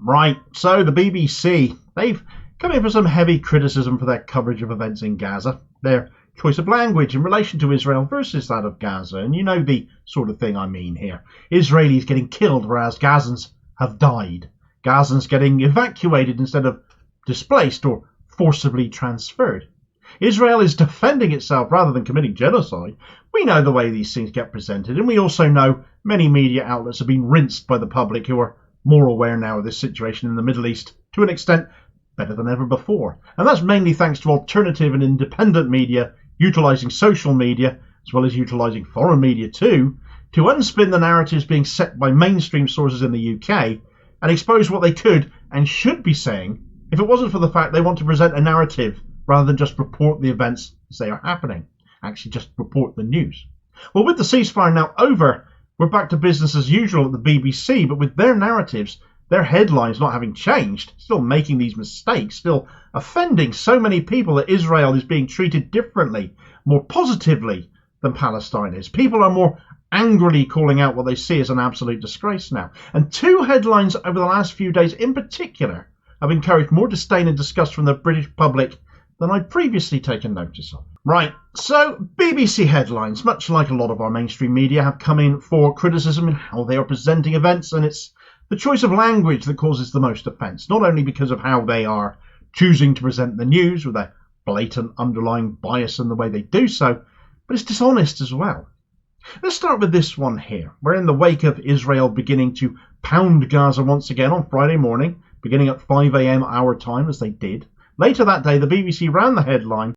Right, so the BBC, they've come in for some heavy criticism for their coverage of events in Gaza, their choice of language in relation to Israel versus that of Gaza, and you know the sort of thing I mean here. Israelis getting killed whereas Gazans have died. Gazans getting evacuated instead of displaced or forcibly transferred. Israel is defending itself rather than committing genocide. We know the way these things get presented, and we also know many media outlets have been rinsed by the public who are more aware now of this situation in the Middle East, to an extent better than ever before. And that's mainly thanks to alternative and independent media utilising social media, as well as utilising foreign media too, to unspin the narratives being set by mainstream sources in the UK and expose what they could and should be saying if it wasn't for the fact they want to present a narrative rather than just report the events as they are happening. Actually just report the news. Well, with the ceasefire now over, we're back to business as usual at the BBC, but with their narratives, their headlines not having changed, still making these mistakes, still offending so many people that Israel is being treated differently, more positively than Palestine is. People are more angrily calling out what they see as an absolute disgrace now. And two headlines over the last few days in particular have encouraged more disdain and disgust from the British public than I'd previously taken notice of. Right, so BBC headlines, much like a lot of our mainstream media, have come in for criticism in how they are presenting events, and it's the choice of language that causes the most offence, not only because of how they are choosing to present the news with a blatant underlying bias in the way they do so, but it's dishonest as well. Let's start with this one here, where in the wake of Israel beginning to pound Gaza once again on Friday morning, beginning at 5 a.m. our time as they did, later that day the BBC ran the headline,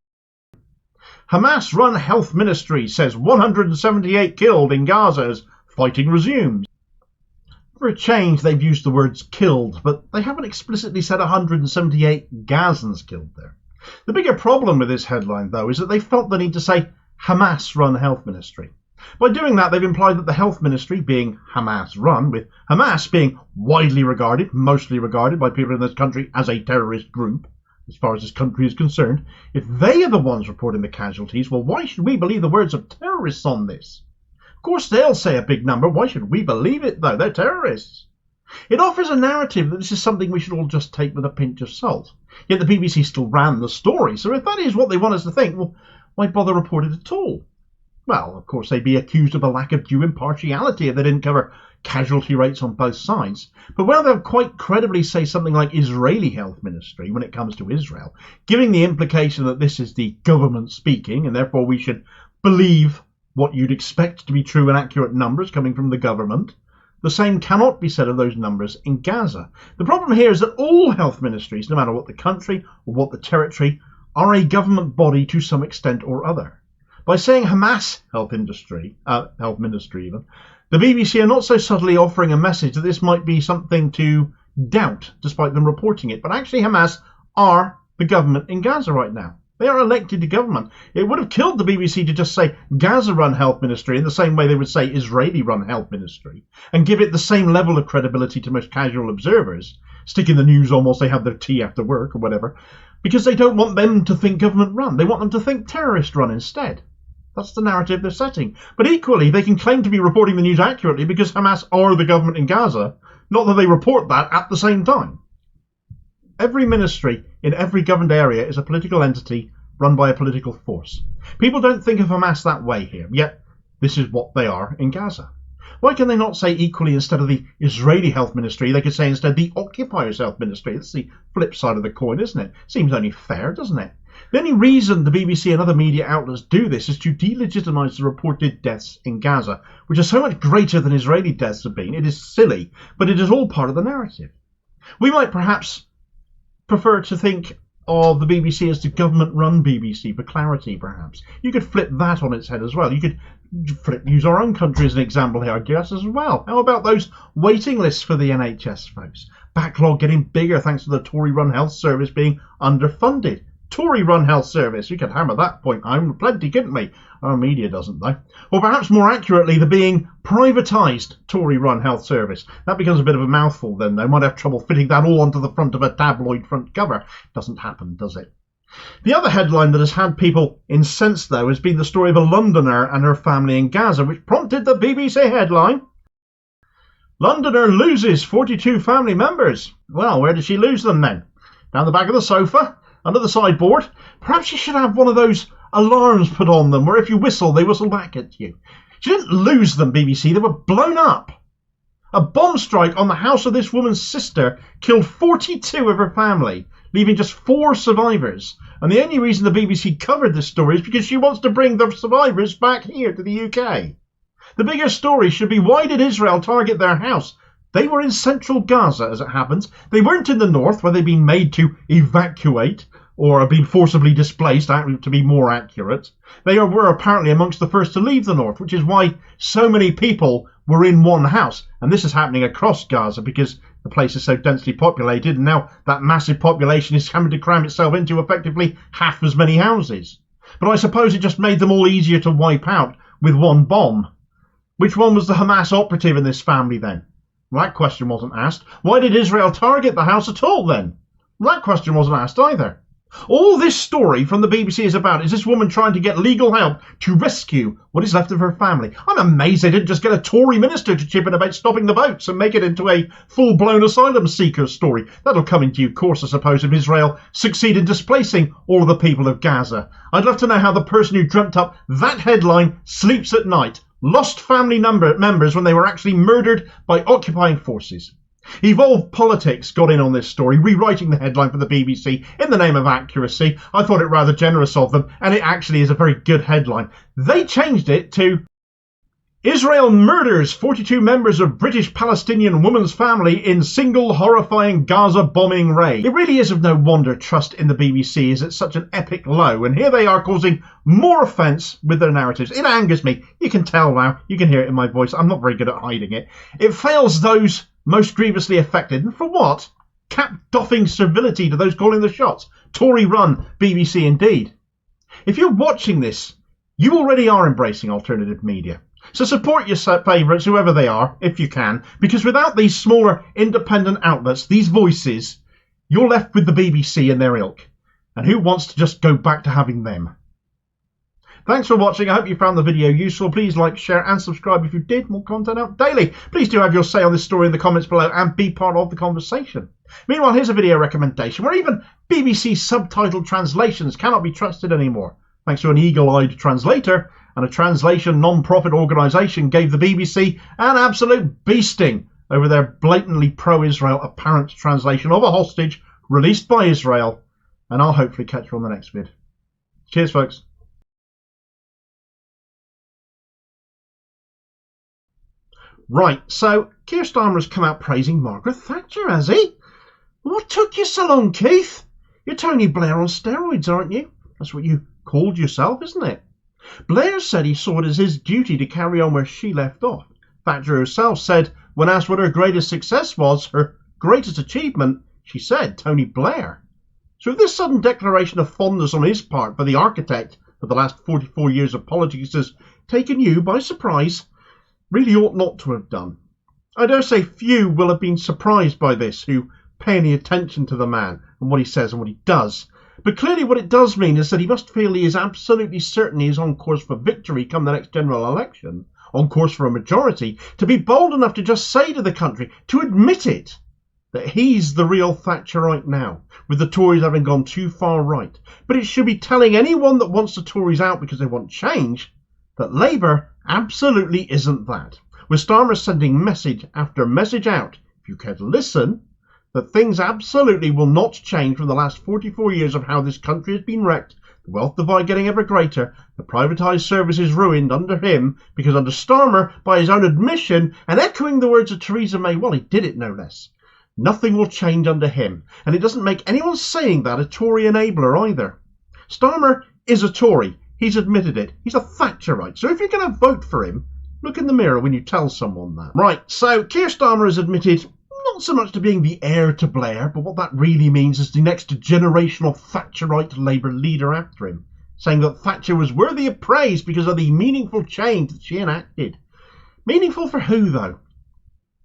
Hamas-run health ministry says 178 killed in Gaza as fighting resumes. For a change, they've used the words killed, but they haven't explicitly said 178 Gazans killed there. The bigger problem with this headline, though, is that they felt the need to say Hamas-run health ministry. By doing that, they've implied that the health ministry, being Hamas-run, with Hamas being widely regarded, mostly regarded by people in this country as a terrorist group, as far as this country is concerned, if they are the ones reporting the casualties, well, why should we believe the words of terrorists on this? Of course, they'll say a big number. Why should we believe it, though? They're terrorists. It offers a narrative that this is something we should all just take with a pinch of salt. Yet the BBC still ran the story, so if that is what they want us to think, well, why bother report it at all? Well, of course, they'd be accused of a lack of due impartiality if they didn't cover casualty rates on both sides. But while they'll quite credibly say something like Israeli health ministry when it comes to Israel, giving the implication that this is the government speaking and therefore we should believe what you'd expect to be true and accurate numbers coming from the government, the same cannot be said of those numbers in Gaza. The problem here is that all health ministries, no matter what the country or what the territory, are a government body to some extent or other. By saying Hamas health ministry even, the BBC are not so subtly offering a message that this might be something to doubt, despite them reporting it. But actually Hamas are the government in Gaza right now. They are elected to government. It would have killed the BBC to just say Gaza-run health ministry in the same way they would say Israeli-run health ministry, and give it the same level of credibility to most casual observers, stick in the news almost they have their tea after work or whatever, because they don't want them to think government-run. They want them to think terrorist-run instead. That's the narrative they're setting. But equally, they can claim to be reporting the news accurately because Hamas are the government in Gaza, not that they report that at the same time. Every ministry in every governed area is a political entity run by a political force. People don't think of Hamas that way here, yet this is what they are in Gaza. Why can they not say equally instead of the Israeli health ministry, they could say instead the occupiers' health ministry? That's the flip side of the coin, isn't it? Seems only fair, doesn't it? The only reason the BBC and other media outlets do this is to delegitimise the reported deaths in Gaza, which are so much greater than Israeli deaths have been. It is silly, but it is all part of the narrative. We might perhaps prefer to think of the BBC as the government-run BBC for clarity, perhaps. You could flip that on its head as well. You could use our own country as an example here, I guess, as well. How about those waiting lists for the NHS, folks? Backlog getting bigger thanks to the Tory-run health service being underfunded. Tory-run health service. We could hammer that point home plenty, couldn't we? Our media doesn't, though. Or perhaps more accurately, the being privatised Tory-run health service. That becomes a bit of a mouthful then, though. Might have trouble fitting that all onto the front of a tabloid front cover. Doesn't happen, does it? The other headline that has had people incensed, though, has been the story of a Londoner and her family in Gaza, which prompted the BBC headline, Londoner loses 42 family members. Well, where did she lose them then? Down the back of the sofa? Under the sideboard? Perhaps she should have one of those alarms put on them where if you whistle, they whistle back at you. She didn't lose them, BBC. They were blown up. A bomb strike on the house of this woman's sister killed 42 of her family, leaving just 4 survivors. And the only reason the BBC covered this story is because she wants to bring the survivors back here to the UK. The bigger story should be, why did Israel target their house? They were in central Gaza, as it happens. They weren't in the north, where they've been made to evacuate, or have been forcibly displaced, to be more accurate. They were apparently amongst the first to leave the north, which is why so many people were in one house. And this is happening across Gaza because the place is so densely populated, and now that massive population is having to cram itself into effectively half as many houses. But I suppose it just made them all easier to wipe out with one bomb. Which one was the Hamas operative in this family then? Well, that question wasn't asked. Why did Israel target the house at all then? Well, that question wasn't asked either. All this story from the BBC is about is this woman trying to get legal help to rescue what is left of her family. I'm amazed they didn't just get a Tory minister to chip in about stopping the boats and make it into a full-blown asylum seeker story. That'll come in due course, I suppose, if Israel succeed in displacing all of the people of Gaza. I'd love to know how the person who dreamt up that headline sleeps at night. Lost family members when they were actually murdered by occupying forces. Evolved Politics got in on this story, rewriting the headline for the BBC in the name of accuracy. I thought it rather generous of them, and it actually is a very good headline. They changed it to Israel murders 42 members of British Palestinian woman's family in single horrifying Gaza bombing raid. It really is of no wonder trust in the BBC is at such an epic low, and here they are causing more offence with their narratives. It angers me. You can tell now. You can hear it in my voice. I'm not very good at hiding it. It fails those most grievously affected. And for what? Cap-doffing servility to those calling the shots. Tory-run BBC indeed. If you're watching this, you already are embracing alternative media. So support your favourites, whoever they are, if you can, because without these smaller independent outlets, these voices, you're left with the BBC and their ilk. And who wants to just go back to having them? Thanks for watching. I hope you found the video useful. Please like, share and subscribe if you did. More content out daily. Please do have your say on this story in the comments below and be part of the conversation. Meanwhile, here's a video recommendation where even BBC subtitled translations cannot be trusted anymore. Thanks to an eagle-eyed translator, and a translation non-profit organisation gave the BBC an absolute beasting over their blatantly pro-Israel apparent translation of a hostage released by Israel. And I'll hopefully catch you on the next vid. Cheers, folks. Right, so Keir Starmer has come out praising Margaret Thatcher, has he? What took you so long, Keith? You're Tony Blair on steroids, aren't you? That's what you called yourself, isn't it? Blair said he saw it as his duty to carry on where she left off. Thatcher herself said, when asked what her greatest success was, her greatest achievement, she said, Tony Blair. So if this sudden declaration of fondness on his part for the architect of the last 44 years of politics has taken you by surprise, really ought not to have done. I dare say few will have been surprised by this who pay any attention to the man and what he says and what he does. But clearly what it does mean is that he must feel he is absolutely certain he is on course for victory come the next general election, on course for a majority, to be bold enough to just say to the country, to admit it, that he's the real Thatcher right now, with the Tories having gone too far right. But it should be telling anyone that wants the Tories out because they want change, that Labour absolutely isn't that. With Starmer sending message after message out, if you care to listen, that things absolutely will not change from the last 44 years of how this country has been wrecked, the wealth divide getting ever greater, the privatised services ruined under him, because under Starmer, by his own admission, and echoing the words of Theresa May, well, he did it no less. Nothing will change under him, and it doesn't make anyone saying that a Tory enabler either. Starmer is a Tory. He's admitted it. He's a Thatcherite. So if you're going to vote for him, look in the mirror when you tell someone that. Right, so Keir Starmer has admitted not so much to being the heir to Blair, but what that really means is the next generational Thatcherite Labour leader after him, saying that Thatcher was worthy of praise because of the meaningful change that she enacted. Meaningful for who, though?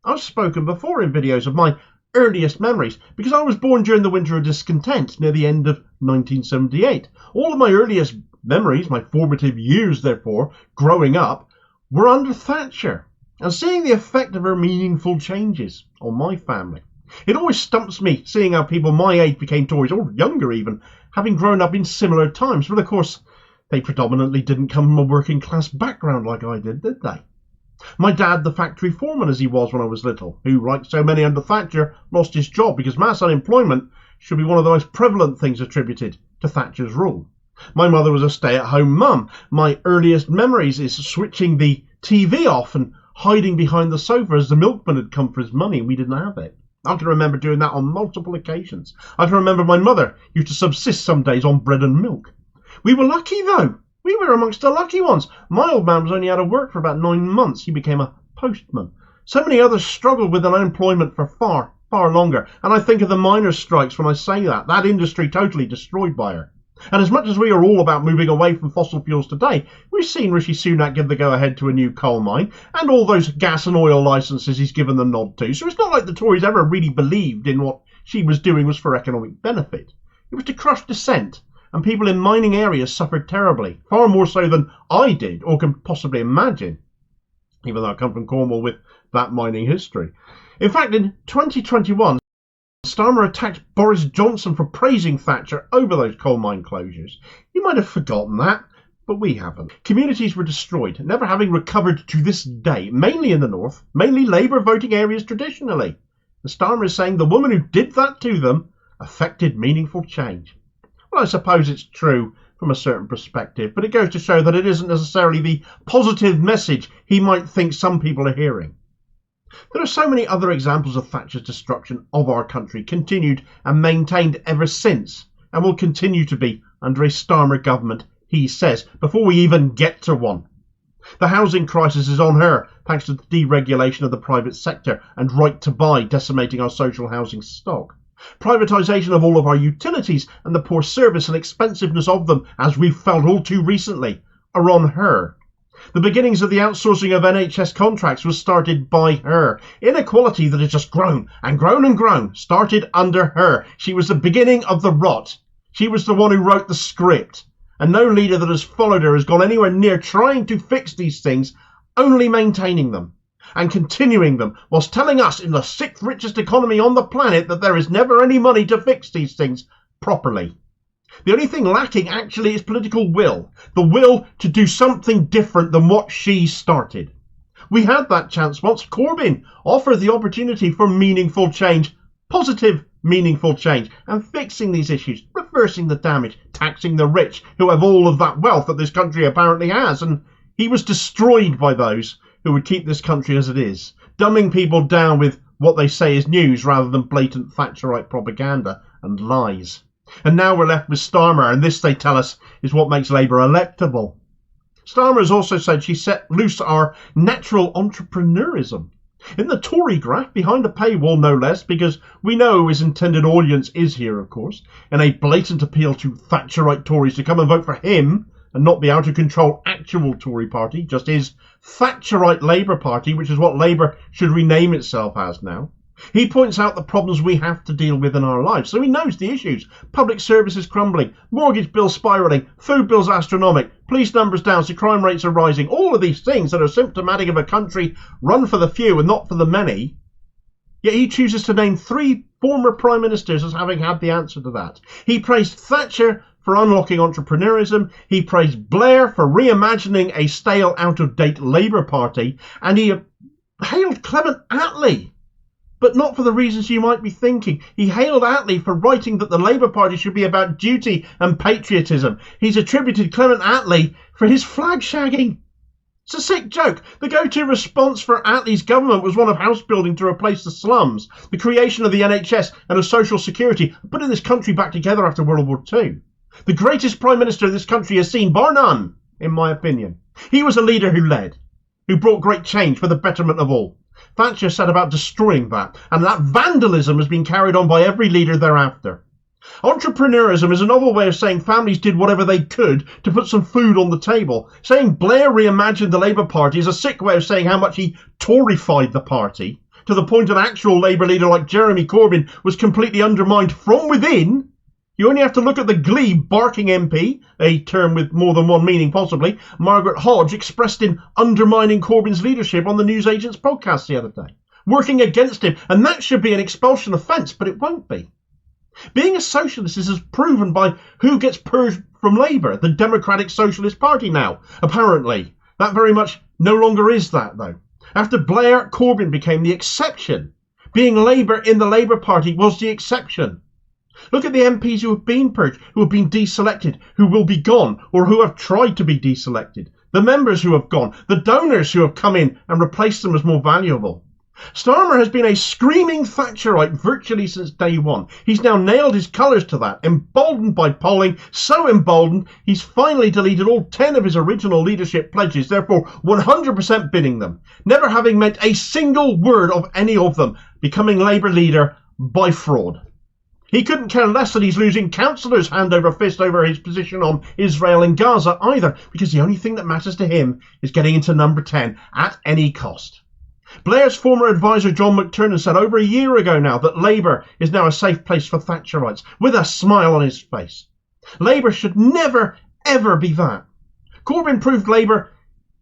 I've spoken before in videos of my earliest memories, because I was born during the Winter of Discontent near the end of 1978. All of my earliest memories, my formative years, therefore, growing up, were under Thatcher. and seeing the effect of her meaningful changes on my family. It always stumps me seeing how people my age became Tories, or younger even, having grown up in similar times. But of course, they predominantly didn't come from a working class background like I did they? My dad, the factory foreman as he was when I was little, who, like so many under Thatcher, lost his job because mass unemployment should be one of the most prevalent things attributed to Thatcher's rule. My mother was a stay-at-home mum. My earliest memories is switching the TV off and hiding behind the sofa as the milkman had come for his money and we didn't have it. I can remember doing that on multiple occasions. I can remember my mother used to subsist some days on bread and milk. We were lucky though. We were amongst the lucky ones. My old man was only out of work for about 9 months. He became a postman. So many others struggled with unemployment for far longer. And I think of the miners' strikes when I say that. That industry totally destroyed by her. And as much as we are all about moving away from fossil fuels today, we've seen Rishi Sunak give the go-ahead to a new coal mine and all those gas and oil licences he's given the nod to. So it's not like the Tories ever really believed in what she was doing was for economic benefit. It was to crush dissent, and people in mining areas suffered terribly, far more so than I did or can possibly imagine, even though I come from Cornwall with that mining history. In fact, in 2021, Starmer attacked Boris Johnson for praising Thatcher over those coal mine closures. You might have forgotten that, but we haven't. Communities were destroyed, never having recovered to this day, mainly in the north, mainly Labour voting areas traditionally. And Starmer is saying the woman who did that to them affected meaningful change. Well, I suppose it's true from a certain perspective, but it goes to show that it isn't necessarily the positive message he might think some people are hearing. There are so many other examples of Thatcher's destruction of our country, continued and maintained ever since, and will continue to be under a Starmer government, he says, before we even get to one. The housing crisis is on her, thanks to the deregulation of the private sector and right to buy decimating our social housing stock. Privatisation of all of our utilities and the poor service and expensiveness of them, as we've felt all too recently, are on her. The beginnings of the outsourcing of NHS contracts was started by her. Inequality that has just grown and grown and grown started under her. She was the beginning of the rot. She was the one who wrote the script. And no leader that has followed her has gone anywhere near trying to fix these things, only maintaining them and continuing them, whilst telling us in the sixth richest economy on the planet that there is never any money to fix these things properly. The only thing lacking actually is political will, the will to do something different than what she started. We had that chance once. Corbyn offered the opportunity for meaningful change, positive meaningful change, and fixing these issues, reversing the damage, taxing the rich who have all of that wealth that this country apparently has, and he was destroyed by those who would keep this country as it is, dumbing people down with what they say is news rather than blatant Thatcherite propaganda and lies. And now we're left with Starmer, and this, they tell us, is what makes Labour electable. Starmer has also said she set loose our natural entrepreneurism. In the Tory graph, behind a paywall no less, because we know who his intended audience is here, of course, in a blatant appeal to Thatcherite Tories to come and vote for him and not the out-of-control actual Tory party, just his Thatcherite Labour Party, which is what Labour should rename itself as now. He points out the problems we have to deal with in our lives, so he knows the issues. Public services crumbling, mortgage bills spiralling, food bills astronomic, police numbers down, so crime rates are rising, all of these things that are symptomatic of a country run for the few and not for the many. Yet he chooses to name 3 former prime ministers as having had the answer to that. He praised Thatcher for unlocking entrepreneurism, he praised Blair for reimagining a stale, out-of-date Labour Party, and he hailed Clement Attlee. But not for the reasons you might be thinking. He hailed Attlee for writing that the Labour Party should be about duty and patriotism. He's attributed Clement Attlee for his flag shagging. It's a sick joke. The go-to response for Attlee's government was one of house building to replace the slums, the creation of the NHS and of social security, putting this country back together after World War II. The greatest Prime Minister this country has seen, bar none, in my opinion. He was a leader who led, who brought great change for the betterment of all. Thatcher set about destroying that, and that vandalism has been carried on by every leader thereafter. Entrepreneurism is a novel way of saying families did whatever they could to put some food on the table. Saying Blair reimagined the Labour Party is a sick way of saying how much he Toryfied the party, to the point an actual Labour leader like Jeremy Corbyn was completely undermined from within You only have to look at the glee barking MP, a term with more than one meaning possibly, Margaret Hodge expressed in undermining Corbyn's leadership on the newsagent's podcast the other day, working against him, and that should be an expulsion offence, but it won't be. Being a socialist is as proven by who gets purged from Labour, the Democratic Socialist Party now, apparently. That very much no longer is that, though. After Blair, Corbyn became the exception. Being Labour in the Labour Party was the exception. Look at the MPs who have been purged, who have been deselected, who will be gone, or who have tried to be deselected. The members who have gone, the donors who have come in and replaced them as more valuable. Starmer has been a screaming Thatcherite virtually since day one. He's now nailed his colours to that, emboldened by polling, so emboldened he's finally deleted all 10 of his original leadership pledges, therefore 100% binning them, never having meant a single word of any of them, becoming Labour leader by fraud. He couldn't care less that he's losing councillors hand over fist over his position on Israel and Gaza either, because the only thing that matters to him is getting into number 10 at any cost. Blair's former advisor John McTernan said over a year ago now that Labour is now a safe place for Thatcherites, with a smile on his face. Labour should never, ever be that. Corbyn proved Labour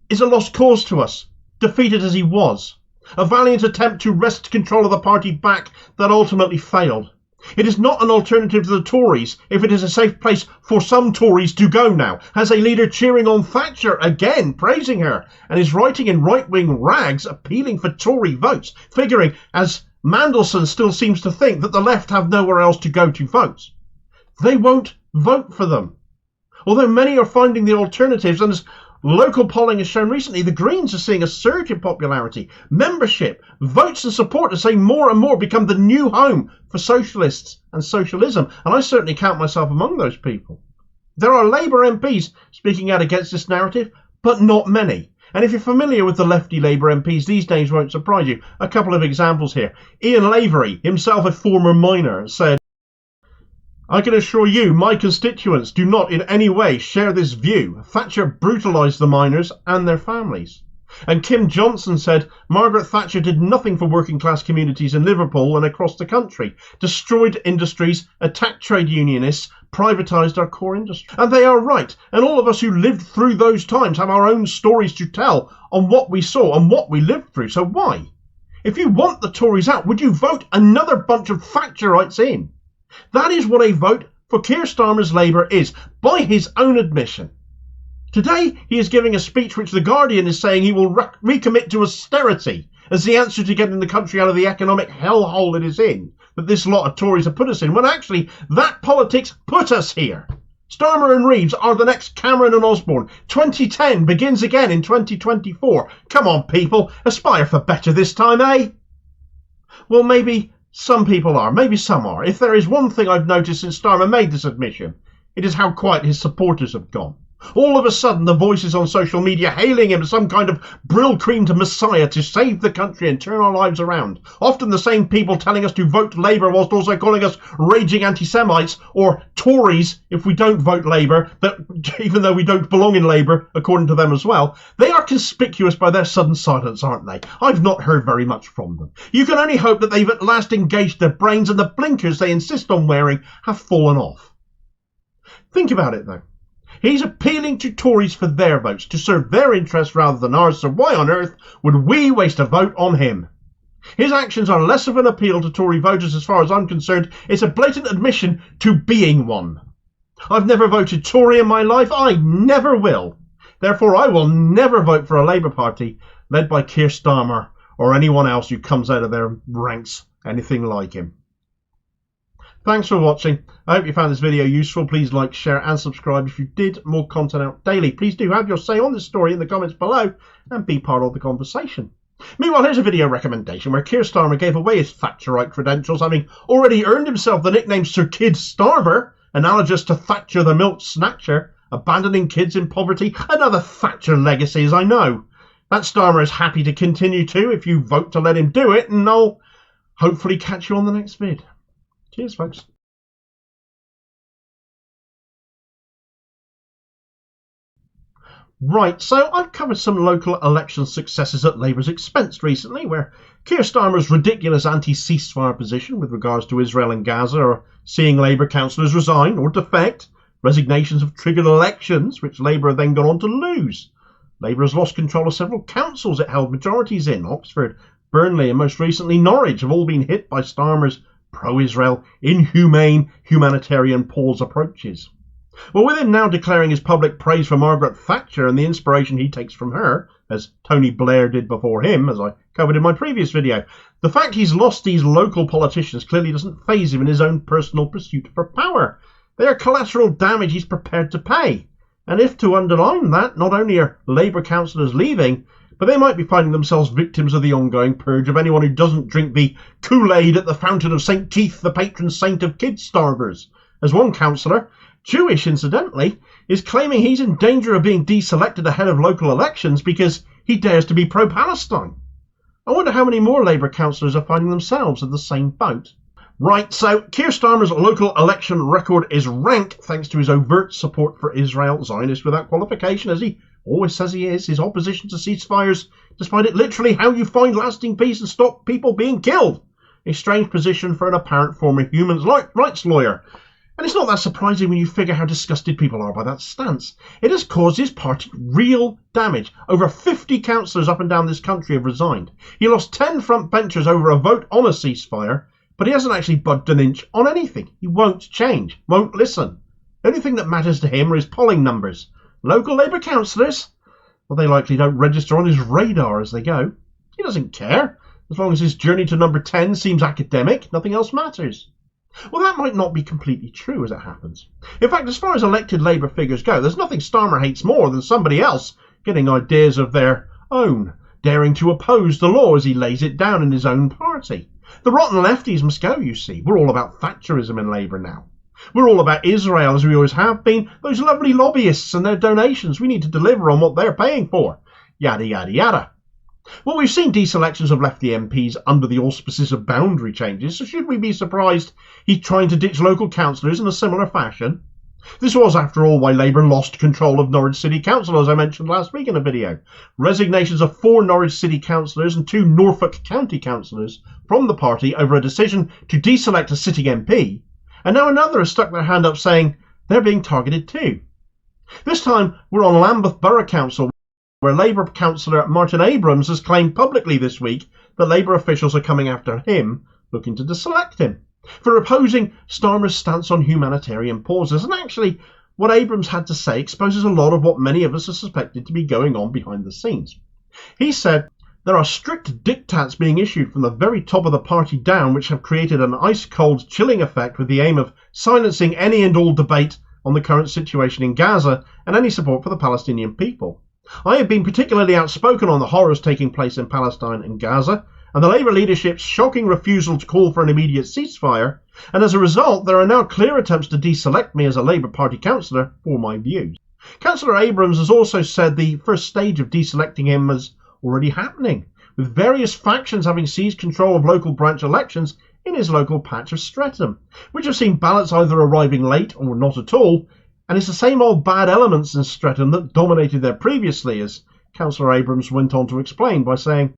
is a lost cause to us, defeated as he was. A valiant attempt to wrest control of the party back that ultimately failed. It is not an alternative to the Tories if it is a safe place for some Tories to go now, has a leader cheering on Thatcher again, praising her, and is writing in right-wing rags appealing for Tory votes, figuring, as Mandelson still seems to think, that the left have nowhere else to go to vote. They won't vote for them. Although many are finding the alternatives, and as local polling has shown recently, the Greens are seeing a surge in popularity, membership, votes and support as they more and more become the new home for socialists and socialism, and I certainly count myself among those people. There are Labour MPs speaking out against this narrative, but not many. And if you're familiar with the lefty Labour MPs, these names won't surprise you. A couple of examples here. Ian Lavery, himself a former miner, said, "I can assure you my constituents do not in any way share this view. Thatcher brutalised the miners and their families." And Kim Johnson said, "Margaret Thatcher did nothing for working class communities in Liverpool and across the country, destroyed industries, attacked trade unionists, privatised our core industry." And they are right, and all of us who lived through those times have our own stories to tell on what we saw and what we lived through. So why? If you want the Tories out, would you vote another bunch of Thatcherites in? That is what a vote for Keir Starmer's Labour is, by his own admission. Today, he is giving a speech which The Guardian is saying he will recommit to austerity as the answer to getting the country out of the economic hellhole it is in, that this lot of Tories have put us in, when actually that politics put us here. Starmer and Reeves are the next Cameron and Osborne. 2010 begins again in 2024. Come on, people, aspire for better this time, eh? Well, maybe some people are, maybe some are. If there is one thing I've noticed since Starmer made this admission, it is how quiet his supporters have gone. All of a sudden, the voices on social media hailing him as some kind of brill-creamed messiah to save the country and turn our lives around. Often the same people telling us to vote Labour whilst also calling us raging anti-Semites or Tories if we don't vote Labour, that even though we don't belong in Labour, according to them as well. They are conspicuous by their sudden silence, aren't they? I've not heard very much from them. You can only hope that they've at last engaged their brains and the blinkers they insist on wearing have fallen off. Think about it, though. He's appealing to Tories for their votes, to serve their interests rather than ours, so why on earth would we waste a vote on him? His actions are less of an appeal to Tory voters as far as I'm concerned. It's a blatant admission to being one. I've never voted Tory in my life. I never will. Therefore, I will never vote for a Labour Party led by Keir Starmer or anyone else who comes out of their ranks anything like him. Thanks for watching. I hope you found this video useful. Please like, share and subscribe if you did. More content out daily. Please do have your say on this story in the comments below and be part of the conversation. Meanwhile, here's a video recommendation where Keir Starmer gave away his Thatcherite credentials, having already earned himself the nickname Sir Kid Starmer, analogous to Thatcher the Milk Snatcher, abandoning kids in poverty. Another Thatcher legacy, as I know. That Starmer is happy to continue to if you vote to let him do it, and I'll hopefully catch you on the next vid. Cheers, folks. Right, so I've covered some local election successes at Labour's expense recently, where Keir Starmer's ridiculous anti-ceasefire position with regards to Israel and Gaza are seeing Labour councillors resign or defect. Resignations have triggered elections, which Labour have then gone on to lose. Labour has lost control of several councils it held majorities in. Oxford, Burnley and most recently Norwich have all been hit by Starmer's pro-Israel, inhumane, humanitarian pause approaches. Well, with him now declaring his public praise for Margaret Thatcher and the inspiration he takes from her, as Tony Blair did before him, as I covered in my previous video, the fact he's lost these local politicians clearly doesn't faze him in his own personal pursuit for power. They are collateral damage he's prepared to pay. And if to underline that, not only are Labour councillors leaving, but they might be finding themselves victims of the ongoing purge of anyone who doesn't drink the Kool-Aid at the fountain of St. Keith, the patron saint of kid starvers. As one councillor, Jewish incidentally, is claiming he's in danger of being deselected ahead of local elections because he dares to be pro-Palestine. I wonder how many more Labour councillors are finding themselves in the same boat. Right, so Keir Starmer's local election record is rank thanks to his overt support for Israel, Zionist without qualification, as he always says he is, his opposition to ceasefires, despite it literally how you find lasting peace and stop people being killed. A strange position for an apparent former human rights lawyer. And it's not that surprising when you figure how disgusted people are by that stance. It has caused his party real damage. Over 50 councillors up and down this country have resigned. He lost 10 frontbenchers over a vote on a ceasefire, but he hasn't actually budged an inch on anything. He won't change, won't listen. The only thing that matters to him are his polling numbers. Local Labour councillors? Well, they likely don't register on his radar as they go. He doesn't care. As long as his journey to number 10 seems academic, nothing else matters. Well, that might not be completely true as it happens. In fact, as far as elected Labour figures go, there's nothing Starmer hates more than somebody else getting ideas of their own, daring to oppose the law as he lays it down in his own party. The rotten lefties must go, you see. We're all about Thatcherism in Labour now. We're all about Israel, as we always have been. Those lovely lobbyists and their donations, we need to deliver on what they're paying for. Yada, yada, yada. Well, we've seen deselections have left the MPs under the auspices of boundary changes, so should we be surprised he's trying to ditch local councillors in a similar fashion? This was, after all, why Labour lost control of Norwich City Council, as I mentioned last week in a video. Resignations of 4 Norwich City councillors and 2 Norfolk County councillors from the party over a decision to deselect a sitting MP, and now another has stuck their hand up saying they're being targeted too. This time we're on Lambeth Borough Council, where Labour councillor Martin Abrams has claimed publicly this week that Labour officials are coming after him, looking to deselect him, for opposing Starmer's stance on humanitarian pauses. And actually, what Abrams had to say exposes a lot of what many of us have suspected to be going on behind the scenes. He said, there are strict diktats being issued from the very top of the party down which have created an ice-cold chilling effect with the aim of silencing any and all debate on the current situation in Gaza and any support for the Palestinian people. I have been particularly outspoken on the horrors taking place in Palestine and Gaza, and the Labour leadership's shocking refusal to call for an immediate ceasefire, and as a result there are now clear attempts to deselect me as a Labour Party councillor for my views. Councillor Abrams has also said the first stage of deselecting him is already happening, with various factions having seized control of local branch elections in his local patch of Streatham, which have seen ballots either arriving late or not at all, and it's the same old bad elements in Streatham that dominated there previously, as Councillor Abrams went on to explain by saying,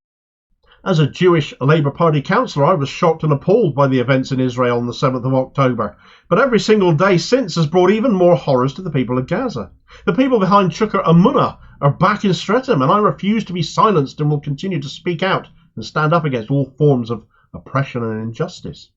as a Jewish Labour Party councillor, I was shocked and appalled by the events in Israel on the 7th of October, but every single day since has brought even more horrors to the people of Gaza. The people behind Chukar Amunah are back in Streatham, and I refuse to be silenced and will continue to speak out and stand up against all forms of oppression and injustice.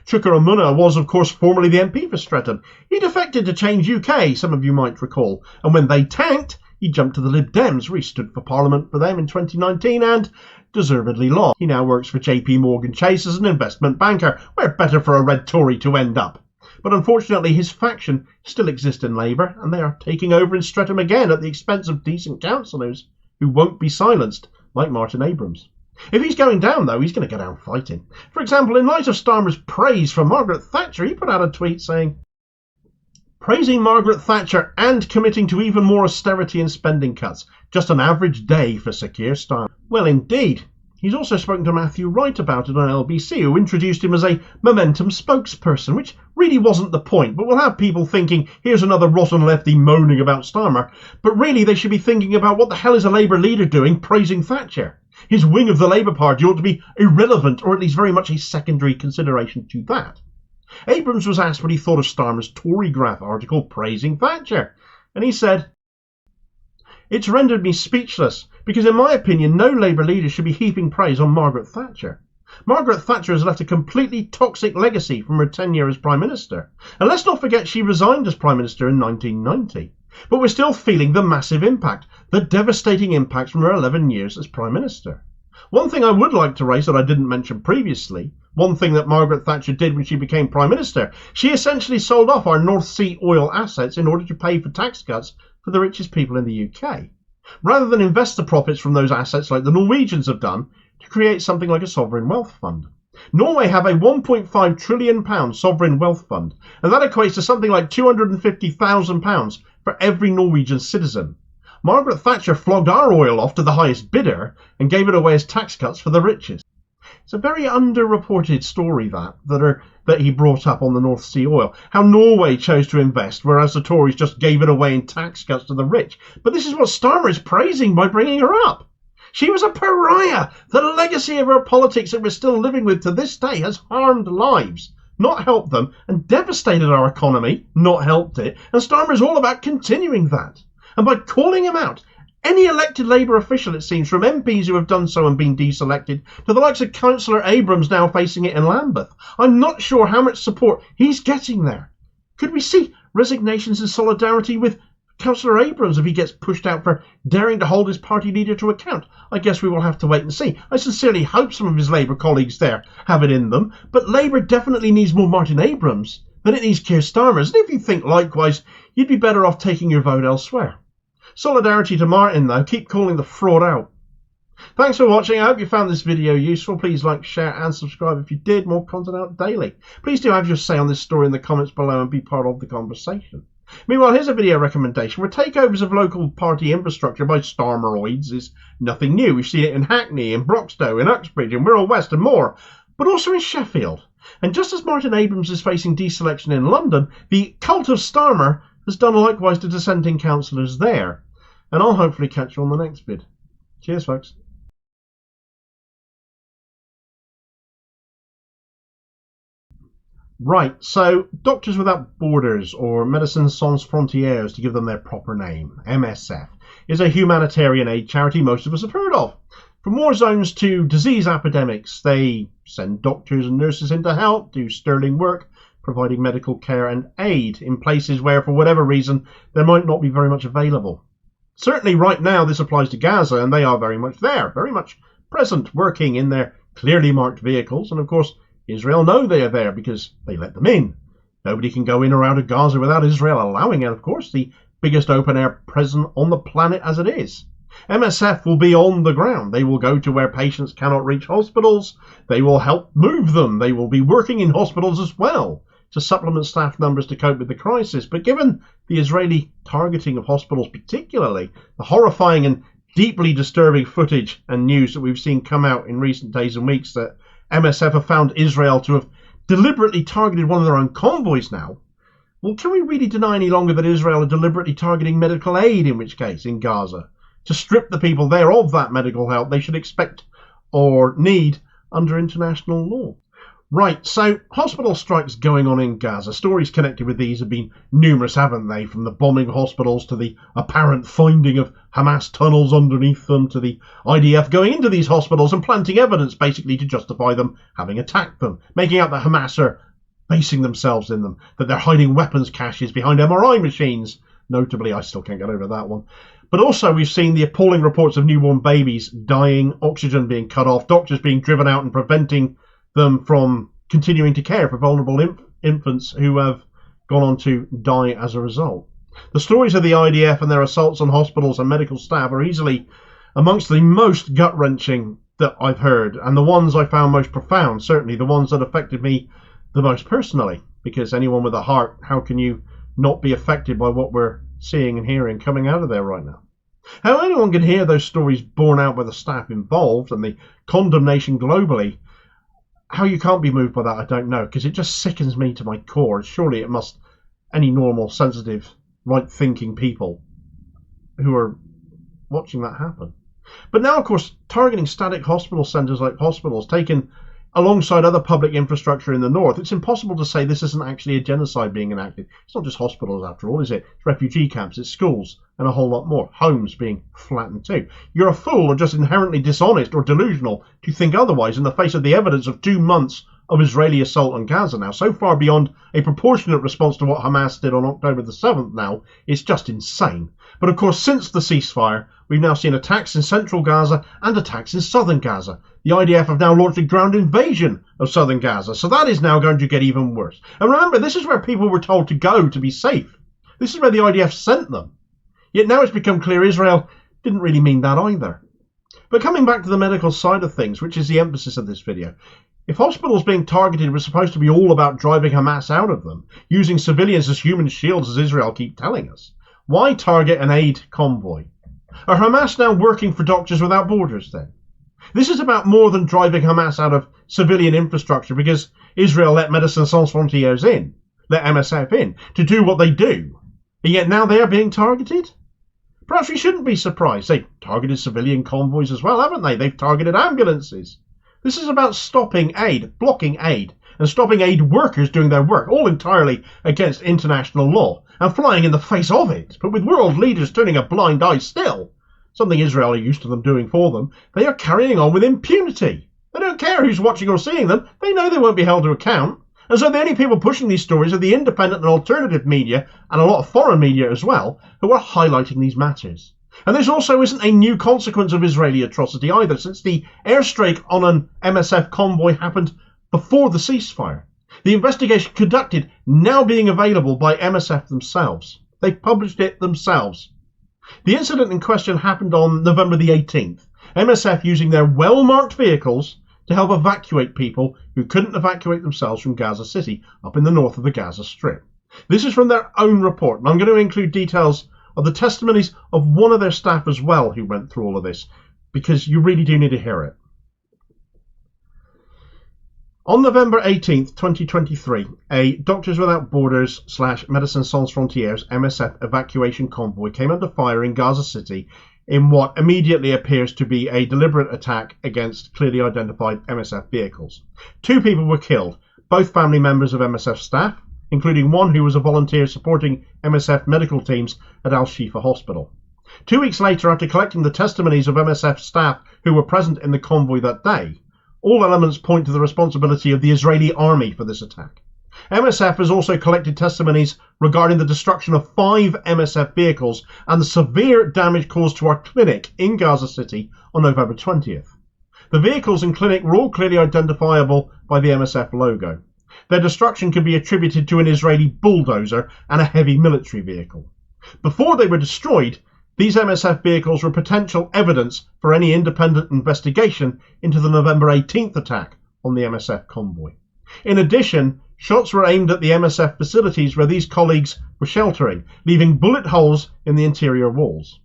Chukar Amunah was, of course, formerly the MP for Streatham. He defected to Change UK, some of you might recall, and when they tanked, he jumped to the Lib Dems, where he stood for Parliament for them in 2019 and deservedly lost. He now works for JP Morgan Chase as an investment banker. Where better for a red Tory to end up? But unfortunately his faction still exists in Labour, and they are taking over in Streatham again at the expense of decent councillors who won't be silenced, like Martin Abrams. If he's going down, though, he's going to go down fighting. For example, in light of Starmer's praise for Margaret Thatcher, he put out a tweet saying, praising Margaret Thatcher and committing to even more austerity and spending cuts. Just an average day for Sir Keir Starmer. Well, indeed. He's also spoken to Matthew Wright about it on LBC, who introduced him as a Momentum spokesperson, which really wasn't the point, but we'll have people thinking, here's another rotten lefty moaning about Starmer, but really they should be thinking about what the hell is a Labour leader doing praising Thatcher. His wing of the Labour Party ought to be irrelevant, or at least very much a secondary consideration to that. Abrams was asked what he thought of Starmer's Tory Graph article praising Thatcher, and he said, "It's rendered me speechless, because in my opinion no Labour leader should be heaping praise on Margaret Thatcher. Margaret Thatcher has left a completely toxic legacy from her tenure as Prime Minister. And let's not forget she resigned as Prime Minister in 1990. But we're still feeling the massive impact, the devastating impact from her 11 years as Prime Minister. One thing I would like to raise that I didn't mention previously, one thing that Margaret Thatcher did when she became Prime Minister, she essentially sold off our North Sea oil assets in order to pay for tax cuts for the richest people in the UK, rather than invest the profits from those assets like the Norwegians have done to create something like a sovereign wealth fund. Norway have a £1.5 trillion sovereign wealth fund, and that equates to something like £250,000 for every Norwegian citizen. Margaret Thatcher flogged our oil off to the highest bidder and gave it away as tax cuts for the richest. It's a very underreported story that he brought up on the North Sea oil, how Norway chose to invest, whereas the Tories just gave it away in tax cuts to the rich. But this is what Starmer is praising by bringing her up. She was a pariah. The legacy of her politics that we're still living with to this day has harmed lives, not helped them, and devastated our economy, not helped it. And Starmer is all about continuing that. And by calling him out, any elected Labour official, it seems, from MPs who have done so and been deselected, to the likes of Councillor Abrams now facing it in Lambeth, I'm not sure how much support he's getting there. Could we see resignations in solidarity with Councillor Abrams if he gets pushed out for daring to hold his party leader to account? I guess we will have to wait and see. I sincerely hope some of his Labour colleagues there have it in them, but Labour definitely needs more Martin Abrams than it needs Keir Starmer. And if you think likewise, you'd be better off taking your vote elsewhere. Solidarity to Martin, though. Keep calling the fraud out. Thanks for watching. I hope you found this video useful. Please like, share and subscribe if you did. More content out daily. Please do have your say on this story in the comments below and be part of the conversation. Meanwhile, here's a video recommendation where takeovers of local party infrastructure by Starmeroids is nothing new. We've seen it in Hackney, in Broxtowe, in Uxbridge, in Wirral West and more, but also in Sheffield. And just as Martin Abrams is facing deselection in London, the cult of Starmer has done likewise to dissenting councillors there. And I'll hopefully catch you on the next vid. Cheers, folks. Right, so Doctors Without Borders, or Medecins Sans Frontieres to give them their proper name, MSF, is a humanitarian aid charity most of us have heard of. From war zones to disease epidemics, they send doctors and nurses in to help, do sterling work, providing medical care and aid in places where, for whatever reason, there might not be very much available. Certainly right now this applies to Gaza, and they are very much there, very much present, working in their clearly marked vehicles, and of course Israel know they are there because they let them in. Nobody can go in or out of Gaza without Israel allowing it, of course, the biggest open-air prison on the planet as it is. MSF will be on the ground. They will go to where patients cannot reach hospitals. They will help move them. They will be working in hospitals as well to supplement staff numbers to cope with the crisis. But given the Israeli targeting of hospitals particularly, the horrifying and deeply disturbing footage and news that we've seen come out in recent days and weeks that MSF have found Israel to have deliberately targeted one of their own convoys now, well, can we really deny any longer that Israel are deliberately targeting medical aid, in which case, in Gaza, to strip the people there of that medical help they should expect or need under international law? Right, so hospital strikes going on in Gaza. Stories connected with these have been numerous, haven't they? From the bombing hospitals to the apparent finding of Hamas tunnels underneath them to the IDF going into these hospitals and planting evidence basically to justify them having attacked them, making out that Hamas are basing themselves in them, that they're hiding weapons caches behind MRI machines. Notably, I still can't get over that one. But also we've seen the appalling reports of newborn babies dying, oxygen being cut off, doctors being driven out and preventing them from continuing to care for vulnerable infants who have gone on to die as a result. The stories of the IDF and their assaults on hospitals and medical staff are easily amongst the most gut-wrenching that I've heard, and the ones I found most profound, certainly the ones that affected me the most personally, because anyone with a heart, how can you not be affected by what we're seeing and hearing coming out of there right now? How anyone can hear those stories borne out by the staff involved and the condemnation globally, how you can't be moved by that, I don't know, because it just sickens me to my core. Surely it must, any normal, sensitive, right-thinking people who are watching that happen. But now, of course, targeting static hospital centres like hospitals taken alongside other public infrastructure in the north, it's impossible to say this isn't actually a genocide being enacted. It's not just hospitals after all, is it? It's refugee camps, it's schools, and a whole lot more. Homes being flattened too. You're a fool or just inherently dishonest or delusional to think otherwise in the face of the evidence of 2 months of Israeli assault on Gaza now, so far beyond a proportionate response to what Hamas did on October the 7th now, it's just insane. But of course, since the ceasefire, we've now seen attacks in central Gaza and attacks in southern Gaza. The IDF have now launched a ground invasion of southern Gaza, so that is now going to get even worse. And remember, this is where people were told to go to be safe. This is where the IDF sent them. Yet now it's become clear Israel didn't really mean that either. But coming back to the medical side of things, which is the emphasis of this video, if hospitals being targeted were supposed to be all about driving Hamas out of them, using civilians as human shields as Israel keep telling us, why target an aid convoy? Are Hamas now working for Doctors Without Borders then? This is about more than driving Hamas out of civilian infrastructure because Israel let Medecins Sans Frontieres in, let MSF in, to do what they do. And yet now they are being targeted? Perhaps we shouldn't be surprised. They've targeted civilian convoys as well, haven't they? They've targeted ambulances. This is about stopping aid, blocking aid, and stopping aid workers doing their work, all entirely against international law, and flying in the face of it. But with world leaders turning a blind eye still, something Israel are used to them doing for them, they are carrying on with impunity. They don't care who's watching or seeing them. They know they won't be held to account. And so the only people pushing these stories are the independent and alternative media, and a lot of foreign media as well, who are highlighting these matters. And this also isn't a new consequence of Israeli atrocity either, since the airstrike on an MSF convoy happened before the ceasefire. The investigation conducted now being available by MSF themselves. They published it themselves. The incident in question happened on November the 18th. MSF using their well-marked vehicles to help evacuate people who couldn't evacuate themselves from Gaza City, up in the north of the Gaza Strip. This is from their own report, and I'm going to include details of the testimonies of one of their staff as well who went through all of this, because you really do need to hear it. On November 18th, 2023, a Doctors Without Borders / Medecins Sans Frontieres MSF evacuation convoy came under fire in Gaza City in what immediately appears to be a deliberate attack against clearly identified MSF vehicles. 2 people were killed, both family members of MSF staff, including one who was a volunteer supporting MSF medical teams at Al-Shifa Hospital. 2 weeks later, after collecting the testimonies of MSF staff who were present in the convoy that day, all elements point to the responsibility of the Israeli army for this attack. MSF has also collected testimonies regarding the destruction of 5 MSF vehicles and the severe damage caused to our clinic in Gaza City on November 20th. The vehicles and clinic were all clearly identifiable by the MSF logo. Their destruction can be attributed to an Israeli bulldozer and a heavy military vehicle. Before they were destroyed, these MSF vehicles were potential evidence for any independent investigation into the November 18th attack on the MSF convoy. In addition, shots were aimed at the MSF facilities where these colleagues were sheltering, leaving bullet holes in the interior walls.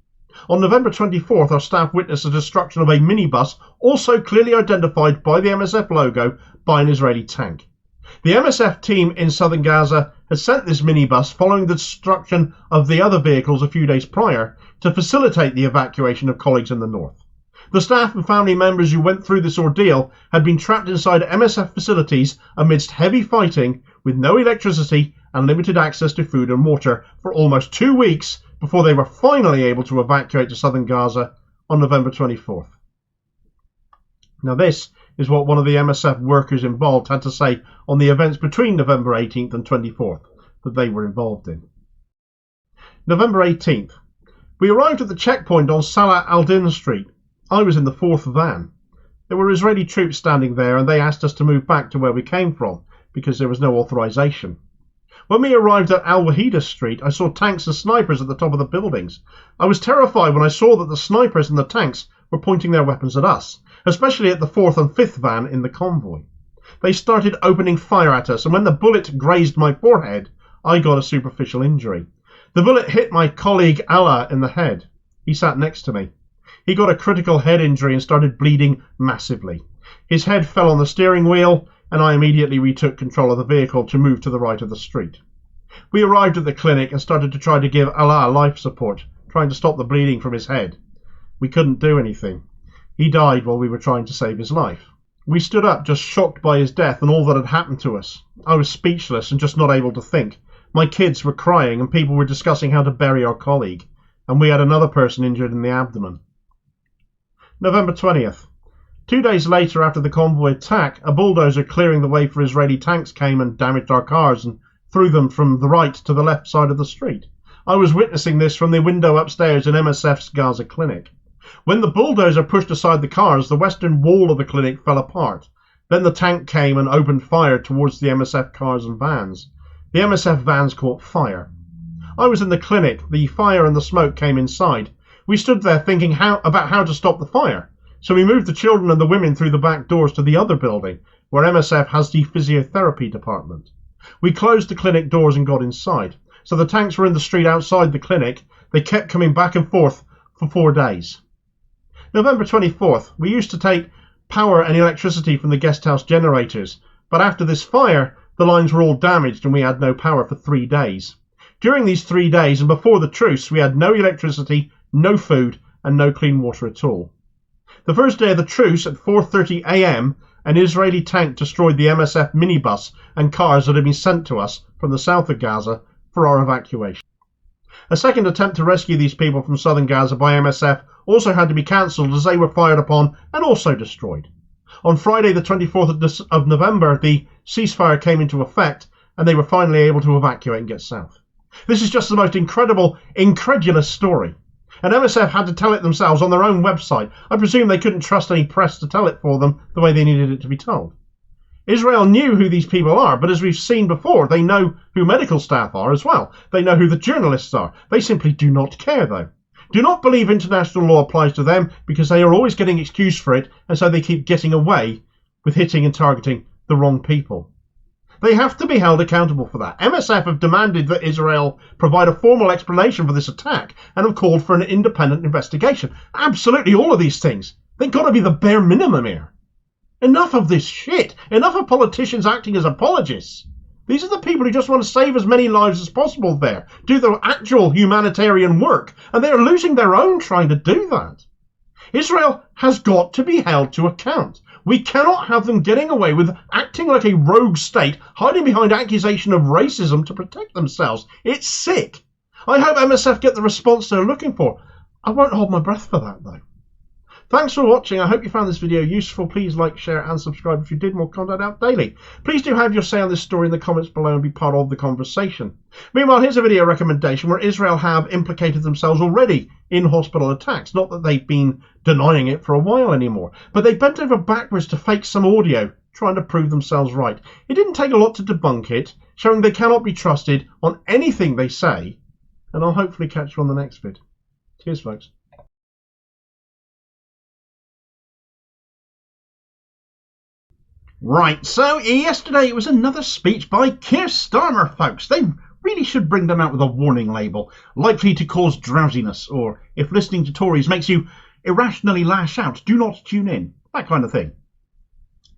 On November 24th, our staff witnessed the destruction of a minibus, also clearly identified by the MSF logo, by an Israeli tank. The MSF team in southern Gaza had sent this minibus following the destruction of the other vehicles a few days prior to facilitate the evacuation of colleagues in the north. The staff and family members who went through this ordeal had been trapped inside MSF facilities amidst heavy fighting with no electricity and limited access to food and water for almost 2 weeks before they were finally able to evacuate to southern Gaza on November 24th. Now this is what one of the MSF workers involved had to say on the events between November 18th and 24th that they were involved in. November 18th. We arrived at the checkpoint on Salah al-Din Street. I was in the 4th van. There were Israeli troops standing there and they asked us to move back to where we came from because there was no authorization. When we arrived at Al-Wahida Street, I saw tanks and snipers at the top of the buildings. I was terrified when I saw that the snipers and the tanks were pointing their weapons at us, especially at the 4th and 5th van in the convoy. They started opening fire at us, and when the bullet grazed my forehead, I got a superficial injury. The bullet hit my colleague Allah in the head. He sat next to me. He got a critical head injury and started bleeding massively. His head fell on the steering wheel, and I immediately retook control of the vehicle to move to the right of the street. We arrived at the clinic and started to try to give Allah life support, trying to stop the bleeding from his head. We couldn't do anything. He died while we were trying to save his life. We stood up, just shocked by his death and all that had happened to us. I was speechless and just not able to think. My kids were crying and people were discussing how to bury our colleague, and we had another person injured in the abdomen. November 20th. 2 days later, after the convoy attack, a bulldozer clearing the way for Israeli tanks came and damaged our cars and threw them from the right to the left side of the street. I was witnessing this from the window upstairs in MSF's Gaza clinic. When the bulldozer pushed aside the cars, the western wall of the clinic fell apart. Then the tank came and opened fire towards the MSF cars and vans. The MSF vans caught fire. I was in the clinic. The fire and the smoke came inside. We stood there thinking about how to stop the fire. So we moved the children and the women through the back doors to the other building, where MSF has the physiotherapy department. We closed the clinic doors and got inside. So the tanks were in the street outside the clinic. They kept coming back and forth for 4 days. November 24th, we used to take power and electricity from the guest house generators, but after this fire, the lines were all damaged and we had no power for 3 days. During these 3 days and before the truce, we had no electricity, no food, and no clean water at all. The first day of the truce, at 4:30 a.m., an Israeli tank destroyed the MSF minibus and cars that had been sent to us from the south of Gaza for our evacuation. A second attempt to rescue these people from southern Gaza by MSF also had to be cancelled as they were fired upon and also destroyed. On Friday the 24th of November, the ceasefire came into effect and they were finally able to evacuate and get south. This is just the most incredulous story. And MSF had to tell it themselves on their own website. I presume they couldn't trust any press to tell it for them the way they needed it to be told. Israel knew who these people are, but as we've seen before, they know who medical staff are as well. They know who the journalists are. They simply do not care, though. Do not believe international law applies to them because they are always getting excused for it, and so they keep getting away with hitting and targeting the wrong people. They have to be held accountable for that. MSF have demanded that Israel provide a formal explanation for this attack and have called for an independent investigation. Absolutely all of these things. They've got to be the bare minimum here. Enough of this shit. Enough of politicians acting as apologists. These are the people who just want to save as many lives as possible there, do the actual humanitarian work, and they are losing their own trying to do that. Israel has got to be held to account. We cannot have them getting away with acting like a rogue state, hiding behind accusation of racism to protect themselves. It's sick. I hope MSF get the response they're looking for. I won't hold my breath for that, though. Thanks for watching. I hope you found this video useful. Please like, share and subscribe if you did. More content out daily. Please do have your say on this story in the comments below and be part of the conversation. Meanwhile, here's a video recommendation where Israel have implicated themselves already in hospital attacks. Not that they've been denying it for a while anymore, but they bent over backwards to fake some audio, trying to prove themselves right. It didn't take a lot to debunk it, showing they cannot be trusted on anything they say, and I'll hopefully catch you on the next vid. Cheers, folks. Right, so yesterday it was another speech by Keir Starmer, folks. They really should bring them out with a warning label, likely to cause drowsiness, or if listening to Tories makes you irrationally lash out, do not tune in, that kind of thing.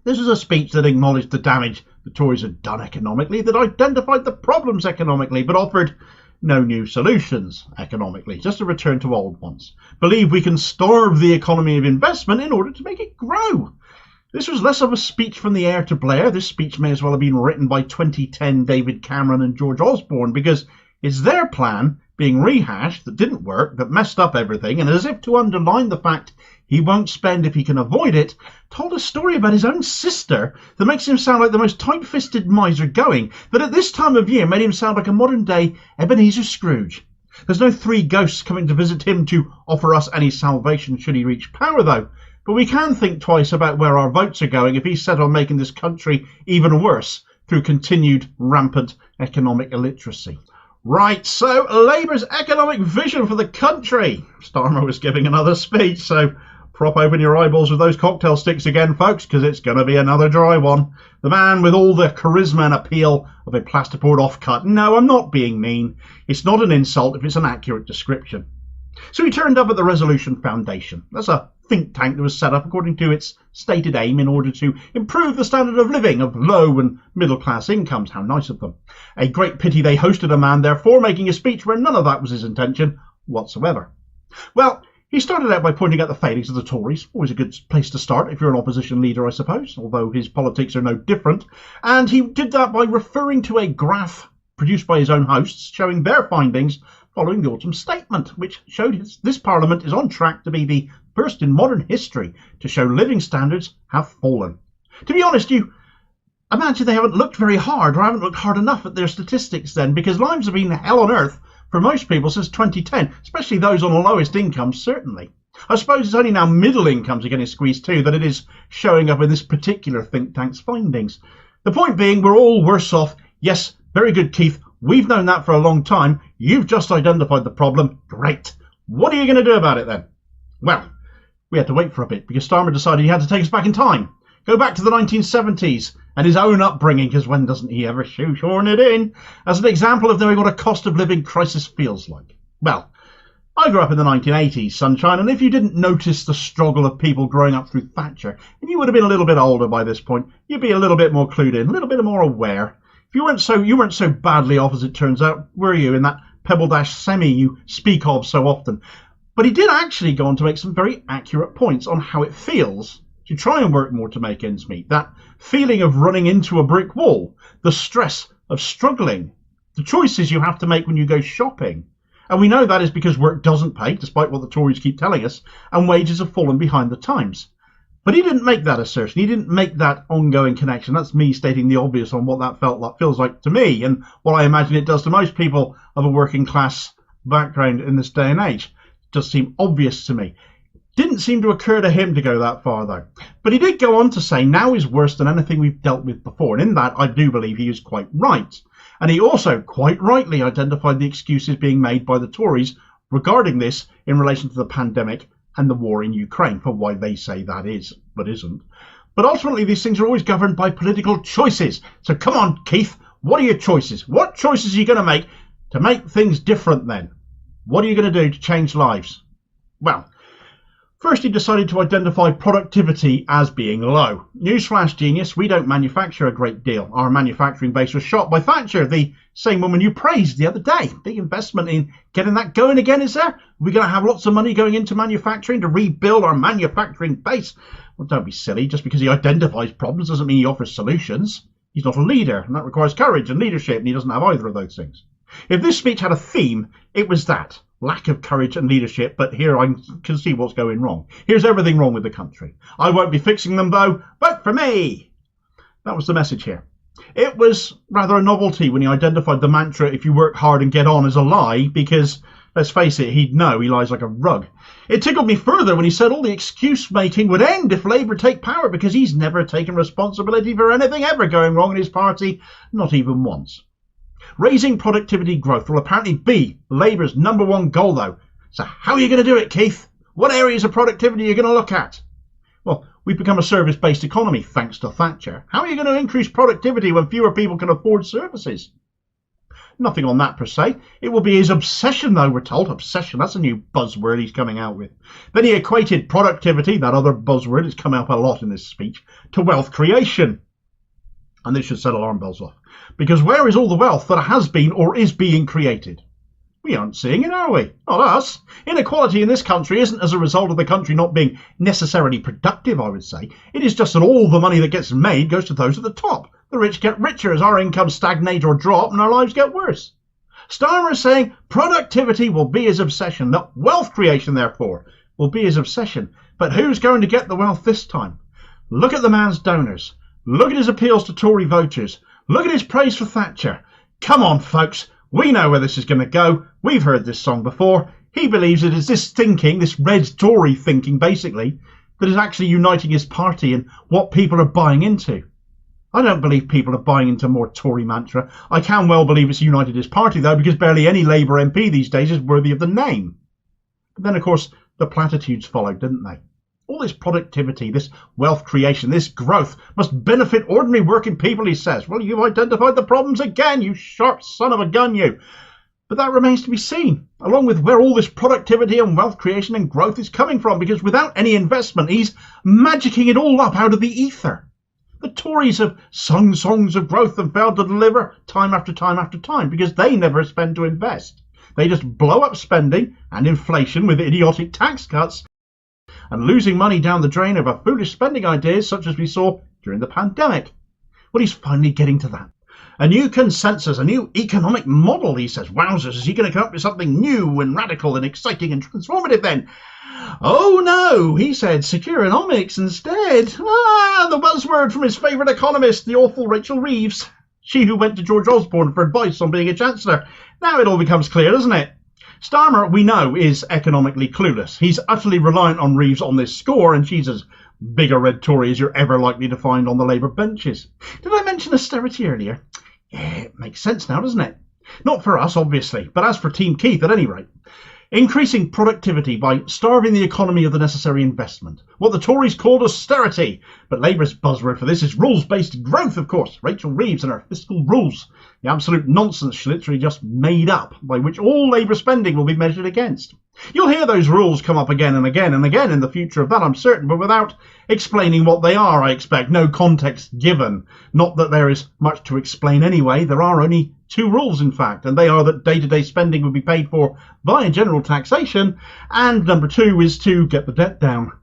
This was a speech that acknowledged the damage the Tories had done economically, that identified the problems economically, but offered no new solutions economically, just a return to old ones. Believe we can starve the economy of investment in order to make it grow. This was less of a speech from the heir to Blair. This speech may as well have been written by 2010 David Cameron and George Osborne, because it's their plan being rehashed that didn't work, that messed up everything, and as if to underline the fact he won't spend if he can avoid it, told a story about his own sister that makes him sound like the most tight-fisted miser going, that at this time of year made him sound like a modern-day Ebenezer Scrooge. There's no 3 ghosts coming to visit him to offer us any salvation should he reach power, though. But we can think twice about where our votes are going if he's set on making this country even worse through continued rampant economic illiteracy. Right, so Labour's economic vision for the country. Starmer was giving another speech, so prop open your eyeballs with those cocktail sticks again, folks, because it's going to be another dry one. The man with all the charisma and appeal of a plasterboard offcut. No, I'm not being mean. It's not an insult if it's an accurate description. So he turned up at the Resolution Foundation. That's a think tank that was set up according to its stated aim in order to improve the standard of living of low and middle class incomes. How nice of them. A great pity they hosted a man, therefore, making a speech where none of that was his intention whatsoever. Well, he started out by pointing out the failings of the Tories. Always a good place to start if you're an opposition leader, I suppose, although his politics are no different. And he did that by referring to a graph produced by his own hosts showing their findings following the autumn statement, which showed this Parliament is on track to be the first in modern history to show living standards have fallen. To be honest, you imagine they haven't looked very hard, or haven't looked hard enough at their statistics then, because lives have been hell on earth for most people since 2010, especially those on the lowest incomes, certainly. I suppose it's only now middle incomes are getting squeezed too that it is showing up in this particular think tank's findings. The point being, we're all worse off. Yes, very good, Keith. We've known that for a long time. You've just identified the problem. Great. What are you going to do about it then? Well, we had to wait for a bit because Starmer decided he had to take us back in time. Go back to the 1970s and his own upbringing, because when doesn't he ever shoehorn it in, as an example of knowing what a cost of living crisis feels like. Well, I grew up in the 1980s, sunshine, and if you didn't notice the struggle of people growing up through Thatcher, and you would have been a little bit older by this point, you'd be a little bit more clued in, a little bit more aware. If you weren't so badly off as it turns out, were you, in that Pebble Dash semi you speak of so often? But he did actually go on to make some very accurate points on how it feels to try and work more to make ends meet. That feeling of running into a brick wall, the stress of struggling, the choices you have to make when you go shopping. And we know that is because work doesn't pay, despite what the Tories keep telling us, and wages have fallen behind the times. But he didn't make that assertion. He didn't make that ongoing connection. That's me stating the obvious on what that feels like to me, and what I imagine it does to most people of a working class background in this day and age. It does seem obvious to me. Didn't seem to occur to him to go that far, though. But he did go on to say now is worse than anything we've dealt with before, and in that I do believe he is quite right. And he also quite rightly identified the excuses being made by the Tories regarding this in relation to the pandemic and the war in Ukraine, for why they say that is, but isn't. But ultimately these things are always governed by political choices. So come on, Keith, what are your choices? What choices are you going to make things different then? What are you going to do to change lives? Well, first, he decided to identify productivity as being low. Newsflash, genius, we don't manufacture a great deal. Our manufacturing base was shot by Thatcher, the same woman you praised the other day. Big investment in getting that going again, is there? We're going to have lots of money going into manufacturing to rebuild our manufacturing base. Well, don't be silly. Just because he identifies problems doesn't mean he offers solutions. He's not a leader, and that requires courage and leadership, and he doesn't have either of those things. If this speech had a theme, it was that. Lack of courage and leadership, but here I can see what's going wrong. Here's everything wrong with the country. I won't be fixing them, though. Vote for me! That was the message here. It was rather a novelty when he identified the mantra, if you work hard and get on, as a lie, because, let's face it, he'd know he lies like a rug. It tickled me further when he said all the excuse-making would end if Labour take power, because he's never taken responsibility for anything ever going wrong in his party, not even once. Raising productivity growth will apparently be Labour's #1 goal, though. So how are you going to do it, Keith? What areas of productivity are you going to look at? Well, we've become a service-based economy, thanks to Thatcher. How are you going to increase productivity when fewer people can afford services? Nothing on that per se. It will be his obsession, though, we're told. Obsession, that's a new buzzword he's coming out with. Then he equated productivity, that other buzzword has come up a lot in this speech, to wealth creation. And this should set alarm bells off. Because where is all the wealth that has been or is being created? We aren't seeing it, are we? Not us. Inequality in this country isn't as a result of the country not being necessarily productive, I would say. It is just that all the money that gets made goes to those at the top. The rich get richer as our incomes stagnate or drop and our lives get worse. Starmer is saying productivity will be his obsession, that wealth creation, therefore, will be his obsession. But who's going to get the wealth this time? Look at the man's donors. Look at his appeals to Tory voters. Look at his praise for Thatcher. Come on, folks. We know where this is going to go. We've heard this song before. He believes it is this thinking, this red Tory thinking, basically, that is actually uniting his party and what people are buying into. I don't believe people are buying into more Tory mantra. I can well believe it's united his party, though, because barely any Labour MP these days is worthy of the name. But then, of course, the platitudes followed, didn't they? All this productivity, this wealth creation, this growth must benefit ordinary working people, he says. Well, you've identified the problems again, you sharp son of a gun, you. But that remains to be seen, along with where all this productivity and wealth creation and growth is coming from, because without any investment, he's magicking it all up out of the ether. The Tories have sung songs of growth and failed to deliver time after time after time because they never spend to invest. They just blow up spending and inflation with idiotic tax cuts and losing money down the drain over foolish spending ideas such as we saw during the pandemic. Well, he's finally getting to that. A new consensus, a new economic model, he says. Wowzers, is he going to come up with something new and radical and exciting and transformative then? Oh no, he said securenomics instead. The buzzword from his favourite economist, the awful Rachel Reeves. She who went to George Osborne for advice on being a chancellor. Now it all becomes clear, doesn't it? Starmer, we know, is economically clueless. He's utterly reliant on Reeves on this score, and she's as big a red Tory as you're ever likely to find on the Labour benches. Did I mention austerity earlier? Yeah, it makes sense now, doesn't it? Not for us, obviously, but as for Team Keith, at any rate. Increasing productivity by starving the economy of the necessary investment. What the Tories called austerity. But Labour's buzzword for this is rules-based growth, of course. Rachel Reeves and her fiscal rules. The absolute nonsense she literally just made up, by which all Labour spending will be measured against. You'll hear those rules come up again and again and again in the future of that, I'm certain, but without explaining what they are, I expect. No context given. Not that there is much to explain anyway. There are only two rules, in fact, and they are that day-to-day spending will be paid for via general taxation, and number two is to get the debt down.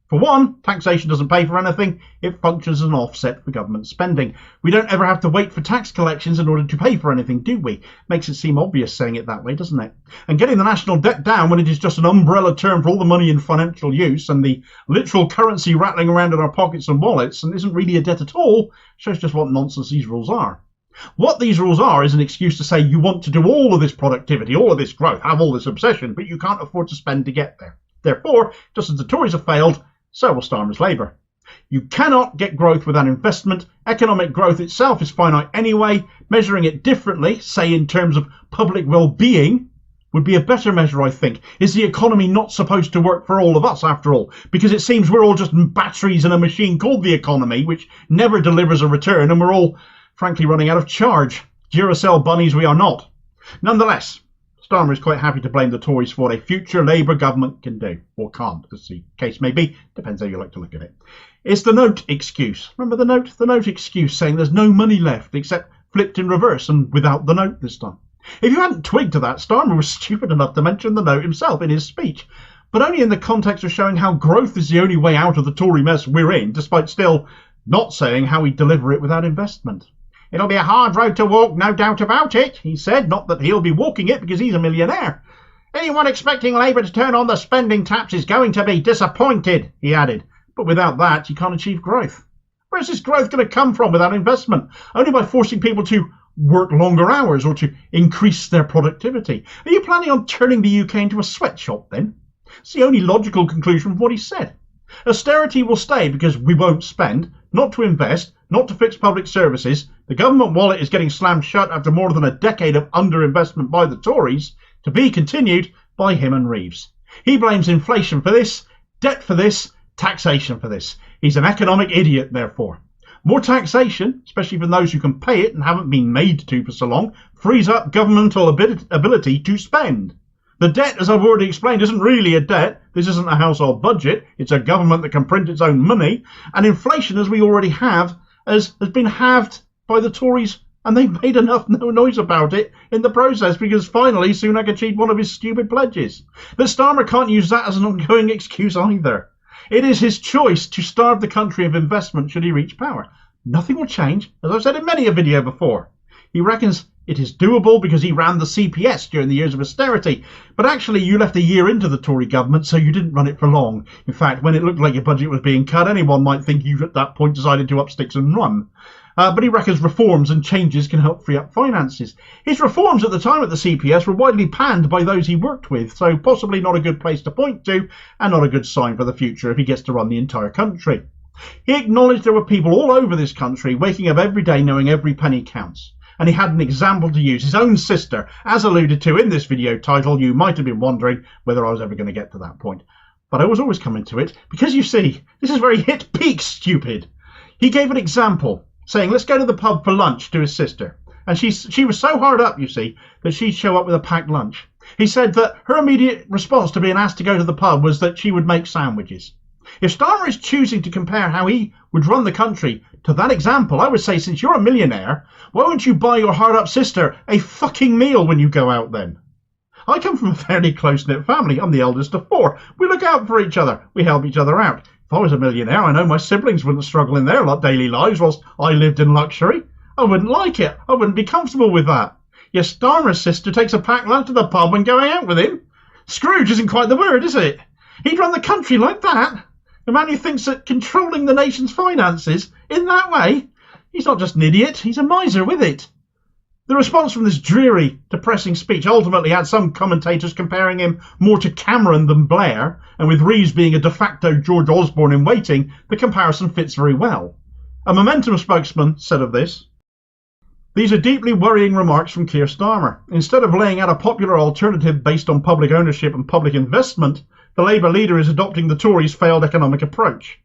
For one, taxation doesn't pay for anything. It functions as an offset for government spending. We don't ever have to wait for tax collections in order to pay for anything, do we? Makes it seem obvious saying it that way, doesn't it? And getting the national debt down when it is just an umbrella term for all the money in financial use and the literal currency rattling around in our pockets and wallets and isn't really a debt at all shows just what nonsense these rules are. What these rules are is an excuse to say you want to do all of this productivity, all of this growth, have all this obsession, but you can't afford to spend to get there. Therefore, just as the Tories have failed, so will Starmer's Labour. You cannot get growth without investment. Economic growth itself is finite anyway. Measuring it differently, say in terms of public well-being, would be a better measure, I think. Is the economy not supposed to work for all of us, after all? Because it seems we're all just batteries in a machine called the economy, which never delivers a return, and we're all, frankly, running out of charge. Duracell bunnies we are not. Nonetheless, Starmer is quite happy to blame the Tories for what a future Labour government can do, or can't, as the case may be. Depends how you like to look at it. It's the note excuse. Remember the note? The note excuse saying there's no money left, except flipped in reverse and without the note this time. If you hadn't twigged to that, Starmer was stupid enough to mention the note himself in his speech, but only in the context of showing how growth is the only way out of the Tory mess we're in, despite still not saying how he'd deliver it without investment. It'll be a hard road to walk, no doubt about it, he said. Not that he'll be walking it because he's a millionaire. Anyone expecting Labour to turn on the spending taps is going to be disappointed, he added. But without that, you can't achieve growth. Where's this growth going to come from without investment? Only by forcing people to work longer hours or to increase their productivity. Are you planning on turning the UK into a sweatshop then? It's the only logical conclusion from what he said. Austerity will stay because we won't spend, not to invest, not to fix public services. The government wallet is getting slammed shut after more than a decade of underinvestment by the Tories, to be continued by him and Reeves. He blames inflation for this, debt for this, taxation for this. He's an economic idiot, therefore. More taxation, especially from those who can pay it and haven't been made to for so long, frees up governmental ability to spend. The debt, as I've already explained, isn't really a debt. This isn't a household budget. It's a government that can print its own money. And inflation, as we already have, has been halved by the Tories, and they've made enough noise about it in the process because finally Sunak achieved one of his stupid pledges. But Starmer can't use that as an ongoing excuse either. It is his choice to starve the country of investment should he reach power. Nothing will change, as I've said in many a video before. He reckons it is doable because he ran the CPS during the years of austerity, but actually you left a year into the Tory government, so you didn't run it for long. In fact, when it looked like your budget was being cut, anyone might think you at that point decided to up sticks and run. But he reckons reforms and changes can help free up finances. His reforms at the time at the CPS were widely panned by those he worked with, so possibly not a good place to point to, and not a good sign for the future if he gets to run the entire country. He acknowledged there were people all over this country waking up every day knowing every penny counts. And he had an example to use, his own sister, as alluded to in this video title. You might have been wondering whether I was ever going to get to that point. But I was always coming to it, because you see, this is where he hit peak stupid. He gave an example, saying, let's go to the pub for lunch to his sister. And she was so hard up, you see, that she'd show up with a packed lunch. He said that her immediate response to being asked to go to the pub was that she would make sandwiches. If Starmer is choosing to compare how he would run the country to that example, I would say, since you're a millionaire, why won't you buy your hard-up sister a fucking meal when you go out then? I come from a fairly close-knit family. I'm the eldest of 4. We look out for each other. We help each other out. If I was a millionaire, I know my siblings wouldn't struggle in their daily lives whilst I lived in luxury. I wouldn't like it. I wouldn't be comfortable with that. Yes, Starmer's sister takes a packed lunch to the pub when going out with him. Scrooge isn't quite the word, is it? He'd run the country like that. A man who thinks that controlling the nation's finances in that way, he's not just an idiot, he's a miser with it. The response from this dreary, depressing speech ultimately had some commentators comparing him more to Cameron than Blair, and with Reeves being a de facto George Osborne in waiting, the comparison fits very well. A Momentum spokesman said of this, "These are deeply worrying remarks from Keir Starmer. Instead of laying out a popular alternative based on public ownership and public investment, the Labour leader is adopting the Tories' failed economic approach.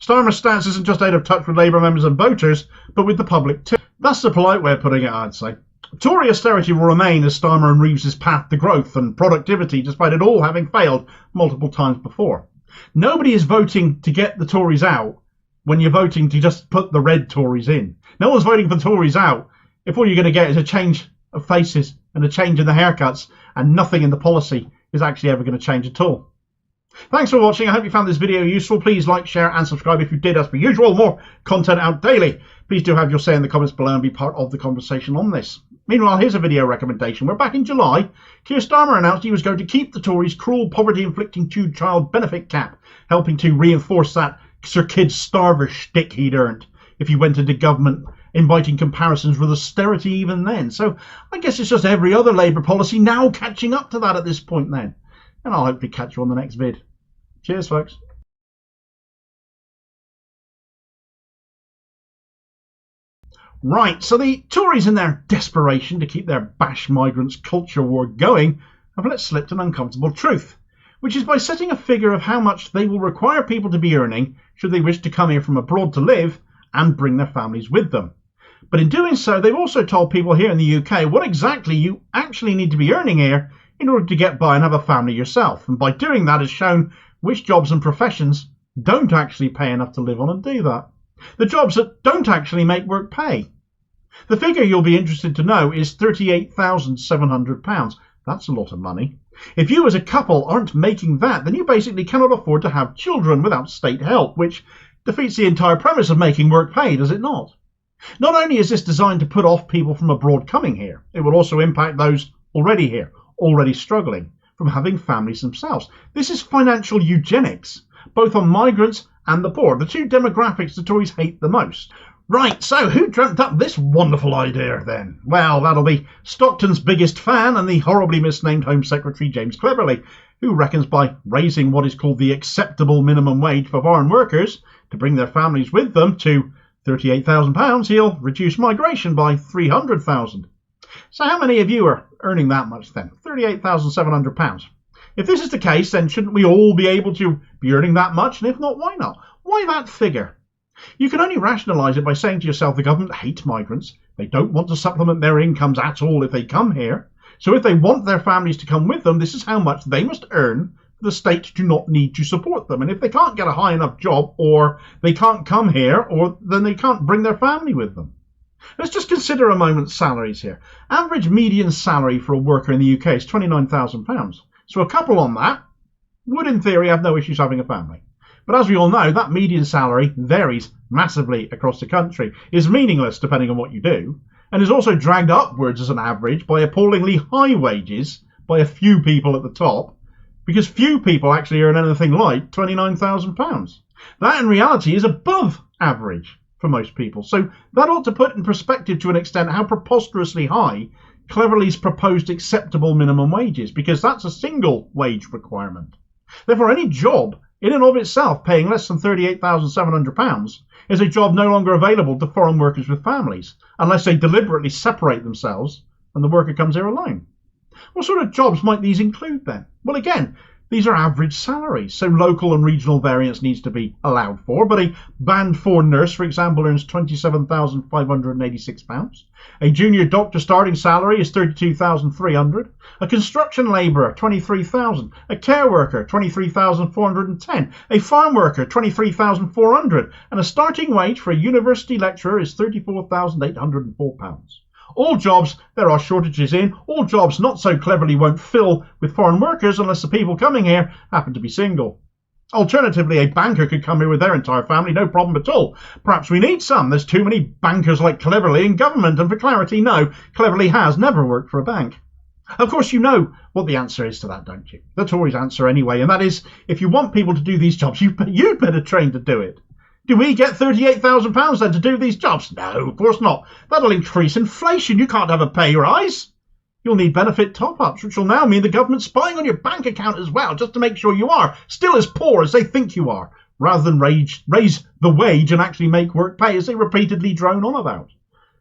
Starmer's stance isn't just out of touch with Labour members and voters, but with the public too." That's the polite way of putting it, I'd say. Tory austerity will remain as Starmer and Reeves' path to growth and productivity, despite it all having failed multiple times before. Nobody is voting to get the Tories out when you're voting to just put the red Tories in. No one's voting for Tories out if all you're going to get is a change of faces and a change in the haircuts, and nothing in the policy is actually ever going to change at all. Thanks for watching. I hope you found this video useful. Please like, share and subscribe if you did. As per usual, more content out daily. Please do have your say in the comments below and be part of the conversation on this. Meanwhile, here's a video recommendation where back in July, Keir Starmer announced he was going to keep the Tories' cruel poverty-inflicting child benefit cap, helping to reinforce that Sir Kid Starver shtick he'd earned if he went into government, inviting comparisons with austerity even then. So I guess it's just every other Labour policy now catching up to that at this point then. And I'll hopefully catch you on the next vid. Cheers, folks. Right, so the Tories, in their desperation to keep their bash migrants culture war going, have let slip an uncomfortable truth, which is by setting a figure of how much they will require people to be earning should they wish to come here from abroad to live and bring their families with them. But in doing so, they've also told people here in the UK what exactly you actually need to be earning here in order to get by and have a family yourself. And by doing that has shown which jobs and professions don't actually pay enough to live on and do that. The jobs that don't actually make work pay. The figure you'll be interested to know is £38,700. That's a lot of money. If you as a couple aren't making that, then you basically cannot afford to have children without state help, which defeats the entire premise of making work pay, does it not? Not only is this designed to put off people from abroad coming here, it will also impact those already here, already struggling, from having families themselves. This is financial eugenics, both on migrants and the poor, the two demographics the Tories hate the most. Right, so who dreamt up this wonderful idea then? Well, that'll be Stockton's biggest fan and the horribly misnamed Home Secretary James Cleverly, who reckons by raising what is called the acceptable minimum wage for foreign workers to bring their families with them to £38,000, he'll reduce migration by 300,000. So how many of you are earning that much then? £38,700. If this is the case, then shouldn't we all be able to be earning that much? And if not, why not? Why that figure? You can only rationalise it by saying to yourself the government hate migrants. They don't want to supplement their incomes at all if they come here. So if they want their families to come with them, this is how much they must earn for the state to not need to support them. And if they can't get a high enough job, or they can't come here, or then they can't bring their family with them. Let's just consider a moment salaries here. Average median salary for a worker in the UK is £29,000. So a couple on that would in theory have no issues having a family. But as we all know, that median salary varies massively across the country, is meaningless depending on what you do, and is also dragged upwards as an average by appallingly high wages by a few people at the top, because few people actually earn anything like £29,000. That in reality is above average for most people. So that ought to put in perspective to an extent how preposterously high Cleverly's proposed acceptable minimum wage is, because that's a single wage requirement. Therefore, any job in and of itself paying less than £38,700 is a job no longer available to foreign workers with families, unless they deliberately separate themselves and the worker comes here alone. What sort of jobs might these include then? Well, again, These are average salaries, so local and regional variance needs to be allowed for, but a Band 4 nurse, for example, earns £27,586. A junior doctor starting salary is £32,300. A construction labourer, £23,000. A care worker, £23,410. A farm worker, £23,400. And a starting wage for a university lecturer is £34,804. All jobs there are shortages in, all jobs not so cleverly won't fill with foreign workers unless the people coming here happen to be single. Alternatively, a banker could come here with their entire family, no problem at all. Perhaps we need some. There's too many bankers like Cleverly in government, and for clarity, no, Cleverly has never worked for a bank. Of course, you know what the answer is to that, don't you? The Tories' answer anyway, and that is, if you want people to do these jobs, you'd better train to do it. Do we get £38,000 then to do these jobs? No, of course not. That'll increase inflation. You can't have a pay rise. You'll need benefit top-ups, which will now mean the government's spying on your bank account as well, just to make sure you are still as poor as they think you are, rather than raise the wage and actually make work pay, as they repeatedly drone on about.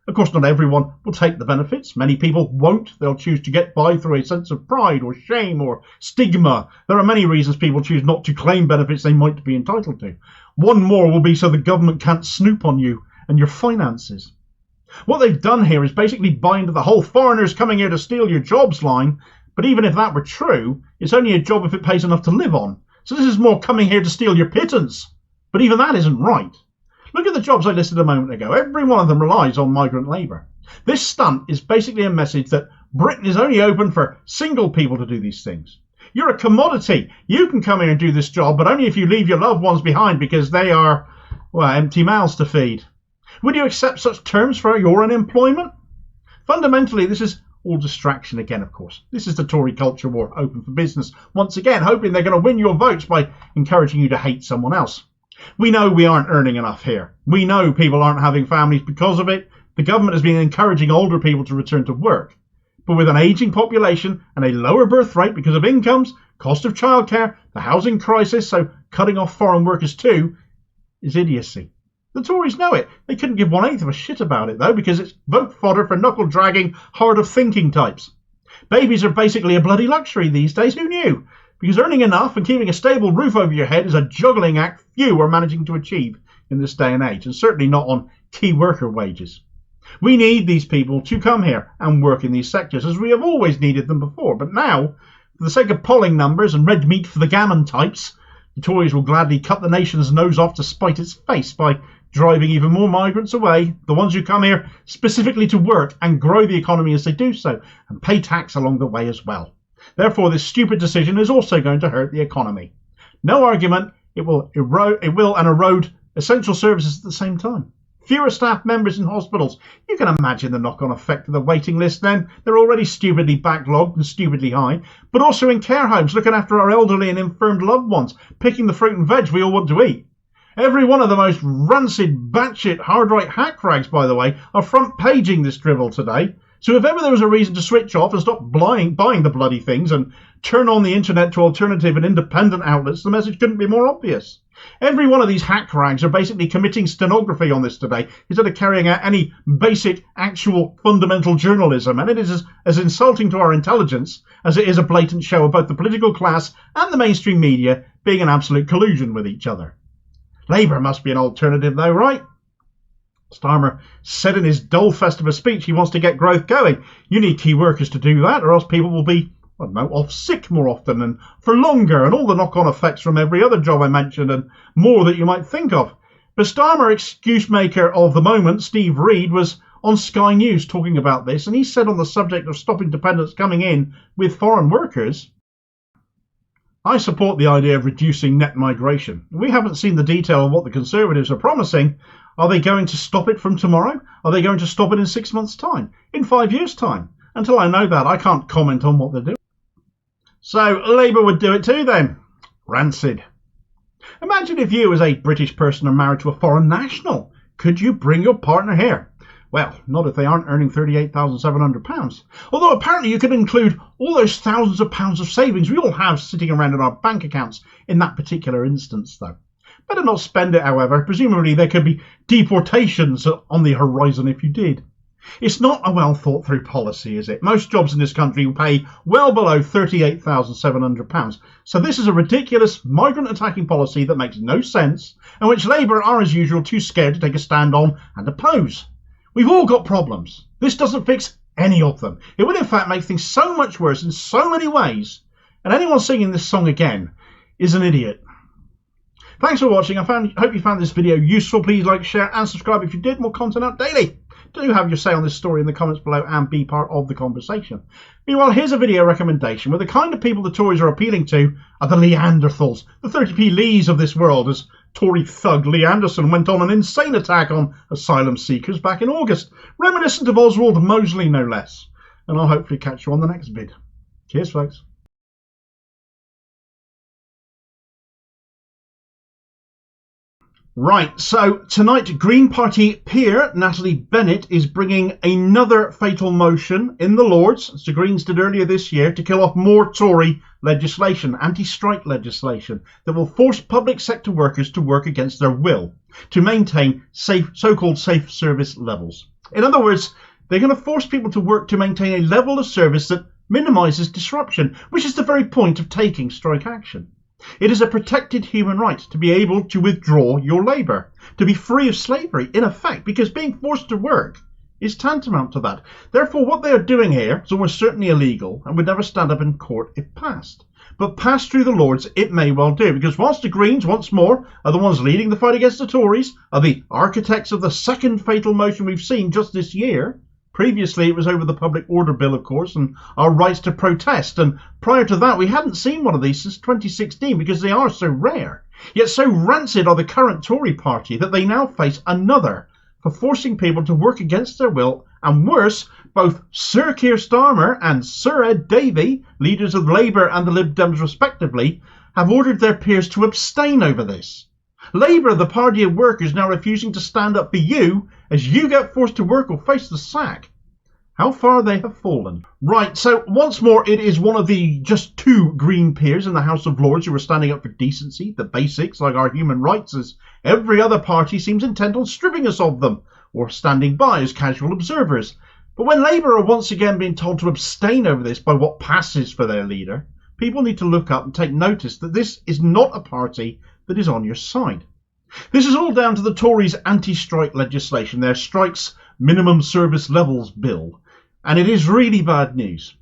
Of course, not everyone will take the benefits. Many people won't. They'll choose to get by through a sense of pride or shame or stigma. There are many reasons people choose not to claim benefits they might be entitled to. One more will be so the government can't snoop on you and your finances. What they've done here is basically buy into the whole foreigners coming here to steal your jobs line, but even if that were true, it's only a job if it pays enough to live on. So this is more coming here to steal your pittance. But even that isn't right. Look at the jobs I listed a moment ago. Every one of them relies on migrant labour. This stunt is basically a message that Britain is only open for single people to do these things. You're a commodity. You can come here and do this job, but only if you leave your loved ones behind because they are, well, empty mouths to feed. Would you accept such terms for your unemployment? Fundamentally, this is all distraction again, of course. This is the Tory culture war open for business. Once again, hoping they're going to win your votes by encouraging you to hate someone else. We know we aren't earning enough here. We know people aren't having families because of it. The government has been encouraging older people to return to work. But with an ageing population and a lower birth rate because of incomes, cost of childcare, the housing crisis, so cutting off foreign workers too, is idiocy. The Tories know it. They couldn't give 1/8 of a shit about it, though, because it's vote fodder for knuckle-dragging, hard-of-thinking types. Babies are basically a bloody luxury these days. Who knew? Because earning enough and keeping a stable roof over your head is a juggling act few are managing to achieve in this day and age, and certainly not on key worker wages. We need these people to come here and work in these sectors, as we have always needed them before. But now, for the sake of polling numbers and red meat for the gammon types, the Tories will gladly cut the nation's nose off to spite its face by driving even more migrants away, the ones who come here specifically to work and grow the economy as they do so, and pay tax along the way as well. Therefore, this stupid decision is also going to hurt the economy. No argument, it will erode essential services at the same time. Fewer staff members in hospitals. You can imagine the knock-on effect of the waiting list then. They're already stupidly backlogged and stupidly high. But also in care homes, looking after our elderly and infirmed loved ones, picking the fruit and veg we all want to eat. Every one of the most rancid, batshit, hard-right hack rags, by the way, are front-paging this drivel today. So if ever there was a reason to switch off and stop buying the bloody things and turn on the internet to alternative and independent outlets, the message couldn't be more obvious. Every one of these hack rags are basically committing stenography on this today instead of carrying out any basic, actual, fundamental journalism. And it is as insulting to our intelligence as it is a blatant show of both the political class and the mainstream media being in absolute collusion with each other. Labour must be an alternative though, right? Starmer said in his dole-fest of a speech he wants to get growth going. You need key workers to do that, or else people will be, I don't know, off sick more often and for longer, and all the knock-on effects from every other job I mentioned and more that you might think of. But Starmer excuse maker of the moment, Steve Reed, was on Sky News talking about this, and he said on the subject of stopping dependents coming in with foreign workers, I support the idea of reducing net migration. We haven't seen the detail of what the Conservatives are promising. Are they going to stop it from tomorrow? Are they going to stop it in 6 months' time? In 5 years' time? Until I know that, I can't comment on what they're doing. So Labour would do it too then. Rancid. Imagine if you, as a British person, are married to a foreign national. Could you bring your partner here? Well, not if they aren't earning £38,700. Although apparently you could include all those thousands of pounds of savings we all have sitting around in our bank accounts in that particular instance, though. Better not spend it, however. Presumably there could be deportations on the horizon if you did. It's not a well thought through policy, is it? Most jobs in this country pay well below £38,700. So this is a ridiculous migrant attacking policy that makes no sense and which Labour are as usual too scared to take a stand on and oppose. We've all got problems. This doesn't fix any of them. It would in fact make things so much worse in so many ways. And anyone singing this song again is an idiot. Thanks for watching. I hope you found this video useful. Please like, share and subscribe if you did. More content out daily. Do have your say on this story in the comments below and be part of the conversation. Meanwhile, here's a video recommendation where the kind of people the Tories are appealing to are the Leanderthals, the 30p Lees of this world, as Tory thug Lee Anderson went on an insane attack on asylum seekers back in August, reminiscent of Oswald Mosley no less. And I'll hopefully catch you on the next vid. Cheers, folks. Right, so tonight Green Party peer Natalie Bennett is bringing another fatal motion in the Lords, as the Greens did earlier this year, to kill off more Tory legislation, anti-strike legislation, that will force public sector workers to work against their will to maintain so-called safe service levels. In other words, they're going to force people to work to maintain a level of service that minimises disruption, which is the very point of taking strike action. It is a protected human right to be able to withdraw your labour, to be free of slavery, in effect, because being forced to work is tantamount to that. Therefore, what they are doing here is almost certainly illegal and would never stand up in court if passed. But passed through the Lords, it may well do, because whilst the Greens, once more, are the ones leading the fight against the Tories, are the architects of the second fatal motion we've seen just this year. Previously, it was over the Public Order Bill, of course, and our rights to protest. And prior to that, we hadn't seen one of these since 2016 because they are so rare. Yet so rancid are the current Tory party that they now face another for forcing people to work against their will. And worse, both Sir Keir Starmer and Sir Ed Davey, leaders of Labour and the Lib Dems respectively, have ordered their peers to abstain over this. Labour, the party of workers, now refusing to stand up for you as you get forced to work or face the sack. How far they have fallen. Right, so once more it is one of the just two Green peers in the House of Lords who are standing up for decency, the basics like our human rights, as every other party seems intent on stripping us of them, or standing by as casual observers. But when Labour are once again being told to abstain over this by what passes for their leader, people need to look up and take notice that this is not a party that is on your side. This is all down to the Tories' anti-strike legislation, their strikes minimum service levels bill, and it is really bad news.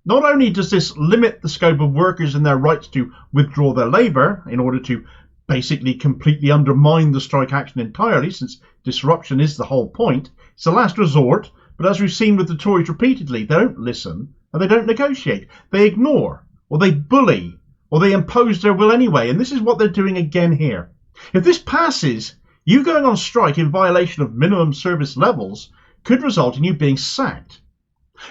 Not only does this limit the scope of workers and their rights to withdraw their labour in order to basically completely undermine the strike action entirely, since disruption is the whole point, it's a last resort, but as we've seen with the Tories repeatedly, they don't listen and they don't negotiate. They ignore, or they bully, or they impose their will anyway, and this is what they're doing again here. If this passes, you going on strike in violation of minimum service levels could result in you being sacked.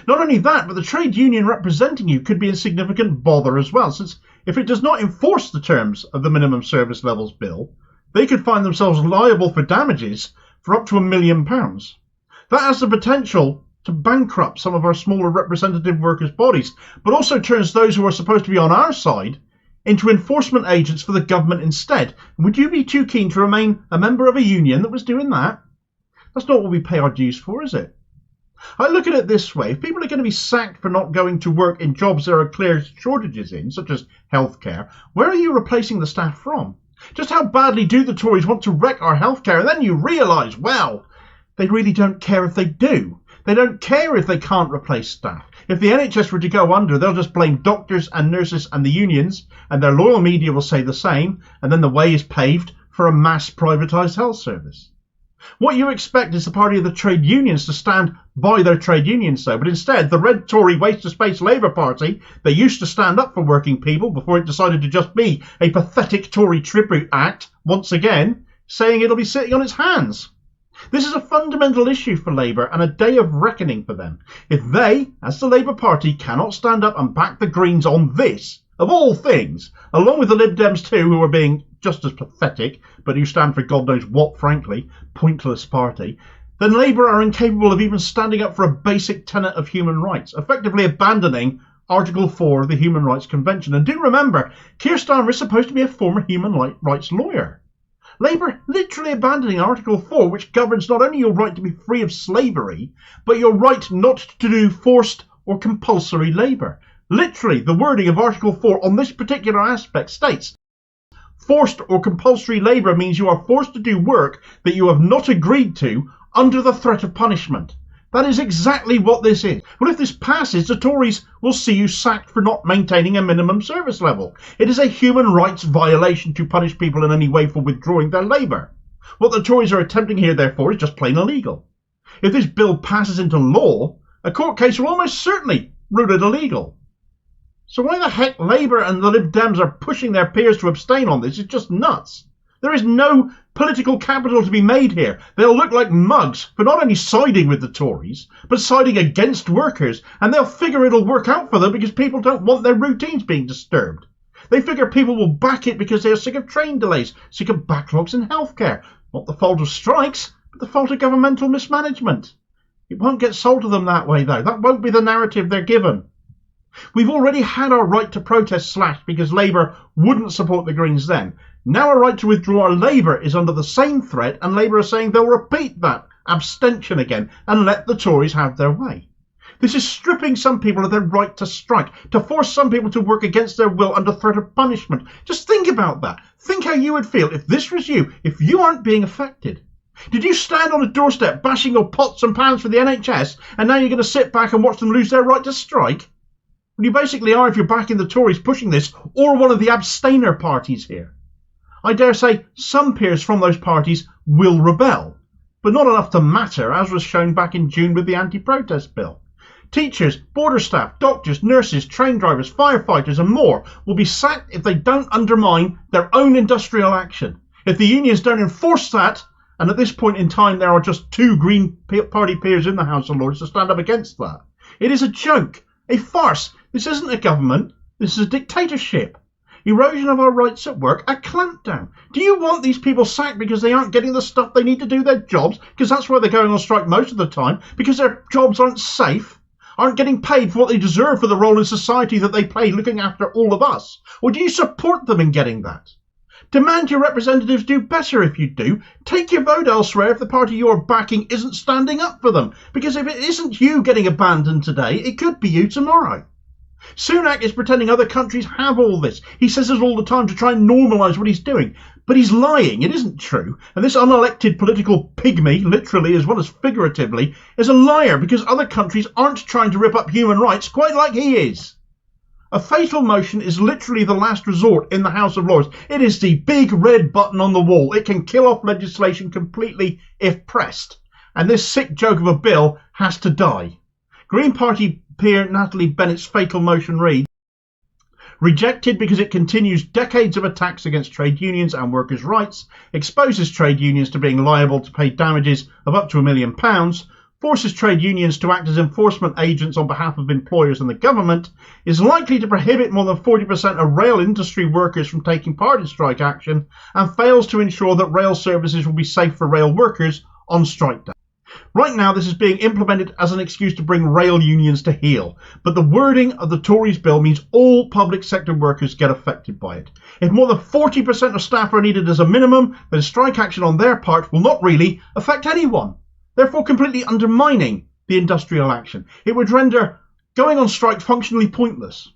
Not only that, but the trade union representing you could be in significant bother as well, since if it does not enforce the terms of the minimum service levels bill, they could find themselves liable for damages for up to £1 million. That has the potential to bankrupt some of our smaller representative workers' bodies, but also turns those who are supposed to be on our side into enforcement agents for the government instead. Would you be too keen to remain a member of a union that was doing that? That's not what we pay our dues for, is it? I look at it this way. If people are going to be sacked for not going to work in jobs there are clear shortages in, such as healthcare, where are you replacing the staff from? Just how badly do the Tories want to wreck our healthcare? And then you realise, well, they really don't care if they do. They don't care if they can't replace staff. If the NHS were to go under, they'll just blame doctors and nurses and the unions, and their loyal media will say the same, and then the way is paved for a mass privatised health service. What you expect is the party of the trade unions to stand by their trade unions, though, but instead the Red Tory Waste of Space Labour Party, that used to stand up for working people before it decided to just be a pathetic Tory tribute act, once again, saying it'll be sitting on its hands. This is a fundamental issue for Labour and a day of reckoning for them. If they, as the Labour Party, cannot stand up and back the Greens on this, of all things, along with the Lib Dems too, who are being just as pathetic, but who stand for God knows what, frankly, pointless party, then Labour are incapable of even standing up for a basic tenet of human rights, effectively abandoning Article 4 of the Human Rights Convention. And do remember, Keir Starmer is supposed to be a former human rights lawyer. Labour literally abandoning Article 4, which governs not only your right to be free of slavery, but your right not to do forced or compulsory labour. Literally, the wording of Article 4 on this particular aspect states, forced or compulsory labour means you are forced to do work that you have not agreed to under the threat of punishment. That is exactly what this is. Well, if this passes, the Tories will see you sacked for not maintaining a minimum service level. It is a human rights violation to punish people in any way for withdrawing their labour. What the Tories are attempting here, therefore, is just plain illegal. If this bill passes into law, a court case will almost certainly rule it illegal. So why the heck Labour and the Lib Dems are pushing their peers to abstain on this is just nuts. There is no political capital to be made here. They'll look like mugs for not only siding with the Tories, but siding against workers, and they'll figure it'll work out for them because people don't want their routines being disturbed. They figure people will back it because they're sick of train delays, sick of backlogs in healthcare. Not the fault of strikes, but the fault of governmental mismanagement. It won't get sold to them that way, though. That won't be the narrative they're given. We've already had our right to protest slashed because Labour wouldn't support the Greens then. Now our right to withdraw our Labour is under the same threat, and Labour are saying they'll repeat that abstention again and let the Tories have their way. This is stripping some people of their right to strike, to force some people to work against their will under threat of punishment. Just think about that. Think how you would feel if this was you, if you aren't being affected. Did you stand on a doorstep bashing your pots and pans for the NHS, and now you're going to sit back and watch them lose their right to strike? Well, you basically are if you're backing the Tories pushing this, or one of the abstainer parties here. I dare say some peers from those parties will rebel, but not enough to matter, as was shown back in June with the anti-protest bill. Teachers, border staff, doctors, nurses, train drivers, firefighters and more will be sacked if they don't undermine their own industrial action. If the unions don't enforce that, and at this point in time there are just 2 Green Party peers in the House of Lords to stand up against that. It is a joke, a farce. This isn't a government, this is a dictatorship. Erosion of our rights at work, a clampdown. Do you want these people sacked because they aren't getting the stuff they need to do their jobs? Because that's why they're going on strike most of the time. Because their jobs aren't safe? Aren't getting paid for what they deserve for the role in society that they play looking after all of us? Or do you support them in getting that? Demand your representatives do better if you do. Take your vote elsewhere if the party you're backing isn't standing up for them. Because if it isn't you getting abandoned today, it could be you tomorrow. Sunak is pretending other countries have all this. He says it all the time to try and normalise what he's doing. But he's lying. It isn't true. And this unelected political pygmy, literally as well as figuratively, is a liar because other countries aren't trying to rip up human rights quite like he is. A fatal motion is literally the last resort in the House of Lords. It is the big red button on the wall. It can kill off legislation completely if pressed. And this sick joke of a bill has to die. Green Party peer Natalie Bennett's fatal motion reads, rejected because it continues decades of attacks against trade unions and workers' rights, exposes trade unions to being liable to pay damages of up to £1 million, forces trade unions to act as enforcement agents on behalf of employers and the government, is likely to prohibit more than 40% of rail industry workers from taking part in strike action, and fails to ensure that rail services will be safe for rail workers on strike day. Right now, this is being implemented as an excuse to bring rail unions to heel, but the wording of the Tories bill means all public sector workers get affected by it. If more than 40% of staff are needed as a minimum, then strike action on their part will not really affect anyone, therefore completely undermining the industrial action. It would render going on strike functionally pointless.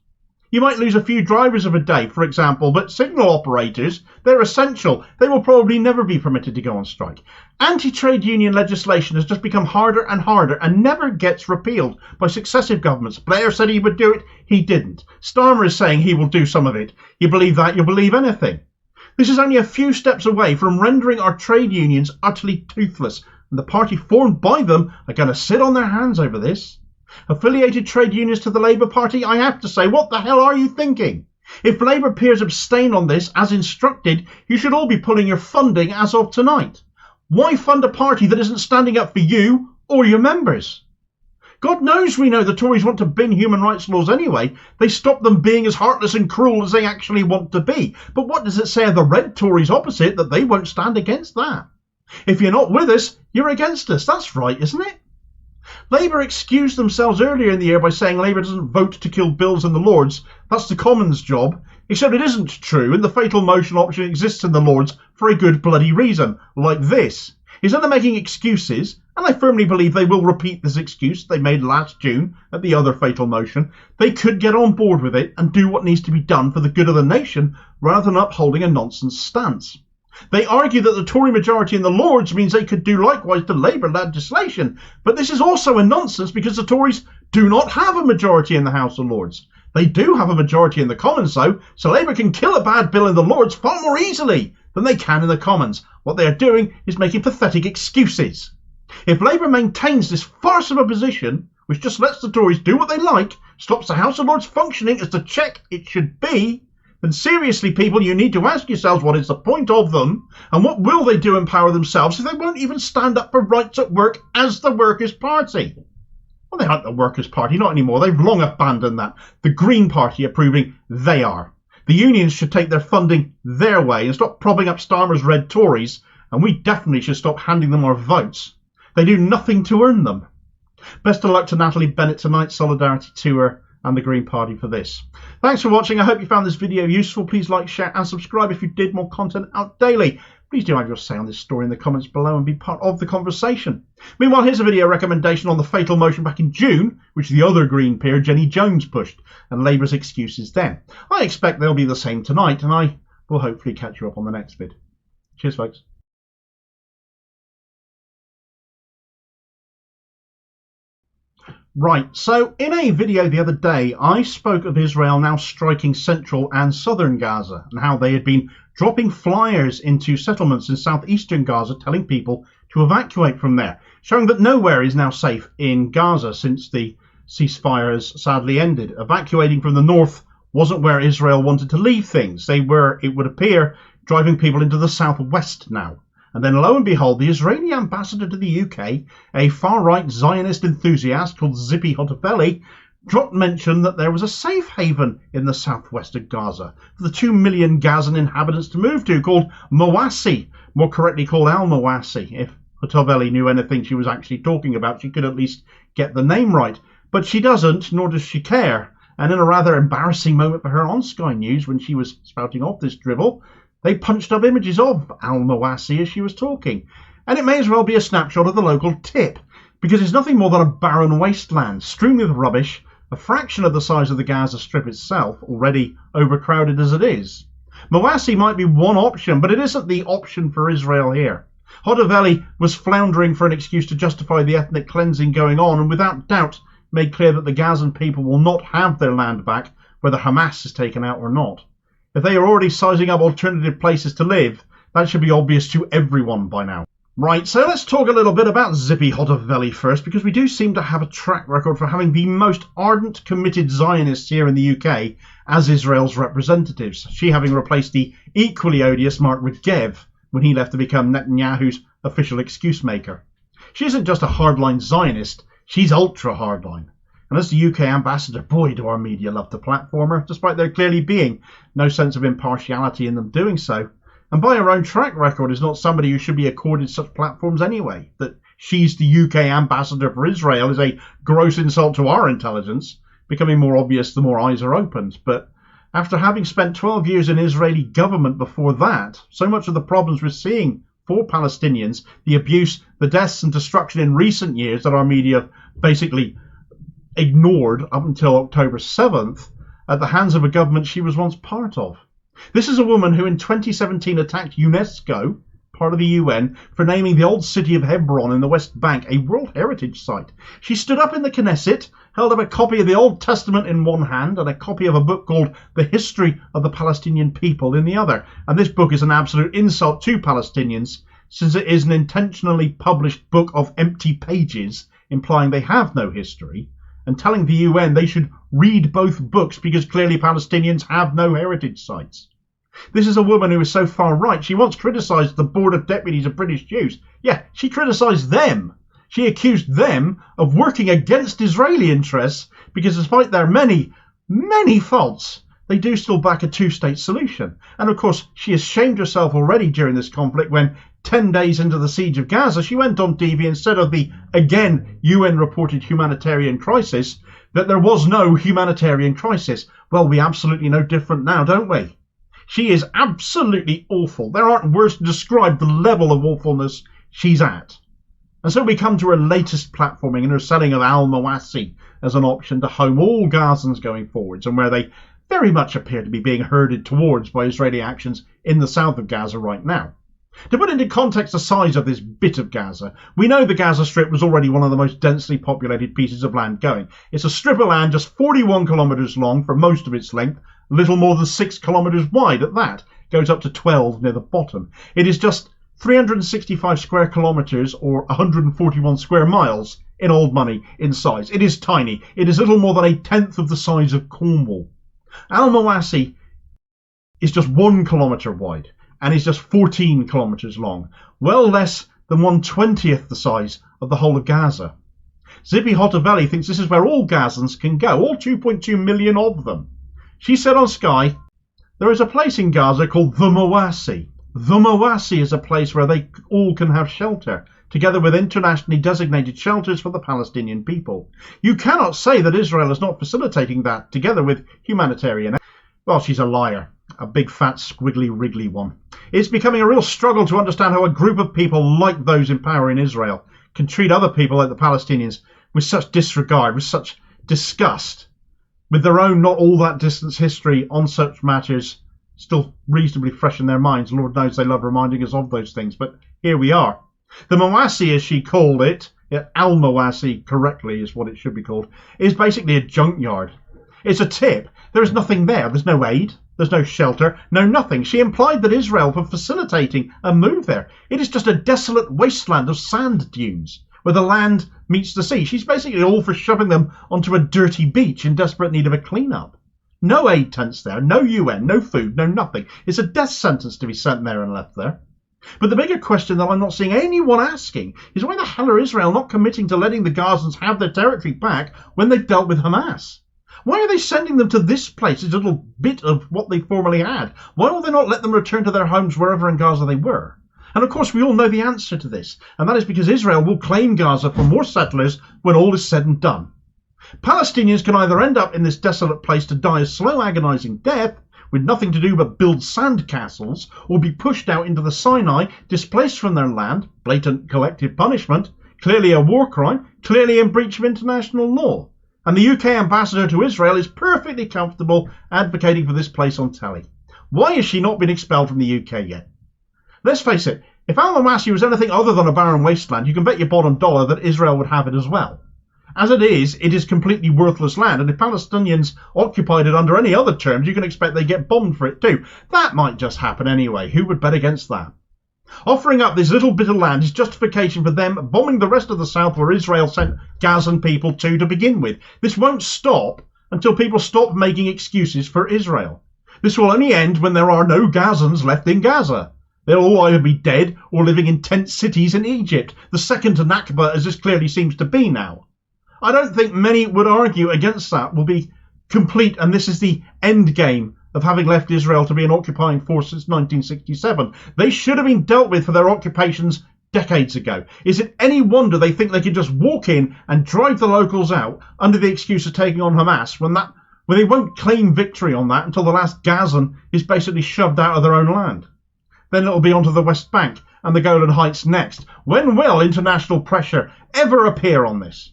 You might lose a few drivers of a day, for example, but signal operators, they're essential. They will probably never be permitted to go on strike. Anti-trade union legislation has just become harder and harder and never gets repealed by successive governments. Blair said he would do it, he didn't. Starmer is saying he will do some of it. You believe that, you'll believe anything. This is only a few steps away from rendering our trade unions utterly toothless, and the party formed by them are going to sit on their hands over this. Affiliated trade unions to the Labour Party, I have to say, what the hell are you thinking? If Labour peers abstain on this, as instructed, you should all be pulling your funding as of tonight. Why fund a party that isn't standing up for you or your members? God knows we know the Tories want to bin human rights laws anyway. They stop them being as heartless and cruel as they actually want to be. But what does it say of the red Tories opposite that they won't stand against that? If you're not with us, you're against us. That's right, isn't it? Labour excused themselves earlier in the year by saying Labour doesn't vote to kill bills in the Lords. That's the Commons' job. Except it isn't true, and the fatal motion option exists in the Lords for a good bloody reason, like this. Instead of making excuses, and I firmly believe they will repeat this excuse they made last June at the other fatal motion, they could get on board with it and do what needs to be done for the good of the nation rather than upholding a nonsense stance. They argue that the Tory majority in the Lords means they could do likewise to Labour legislation, but this is also a nonsense because the Tories do not have a majority in the House of Lords. They do have a majority in the Commons though, so Labour can kill a bad bill in the Lords far more easily than they can in the Commons. What they are doing is making pathetic excuses. If Labour maintains this farce of a position, which just lets the Tories do what they like, stops the House of Lords functioning as the check it should be, then seriously people, you need to ask yourselves what is the point of them, and what will they do empower themselves if they won't even stand up for rights at work as the Workers' Party? Well, they aren't the Workers' Party, not anymore. They've long abandoned that. The Green Party are proving they are. The unions should take their funding their way and stop propping up Starmer's red Tories, and we definitely should stop handing them our votes. They do nothing to earn them. Best of luck to Natalie Bennett tonight, solidarity to her and the Green Party for this. Thanks for watching. I hope you found this video useful. Please like, share and subscribe if you did. More content out daily. Please do have your say on this story in the comments below and be part of the conversation. Meanwhile, here's a video recommendation on the fatal motion back in June, which the other Green peer, Jenny Jones, pushed, and Labour's excuses then. I expect they'll be the same tonight, and I will hopefully catch you up on the next vid. Cheers, folks. Right, so in a video the other day, I spoke of Israel now striking central and southern Gaza and how they had been dropping flyers into settlements in southeastern Gaza telling people to evacuate from there, showing that nowhere is now safe in Gaza since the ceasefire has sadly ended. Evacuating from the north wasn't where Israel wanted to leave things. They were, it would appear, driving people into the southwest now. And then lo and behold, the Israeli ambassador to the UK, a far-right Zionist enthusiast called Zippy Hotovely, dropped mention that there was a safe haven in the southwest of Gaza for the 2 million Gazan inhabitants to move to, called Mawasi, more correctly called al-mawasi. If Hotovely knew anything she was actually talking about, she could at least get the name right. But she doesn't, nor does she care. And in a rather embarrassing moment for her on Sky News when she was spouting off this drivel, they punched up images of al-mawasi as she was talking. And it may as well be a snapshot of the local tip, because it's nothing more than a barren wasteland strewn with rubbish, a fraction of the size of the Gaza Strip itself, already overcrowded as it is. Mawasi might be one option, but it isn't the option for Israel here. Hotovely was floundering for an excuse to justify the ethnic cleansing going on, and without doubt made clear that the Gazan people will not have their land back, whether Hamas is taken out or not. If they are already sizing up alternative places to live, that should be obvious to everyone by now. Right, so let's talk a little bit about Zippy Hotovely first, because we do seem to have a track record for having the most ardent, committed Zionists here in the UK as Israel's representatives, she having replaced the equally odious Mark Regev when he left to become Netanyahu's official excuse maker. She isn't just a hardline Zionist, she's ultra hardline. And as the UK ambassador, boy do our media love to platform her, despite there clearly being no sense of impartiality in them doing so. And by her own track record is not somebody who should be accorded such platforms anyway. That she's the UK ambassador for Israel is a gross insult to our intelligence, becoming more obvious the more eyes are opened. But after having spent 12 years in Israeli government before that, so much of the problems we're seeing for Palestinians, the abuse, the deaths and destruction in recent years that our media basically ignored up until October 7th at the hands of a government she was once part of. This is a woman who in 2017 attacked UNESCO, part of the UN, for naming the old city of Hebron in the West Bank a World Heritage Site. She stood up in the Knesset, held up a copy of the Old Testament in one hand and a copy of a book called The History of the Palestinian People in the other. And this book is an absolute insult to Palestinians, since it is an intentionally published book of empty pages, implying they have no history, and telling the UN they should read both books because clearly Palestinians have no heritage sites. This is a woman who is so far right, she once criticised the Board of Deputies of British Jews. Yeah, she criticised them. She accused them of working against Israeli interests because despite their many, many faults, they do still back a two-state solution. And of course, she has shamed herself already during this conflict when 10 days into the siege of Gaza, she went on TV instead of the, again, UN-reported humanitarian crisis, that there was no humanitarian crisis. Well, we absolutely know different now, don't we? She is absolutely awful. There aren't words to describe the level of awfulness she's at. And so we come to her latest platforming and her selling of al-mawasi as an option to home all Gazans going forwards, and where they very much appear to be being herded towards by Israeli actions in the south of Gaza right now. To put into context the size of this bit of Gaza, we know the Gaza Strip was already one of the most densely populated pieces of land going. It's a strip of land just 41 kilometres long for most of its length, a little more than 6 kilometres wide at that, goes up to 12 near the bottom. It is just 365 square kilometres or 141 square miles in old money in size. It is tiny. It is little more than a tenth of the size of Cornwall. Al-mawasi is just 1 kilometre wide and is just 14 kilometres long, well less than 1/20th the size of the whole of Gaza. Zippy Hotovely thinks this is where all Gazans can go, all 2.2 million of them. She said on Sky, there is a place in Gaza called the al-mawasi. The al-mawasi is a place where they all can have shelter, together with internationally designated shelters for the Palestinian people. You cannot say that Israel is not facilitating that, together with humanitarian. Well, she's a liar. A big fat squiggly wriggly one. It's becoming a real struggle to understand how a group of people like those in power in Israel can treat other people like the Palestinians with such disregard, with such disgust, with their own not all that distant history on such matters still reasonably fresh in their minds. Lord knows they love reminding us of those things, but here we are. The mawasi, as she called it, al-mawasi correctly is what it should be called, is basically a junkyard. It's a tip. There is nothing there. There's no aid. There's no shelter. No nothing. She implied that Israel were facilitating a move there. It is just a desolate wasteland of sand dunes where the land meets the sea. She's basically all for shoving them onto a dirty beach in desperate need of a clean-up. No aid tents there. No UN. No food. No nothing. It's a death sentence to be sent there and left there. But the bigger question that I'm not seeing anyone asking is why the hell are Israel not committing to letting the Gazans have their territory back when they've dealt with Hamas? Why are they sending them to this place, this little bit of what they formerly had? Why will they not let them return to their homes wherever in Gaza they were? And of course we all know the answer to this, and that is because Israel will claim Gaza for more settlers when all is said and done. Palestinians can either end up in this desolate place to die a slow agonising death, with nothing to do but build sand castles, or be pushed out into the Sinai, displaced from their land, blatant collective punishment, clearly a war crime, clearly in breach of international law. And the UK ambassador to Israel is perfectly comfortable advocating for this place on telly. Why has she not been expelled from the UK yet? Let's face it, if al-mawasi was anything other than a barren wasteland, you can bet your bottom dollar that Israel would have it as well. As it is completely worthless land, and if Palestinians occupied it under any other terms, you can expect they get bombed for it too. That might just happen anyway. Who would bet against that? Offering up this little bit of land is justification for them bombing the rest of the south where Israel sent Gazan people to begin with. This won't stop until people stop making excuses for Israel. This will only end when there are no Gazans left in Gaza. They'll all either be dead or living in tent cities in Egypt, the second to Nakba as this clearly seems to be now. I don't think many would argue against that will be complete, and this is the end game of having left Israel to be an occupying force since 1967. They should have been dealt with for their occupations decades ago. Is it any wonder they think they can just walk in and drive the locals out under the excuse of taking on Hamas when they won't claim victory on that until the last Gazan is basically shoved out of their own land? Then it'll be onto the West Bank and the Golan Heights next. When will international pressure ever appear on this?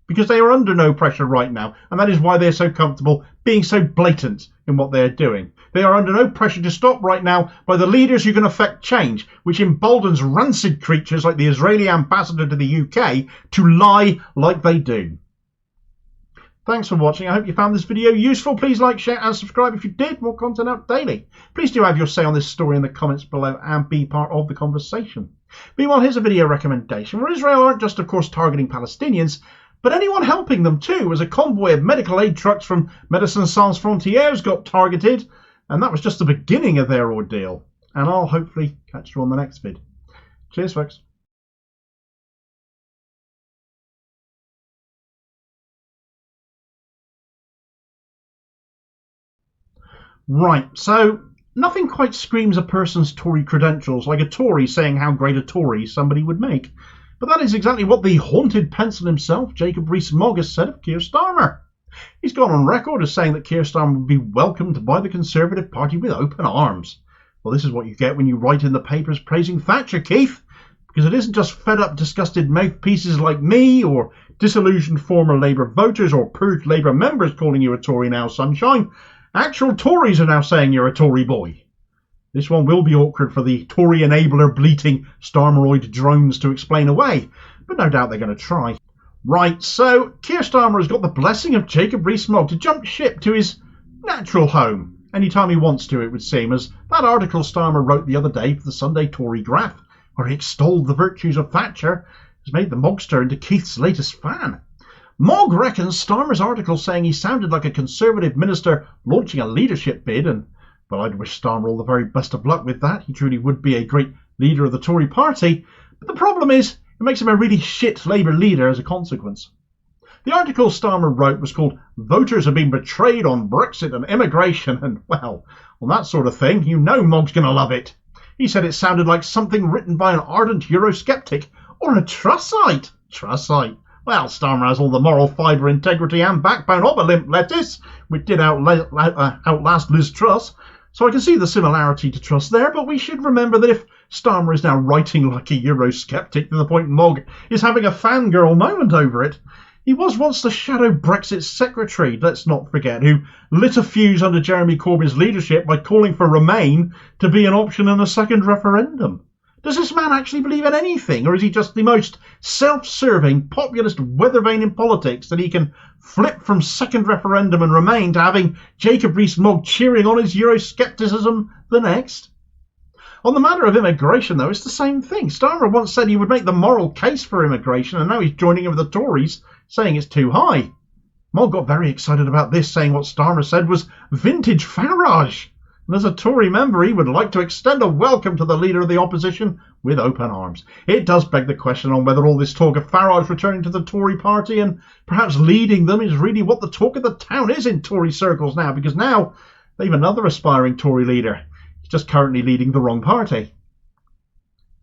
Because they are under no pressure right now, and that is why they're so comfortable being so blatant in what they're doing. They are under no pressure to stop right now by the leaders who can affect change, which emboldens rancid creatures like the Israeli ambassador to the UK to lie like they do. Thanks for watching. I hope you found this video useful. Please like, share and subscribe if you did. More content out daily. Please do have your say on this story in the comments below and be part of the conversation. Meanwhile, here's a video recommendation where Israel aren't just, of course, targeting Palestinians, but anyone helping them too, as a convoy of medical aid trucks from Medecins Sans Frontieres got targeted, and that was just the beginning of their ordeal. And I'll hopefully catch you on the next vid. Cheers, folks. Right, so Nothing quite screams a person's Tory credentials like a Tory saying how great a Tory somebody would make. But that is exactly what the haunted pencil himself, Jacob Rees-Mogg, has said of Keir Starmer. He's gone on record as saying that Keir Starmer would be welcomed by the Conservative Party with open arms. Well, this is what you get when you write in the papers praising Thatcher, Keith, because it isn't just fed-up, disgusted mouthpieces like me or disillusioned former Labour voters or purged Labour members calling you a Tory now, sunshine. Actual Tories are now saying you're a Tory boy. This one will be awkward for the Tory enabler bleating Starmeroid drones to explain away, but no doubt they're going to try. Right, so Keir Starmer has got the blessing of Jacob Rees-Mogg to jump ship to his natural home anytime he wants to, it would seem, as that article Starmer wrote the other day for the Sunday Tory Graph, where he extolled the virtues of Thatcher, has made the Mogster into Keith's latest fan. Mogg reckons Starmer's article saying he sounded like a Conservative minister launching a leadership bid, and well, I'd wish Starmer all the very best of luck with that. He truly would be a great leader of the Tory party, but the problem is it makes him a really shit Labour leader as a consequence. The article Starmer wrote was called "Voters Have Been Betrayed on Brexit and Immigration," and well, on that sort of thing, you know Mogg's going to love it. He said it sounded like something written by an ardent Eurosceptic or a Trussite. Trussite. Well, Starmer has all the moral fibre, integrity and backbone of a limp lettuce, which did outlast Liz Truss. So I can see the similarity to Truss there, but we should remember that if Starmer is now writing like a Eurosceptic to the point Mogg is having a fangirl moment over it, he was once the shadow Brexit secretary, let's not forget, who lit a fuse under Jeremy Corbyn's leadership by calling for Remain to be an option in a second referendum. Does this man actually believe in anything, or is he just the most self-serving, populist weathervane in politics that he can flip from second referendum and Remain to having Jacob Rees-Mogg cheering on his Euroscepticism the next? On the matter of immigration, though, it's the same thing. Starmer once said he would make the moral case for immigration, and now he's joining in with the Tories, saying it's too high. Mogg got very excited about this, saying what Starmer said was vintage Farage. And as a Tory member, he would like to extend a welcome to the leader of the opposition with open arms. It does beg the question on whether all this talk of Farage returning to the Tory party and perhaps leading them is really what the talk of the town is in Tory circles now, because now they've another aspiring Tory leader. He's just currently leading the wrong party.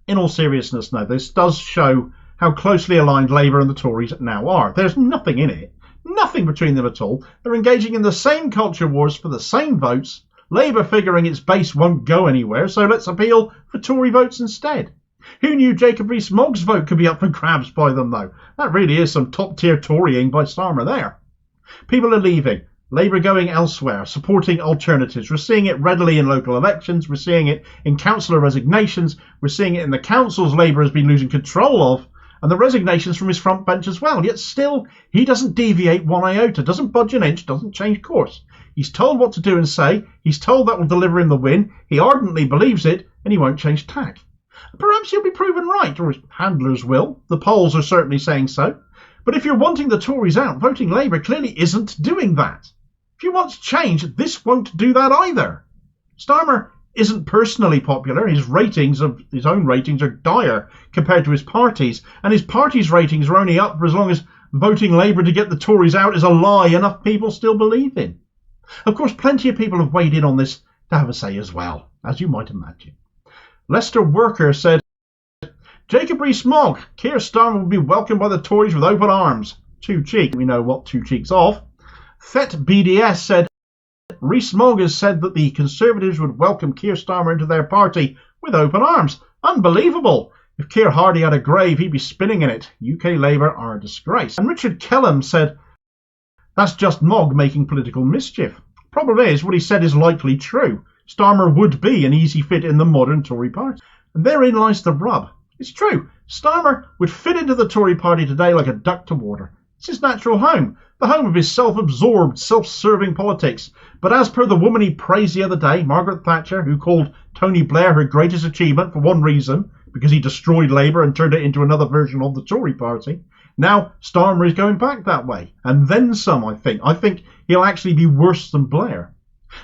In all seriousness, now, this does show how closely aligned Labour and the Tories now are. There's nothing in it, nothing between them at all. They're engaging in the same culture wars for the same votes. Labour figuring its base won't go anywhere, so let's appeal for Tory votes instead. Who knew Jacob Rees-Mogg's vote could be up for grabs by them, though? That really is some top-tier Torying by Starmer there. People are leaving. Labour going elsewhere, supporting alternatives. We're seeing it readily in local elections. We're seeing it in councillor resignations. We're seeing it in the councils Labour has been losing control of, and the resignations from his front bench as well. Yet still, he doesn't deviate one iota, doesn't budge an inch, doesn't change course. He's told what to do and say. He's told that will deliver him the win. He ardently believes it, and he won't change tack. Perhaps he'll be proven right, or his handlers will. The polls are certainly saying so. But if you're wanting the Tories out, voting Labour clearly isn't doing that. If you want change, this won't do that either. Starmer isn't personally popular. His own ratings are dire compared to his party's, and his party's ratings are only up for as long as voting Labour to get the Tories out is a lie enough people still believe in. Of course, plenty of people have weighed in on this to have a say as well, as you might imagine. Leicester Worker said, Jacob Rees-Mogg, Keir Starmer will be welcomed by the Tories with open arms. Two cheek, we know what two cheeks of. Thet BDS said, Rees-Mogg has said that the Conservatives would welcome Keir Starmer into their party with open arms. Unbelievable. If Keir Hardie had a grave, he'd be spinning in it. UK Labour are a disgrace. And Richard Kellam said, that's just Mogg making political mischief. Problem is, what he said is likely true. Starmer would be an easy fit in the modern Tory party. And therein lies the rub. It's true. Starmer would fit into the Tory party today like a duck to water. It's his natural home, the home of his self-absorbed, self-serving politics. But as per the woman he praised the other day, Margaret Thatcher, who called Tony Blair her greatest achievement for one reason, because he destroyed Labour and turned it into another version of the Tory party, now Starmer is going back that way. And then some, I think. I think he'll actually be worse than Blair.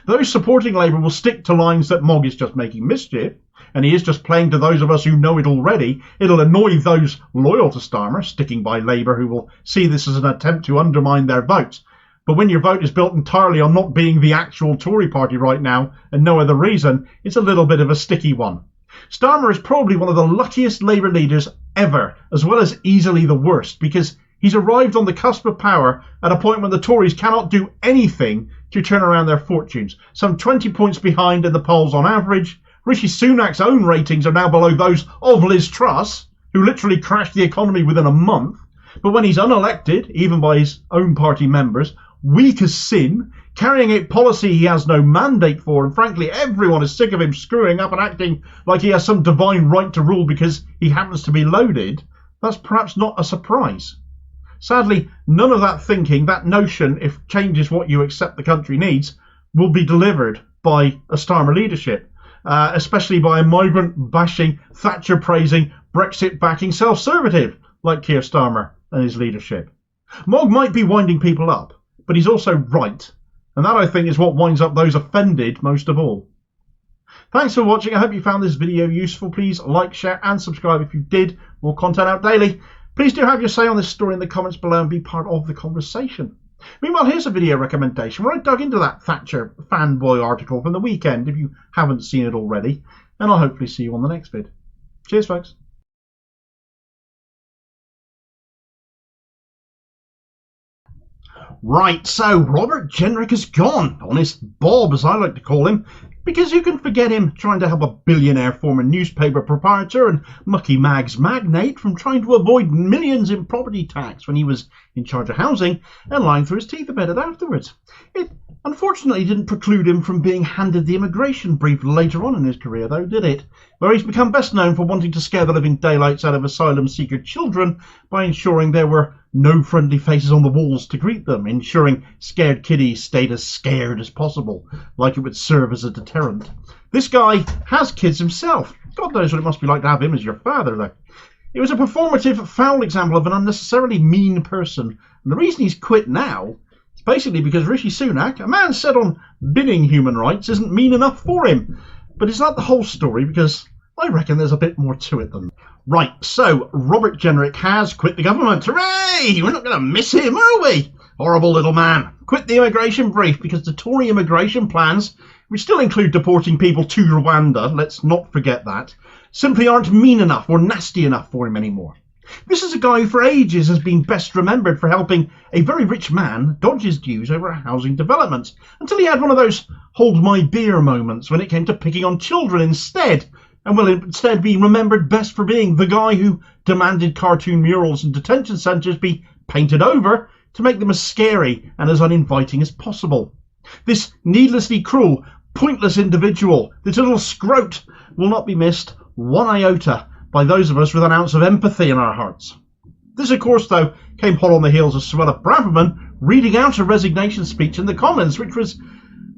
Those supporting Labour will stick to lines that Mogg is just making mischief, and he is just playing to those of us who know it already. It'll annoy those loyal to Starmer, sticking by Labour, who will see this as an attempt to undermine their votes. But when your vote is built entirely on not being the actual Tory party right now and no other reason, it's a little bit of a sticky one. Starmer is probably one of the luckiest Labour leaders ever, as well as easily the worst, because he's arrived on the cusp of power at a point when the Tories cannot do anything to turn around their fortunes. Some 20 points behind in the polls on average. Rishi Sunak's own ratings are now below those of Liz Truss, who literally crashed the economy within a month. But when he's unelected, even by his own party members, weak as sin, carrying out policy he has no mandate for, and frankly everyone is sick of him screwing up and acting like he has some divine right to rule because he happens to be loaded, that's perhaps not a surprise. Sadly, none of that thinking, that notion, if change is what you accept the country needs, will be delivered by a Starmer leadership, especially by a migrant-bashing, Thatcher-praising, Brexit-backing self-servitive like Keir Starmer and his leadership. Mog might be winding people up, but he's also right, and that, I think, is what winds up those offended most of all. Thanks for watching. I hope you found this video useful. Please like, share and subscribe if you did. More content out daily. Please do have your say on this story in the comments below and be part of the conversation. Meanwhile, here's a video recommendation where I dug into that Thatcher fanboy article from the weekend if you haven't seen it already, and I'll hopefully see you on the next vid. Cheers, folks. Right, so Robert Jenrick has gone. Honest Bob, as I like to call him, because you can forget him trying to help a billionaire former newspaper proprietor and mucky mags magnate from trying to avoid millions in property tax when he was in charge of housing and lying through his teeth about it afterwards. It unfortunately didn't preclude him from being handed the immigration brief later on in his career, though, did it? Where he's become best known for wanting to scare the living daylights out of asylum seeker children by ensuring there were no friendly faces on the walls to greet them, ensuring scared kiddies stayed as scared as possible, like it would serve as a deterrent. This guy has kids himself. God knows what it must be like to have him as your father, though. It was a performative, foul example of an unnecessarily mean person, and the reason he's quit now is basically because Rishi Sunak, a man set on binning human rights, isn't mean enough for him. But it's not the whole story, because I reckon there's a bit more to it than that. Right, so Robert Jenrick has quit the government. Hooray! We're not going to miss him, are we? Horrible little man. Quit the immigration brief because the Tory immigration plans, which still include deporting people to Rwanda, let's not forget that, simply aren't mean enough or nasty enough for him anymore. This is a guy who for ages has been best remembered for helping a very rich man dodge his dues over a housing development, until he had one of those hold my beer moments when it came to picking on children instead, and will instead be remembered best for being the guy who demanded cartoon murals in detention centres be painted over to make them as scary and as uninviting as possible. This needlessly cruel, pointless individual, this little scrote, will not be missed one iota by those of us with an ounce of empathy in our hearts. This, of course, though, came hot on the heels of Suella Braverman reading out a resignation speech in the Commons, which was,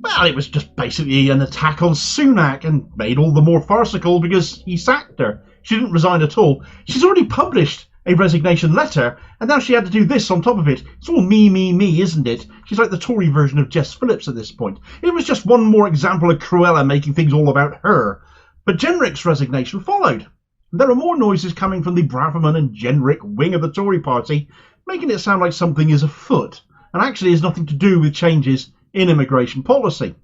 well, it was just basically an attack on Sunak, and made all the more farcical because he sacked her. She didn't resign at all. She's already published a resignation letter, and now she had to do this on top of it. It's all me, isn't it? She's like the Tory version of Jess Phillips at this point. It was just one more example of Cruella making things all about her. But Jenrick's resignation followed. There are more noises coming from the Braverman and Jenrick wing of the Tory party, making it sound like something is afoot, and actually has nothing to do with changes in immigration policy.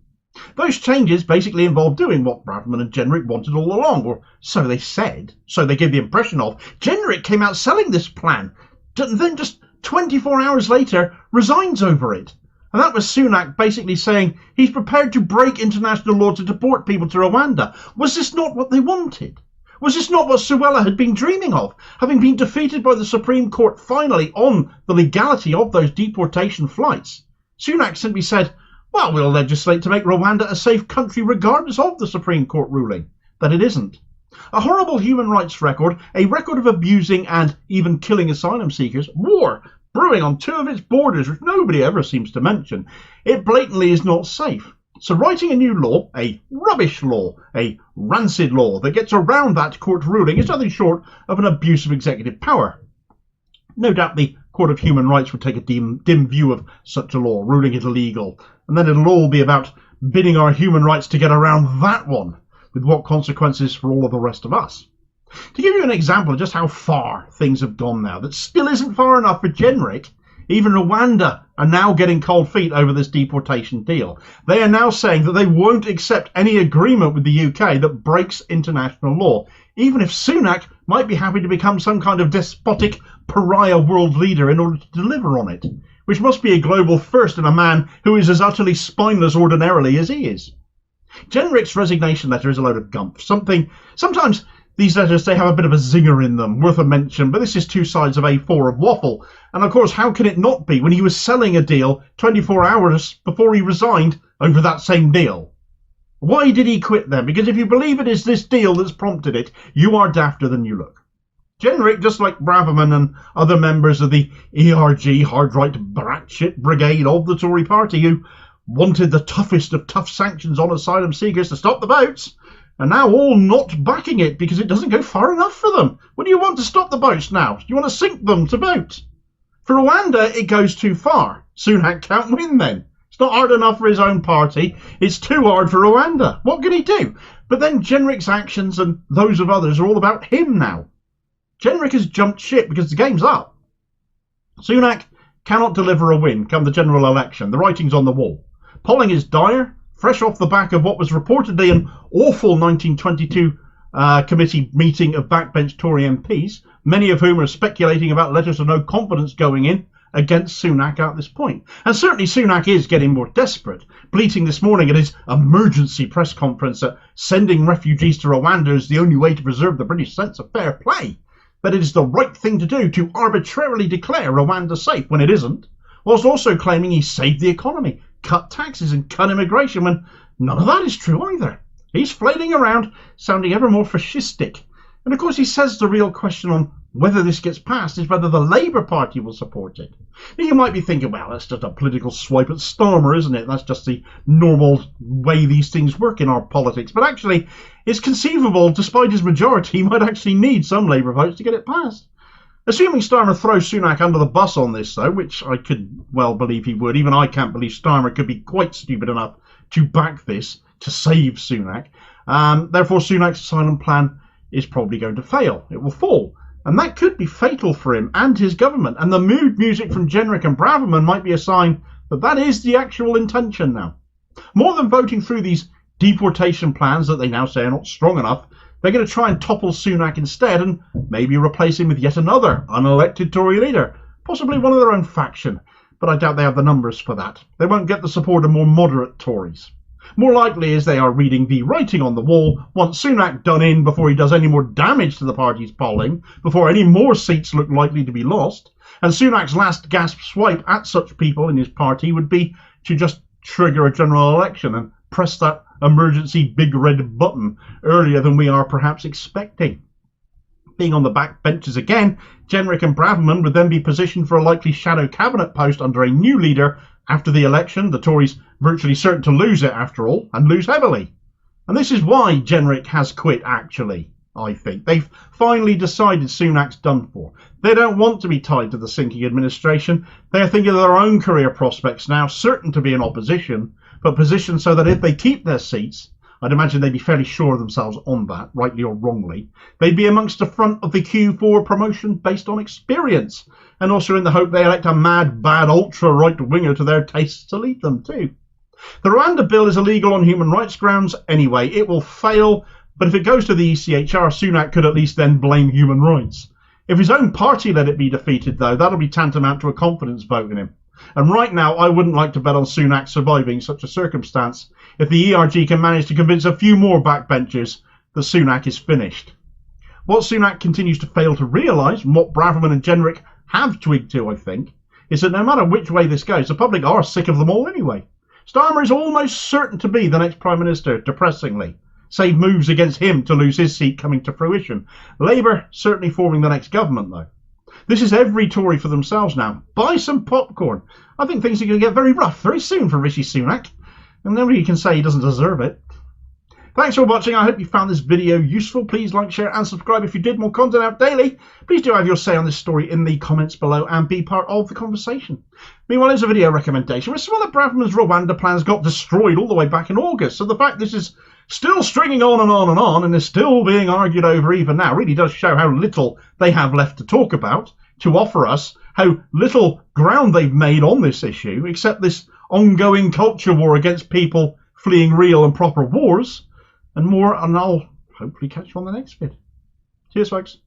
Those changes basically involve doing what Braverman and Jenrick wanted all along, or so they said, so they gave the impression of. Jenrick came out selling this plan, then just 24 hours later resigns over it. And that was Sunak basically saying he's prepared to break international law to deport people to Rwanda. Was this not what they wanted? Was this not what Suella had been dreaming of, having been defeated by the Supreme Court finally on the legality of those deportation flights? Sunak simply said, well, we'll legislate to make Rwanda a safe country regardless of the Supreme Court ruling. That it isn't. A horrible human rights record, a record of abusing and even killing asylum seekers, war brewing on two of its borders which nobody ever seems to mention. It blatantly is not safe. So writing a new law, a rubbish law, a rancid law that gets around that court ruling is nothing short of an abuse of executive power. No doubt the Court of Human Rights would take a dim view of such a law, ruling it illegal, and then it'll all be about bidding our human rights to get around that one, with what consequences for all of the rest of us. To give you an example of just how far things have gone now, that still isn't far enough for Jenrick, Even Rwanda are now getting cold feet over this deportation deal. They are now saying that they won't accept any agreement with the UK that breaks international law, even if Sunak might be happy to become some kind of despotic pariah world leader in order to deliver on it, which must be a global first in a man who is as utterly spineless ordinarily as he is. Jenric's resignation letter is a load of gumph. Sometimes these letters, they have a bit of a zinger in them, worth a mention, but this is 2 sides of A4 of waffle. And of course, how can it not be when he was selling a deal 24 hours before he resigned over that same deal? Why did he quit then? Because if you believe it is this deal that's prompted it, you are dafter than you look. Jenric, just like Braverman and other members of the ERG hard-right bratshit brigade of the Tory party who wanted the toughest of tough sanctions on asylum seekers to stop the boats, are now all not backing it because it doesn't go far enough for them. What do you want to stop the boats now? Do you want to sink them to boat? For Rwanda, it goes too far. Sunak can't win then. It's not hard enough for his own party. It's too hard for Rwanda. What can he do? But then Jenric's actions and those of others are all about him now. Jenric has jumped ship because the game's up. Sunak cannot deliver a win come the general election. The writing's on the wall. Polling is dire, fresh off the back of what was reportedly an awful 1922 committee meeting of backbench Tory MPs, many of whom are speculating about letters of no confidence going in against Sunak at this point. And certainly Sunak is getting more desperate, bleating this morning at his emergency press conference that sending refugees to Rwanda is the only way to preserve the British sense of fair play, that it is the right thing to do to arbitrarily declare Rwanda safe when it isn't, whilst also claiming he saved the economy, cut taxes and cut immigration when none of that is true either. He's flailing around, sounding ever more fascistic. And of course he says the real question on whether this gets passed is whether the Labour Party will support it. Now you might be thinking, well, that's just a political swipe at Starmer, isn't it? That's just the normal way these things work in our politics. But actually, it's conceivable, despite his majority, he might actually need some Labour votes to get it passed. Assuming Starmer throws Sunak under the bus on this, though, which I could well believe he would, even I can't believe Starmer could be quite stupid enough to back this, to save Sunak. Therefore, Sunak's asylum plan is probably going to fail. It will fall. And that could be fatal for him and his government. And the mood music from Jenric and Braverman might be a sign that that is the actual intention now. More than voting through these deportation plans that they now say are not strong enough, they're going to try and topple Sunak instead and maybe replace him with yet another unelected Tory leader, possibly one of their own faction. But I doubt they have the numbers for that. They won't get the support of more moderate Tories. More likely is they are reading the writing on the wall, want Sunak done in before he does any more damage to the party's polling, before any more seats look likely to be lost, and Sunak's last gasp swipe at such people in his party would be to just trigger a general election and press that emergency big red button earlier than we are perhaps expecting. Being on the back benches again, Jenric and Braverman would then be positioned for a likely shadow cabinet post under a new leader after the election, the Tories virtually certain to lose it after all, and lose heavily. And this is why Jenric has quit, actually, I think. They've finally decided Sunak's done for. They don't want to be tied to the sinking administration. They're thinking of their own career prospects now, certain to be in opposition, but positioned so that if they keep their seats, I'd imagine they'd be fairly sure of themselves on that, rightly or wrongly, they'd be amongst the front of the queue for promotion based on experience, and also in the hope they elect a mad, bad, ultra-right-winger to their tastes to lead them too. The Rwanda bill is illegal on human rights grounds anyway. It will fail, but if it goes to the ECHR, Sunak could at least then blame human rights. If his own party let it be defeated, though, that'll be tantamount to a confidence vote in him. And right now, I wouldn't like to bet on Sunak surviving such a circumstance if the ERG can manage to convince a few more backbenchers that Sunak is finished. What Sunak continues to fail to realise, and what Braverman and Jenric have twigged to, I think, is that no matter which way this goes, the public are sick of them all anyway. Starmer is almost certain to be the next Prime Minister, depressingly, save moves against him to lose his seat coming to fruition. Labour certainly forming the next government, though. This is every Tory for themselves now. Buy some popcorn. I think things are going to get very rough very soon for Rishi Sunak, and nobody can say he doesn't deserve it. Thanks for watching. I hope you found this video useful. Please like, share and subscribe if you did. More content out daily. Please do have your say on this story in the comments below and be part of the conversation. Meanwhile, here's a video recommendation. We're sure that Braverman's Rwanda plans got destroyed all the way back in August, so the fact this is still stringing on and on and on and is still being argued over even now really does show how little they have left to talk about. to offer us how little ground they've made on this issue, except this ongoing culture war against people fleeing real and proper wars, and more, and I'll hopefully catch you on the next vid. Cheers, folks.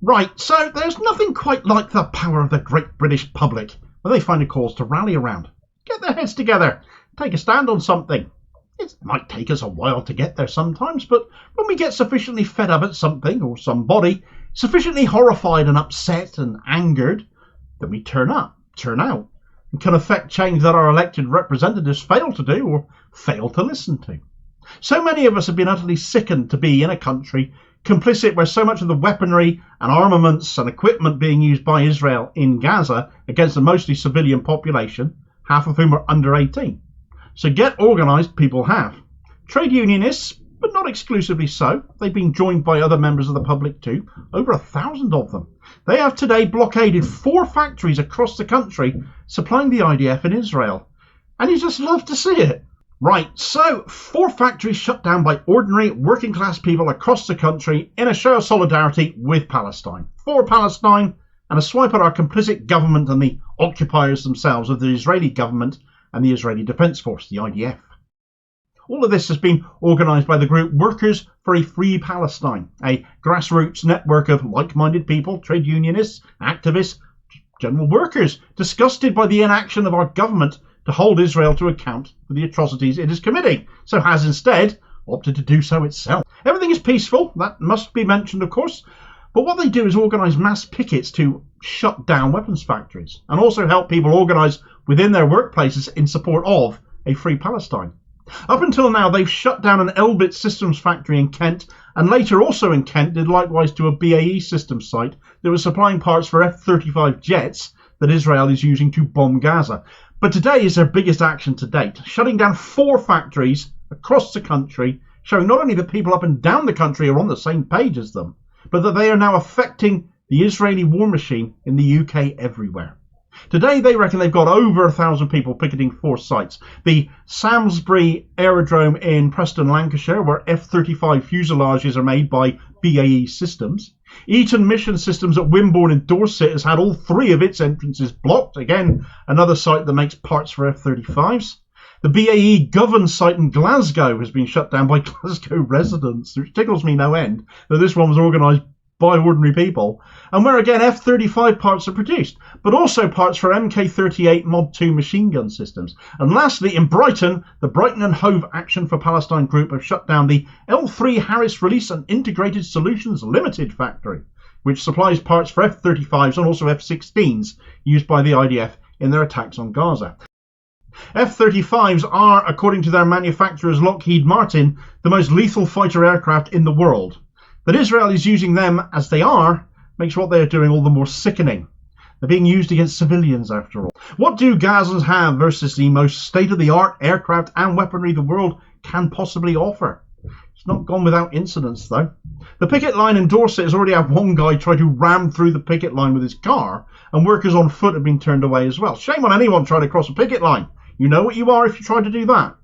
Right, so there's nothing quite like the power of the great British public when they find a cause to rally around. Get their heads together, take a stand on something. It might take us a while to get there sometimes, but when we get sufficiently fed up at something or somebody, sufficiently horrified and upset and angered, then we turn out, and can affect change that our elected representatives fail to do or fail to listen to. So many of us have been utterly sickened to be in a country complicit where so much of the weaponry and armaments and equipment being used by Israel in Gaza against a mostly civilian population, half of whom are under 18. So get organised, people have. Trade unionists, but not exclusively so. They've been joined by other members of the public too, over 1,000 of them. They have today blockaded 4 factories across the country supplying the IDF in Israel. And you just love to see it. Right, so 4 factories shut down by ordinary working class people across the country in a show of solidarity with Palestine. For Palestine, and a swipe at our complicit government and the occupiers themselves of the Israeli government and the Israeli Defence Force, the IDF. All of this has been organised by the group Workers for a Free Palestine, a grassroots network of like-minded people, trade unionists, activists, general workers, disgusted by the inaction of our government to hold Israel to account for the atrocities it is committing, so has instead opted to do so itself. Everything is peaceful, that must be mentioned of course, but what they do is organise mass pickets to shut down weapons factories and also help people organise within their workplaces in support of a free Palestine. Up until now they've shut down an Elbit Systems factory in Kent, and later also in Kent did likewise to a BAE Systems site that was supplying parts for F-35 jets that Israel is using to bomb Gaza. But today is their biggest action to date, shutting down 4 factories across the country, showing not only that people up and down the country are on the same page as them, but that they are now affecting the Israeli war machine in the UK everywhere. Today they reckon they've got over 1,000 people picketing 4 sites. The Samlesbury Aerodrome in Preston, Lancashire, where F-35 fuselages are made by BAE Systems. Eton Mission Systems at Wimborne in Dorset has had all 3 of its entrances blocked. Again, another site that makes parts for F-35s. The BAE Govan site in Glasgow has been shut down by Glasgow residents, which tickles me no end that this one was organised by ordinary people, and where again F-35 parts are produced, but also parts for Mk-38 Mod 2 machine gun systems. And lastly, in Brighton, the Brighton and Hove Action for Palestine group have shut down the L3 Harris Release and Integrated Solutions Limited factory, which supplies parts for F-35s and also F-16s used by the IDF in their attacks on Gaza. F-35s are, according to their manufacturers Lockheed Martin, the most lethal fighter aircraft in the world. That Israel is using them as they are makes what they are doing all the more sickening. They're being used against civilians after all. What do Gazans have versus the most state-of-the-art aircraft and weaponry the world can possibly offer? It's not gone without incidents though. The picket line in Dorset has already had one guy try to ram through the picket line with his car, and workers on foot have been turned away as well. Shame on anyone trying to cross a picket line. You know what you are if you try to do that.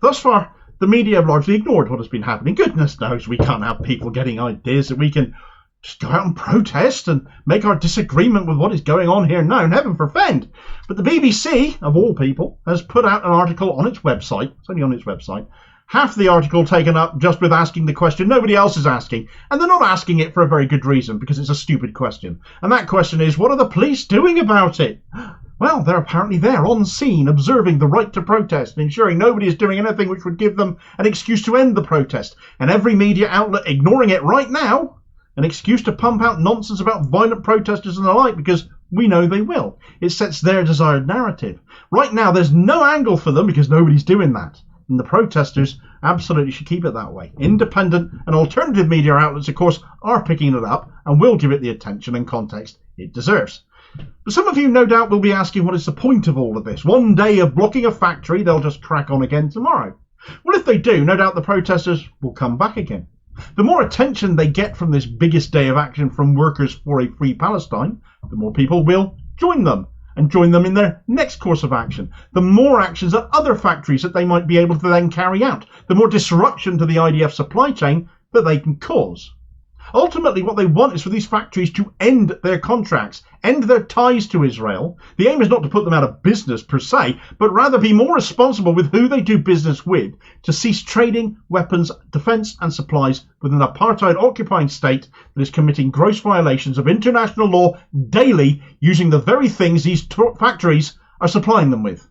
Thus far, the media have largely ignored what has been happening. Goodness knows we can't have people getting ideas that we can just go out and protest and make our disagreement with what is going on here known. Heaven forfend. But the BBC, of all people, has put out an article on its website. It's only on its website. Half the article taken up just with asking the question nobody else is asking. And they're not asking it for a very good reason, because it's a stupid question. And that question is, what are the police doing about it? Well, they're apparently there on scene, observing the right to protest and ensuring nobody is doing anything which would give them an excuse to end the protest. And every media outlet ignoring it right now, an excuse to pump out nonsense about violent protesters and the like, because we know they will. It sets their desired narrative. Right now, there's no angle for them because nobody's doing that. And the protesters absolutely should keep it that way. Independent and alternative media outlets, of course, are picking it up and will give it the attention and context it deserves. But some of you no doubt will be asking what is the point of all of this. One day of blocking a factory, they'll just crack on again tomorrow. Well, if they do, no doubt the protesters will come back again. The more attention they get from this biggest day of action from Workers for a Free Palestine, the more people will join them. and join them in their next course of action. The more actions at other factories that they might be able to then carry out, the more disruption to the IDF supply chain that they can cause. Ultimately, what they want is for these factories to end their contracts, end their ties to Israel. The aim is not to put them out of business per se, but rather be more responsible with who they do business with, to cease trading weapons, defence and supplies with an apartheid occupying state that is committing gross violations of international law daily, using the very things these factories are supplying them with.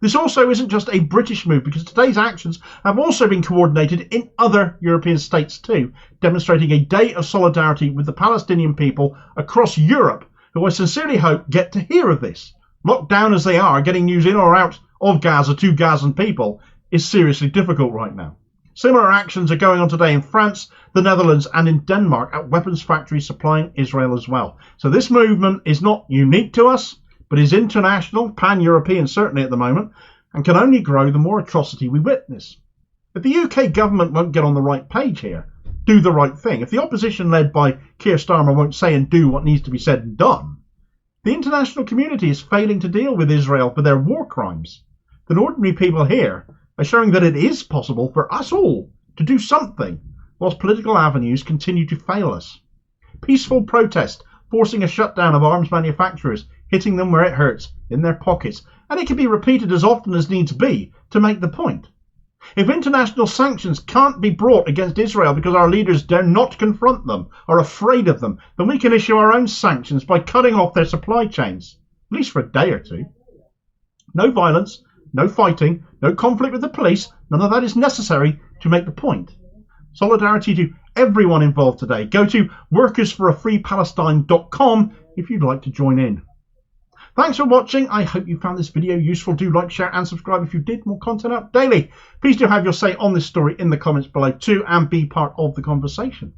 This also isn't just a British move, because today's actions have also been coordinated in other European states too, demonstrating a day of solidarity with the Palestinian people across Europe, who I sincerely hope get to hear of this. Locked down as they are, getting news in or out of Gaza to Gazan people is seriously difficult right now. Similar actions are going on today in France, the Netherlands and in Denmark at weapons factories supplying Israel as well. So this movement is not unique to us, but is international, pan-European certainly at the moment, and can only grow the more atrocity we witness. If the UK government won't get on the right page here, do the right thing, if the opposition led by Keir Starmer won't say and do what needs to be said and done, the international community is failing to deal with Israel for their war crimes, then ordinary people here are showing that it is possible for us all to do something, whilst political avenues continue to fail us. Peaceful protest, forcing a shutdown of arms manufacturers, hitting them where it hurts, in their pockets, and it can be repeated as often as needs be to make the point. If international sanctions can't be brought against Israel because our leaders dare not confront them, are afraid of them, then we can issue our own sanctions by cutting off their supply chains, at least for a day or two. No violence, no fighting, no conflict with the police, none of that is necessary to make the point. Solidarity to everyone involved today. Go to workersforafreepalestine.com if you'd like to join in. Thanks for watching. I hope you found this video useful. Do like, share and subscribe if you did. More content out daily. Please do have your say on this story in the comments below too, and be part of the conversation.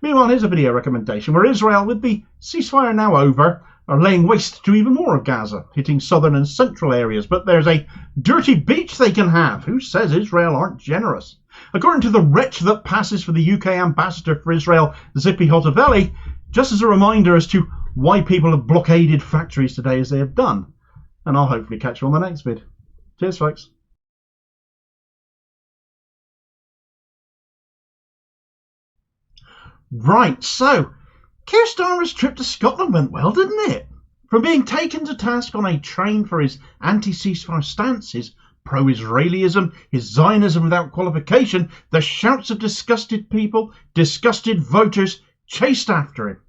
Meanwhile, here's a video recommendation where Israel, with the ceasefire now over, are laying waste to even more of Gaza, hitting southern and central areas. But there's a dirty beach they can have. Who says Israel aren't generous? According to the wretch that passes for the UK ambassador for Israel, Zippy Hotovely, just as a reminder as to why people have blockaded factories today as they have done. And I'll hopefully catch you on the next vid. Cheers, folks. Right, so Keir Starmer's trip to Scotland went well, didn't it? From being taken to task on a train for his anti-ceasefire stance, his pro-Israelism, his Zionism without qualification, the shouts of disgusted people, disgusted voters chased after him.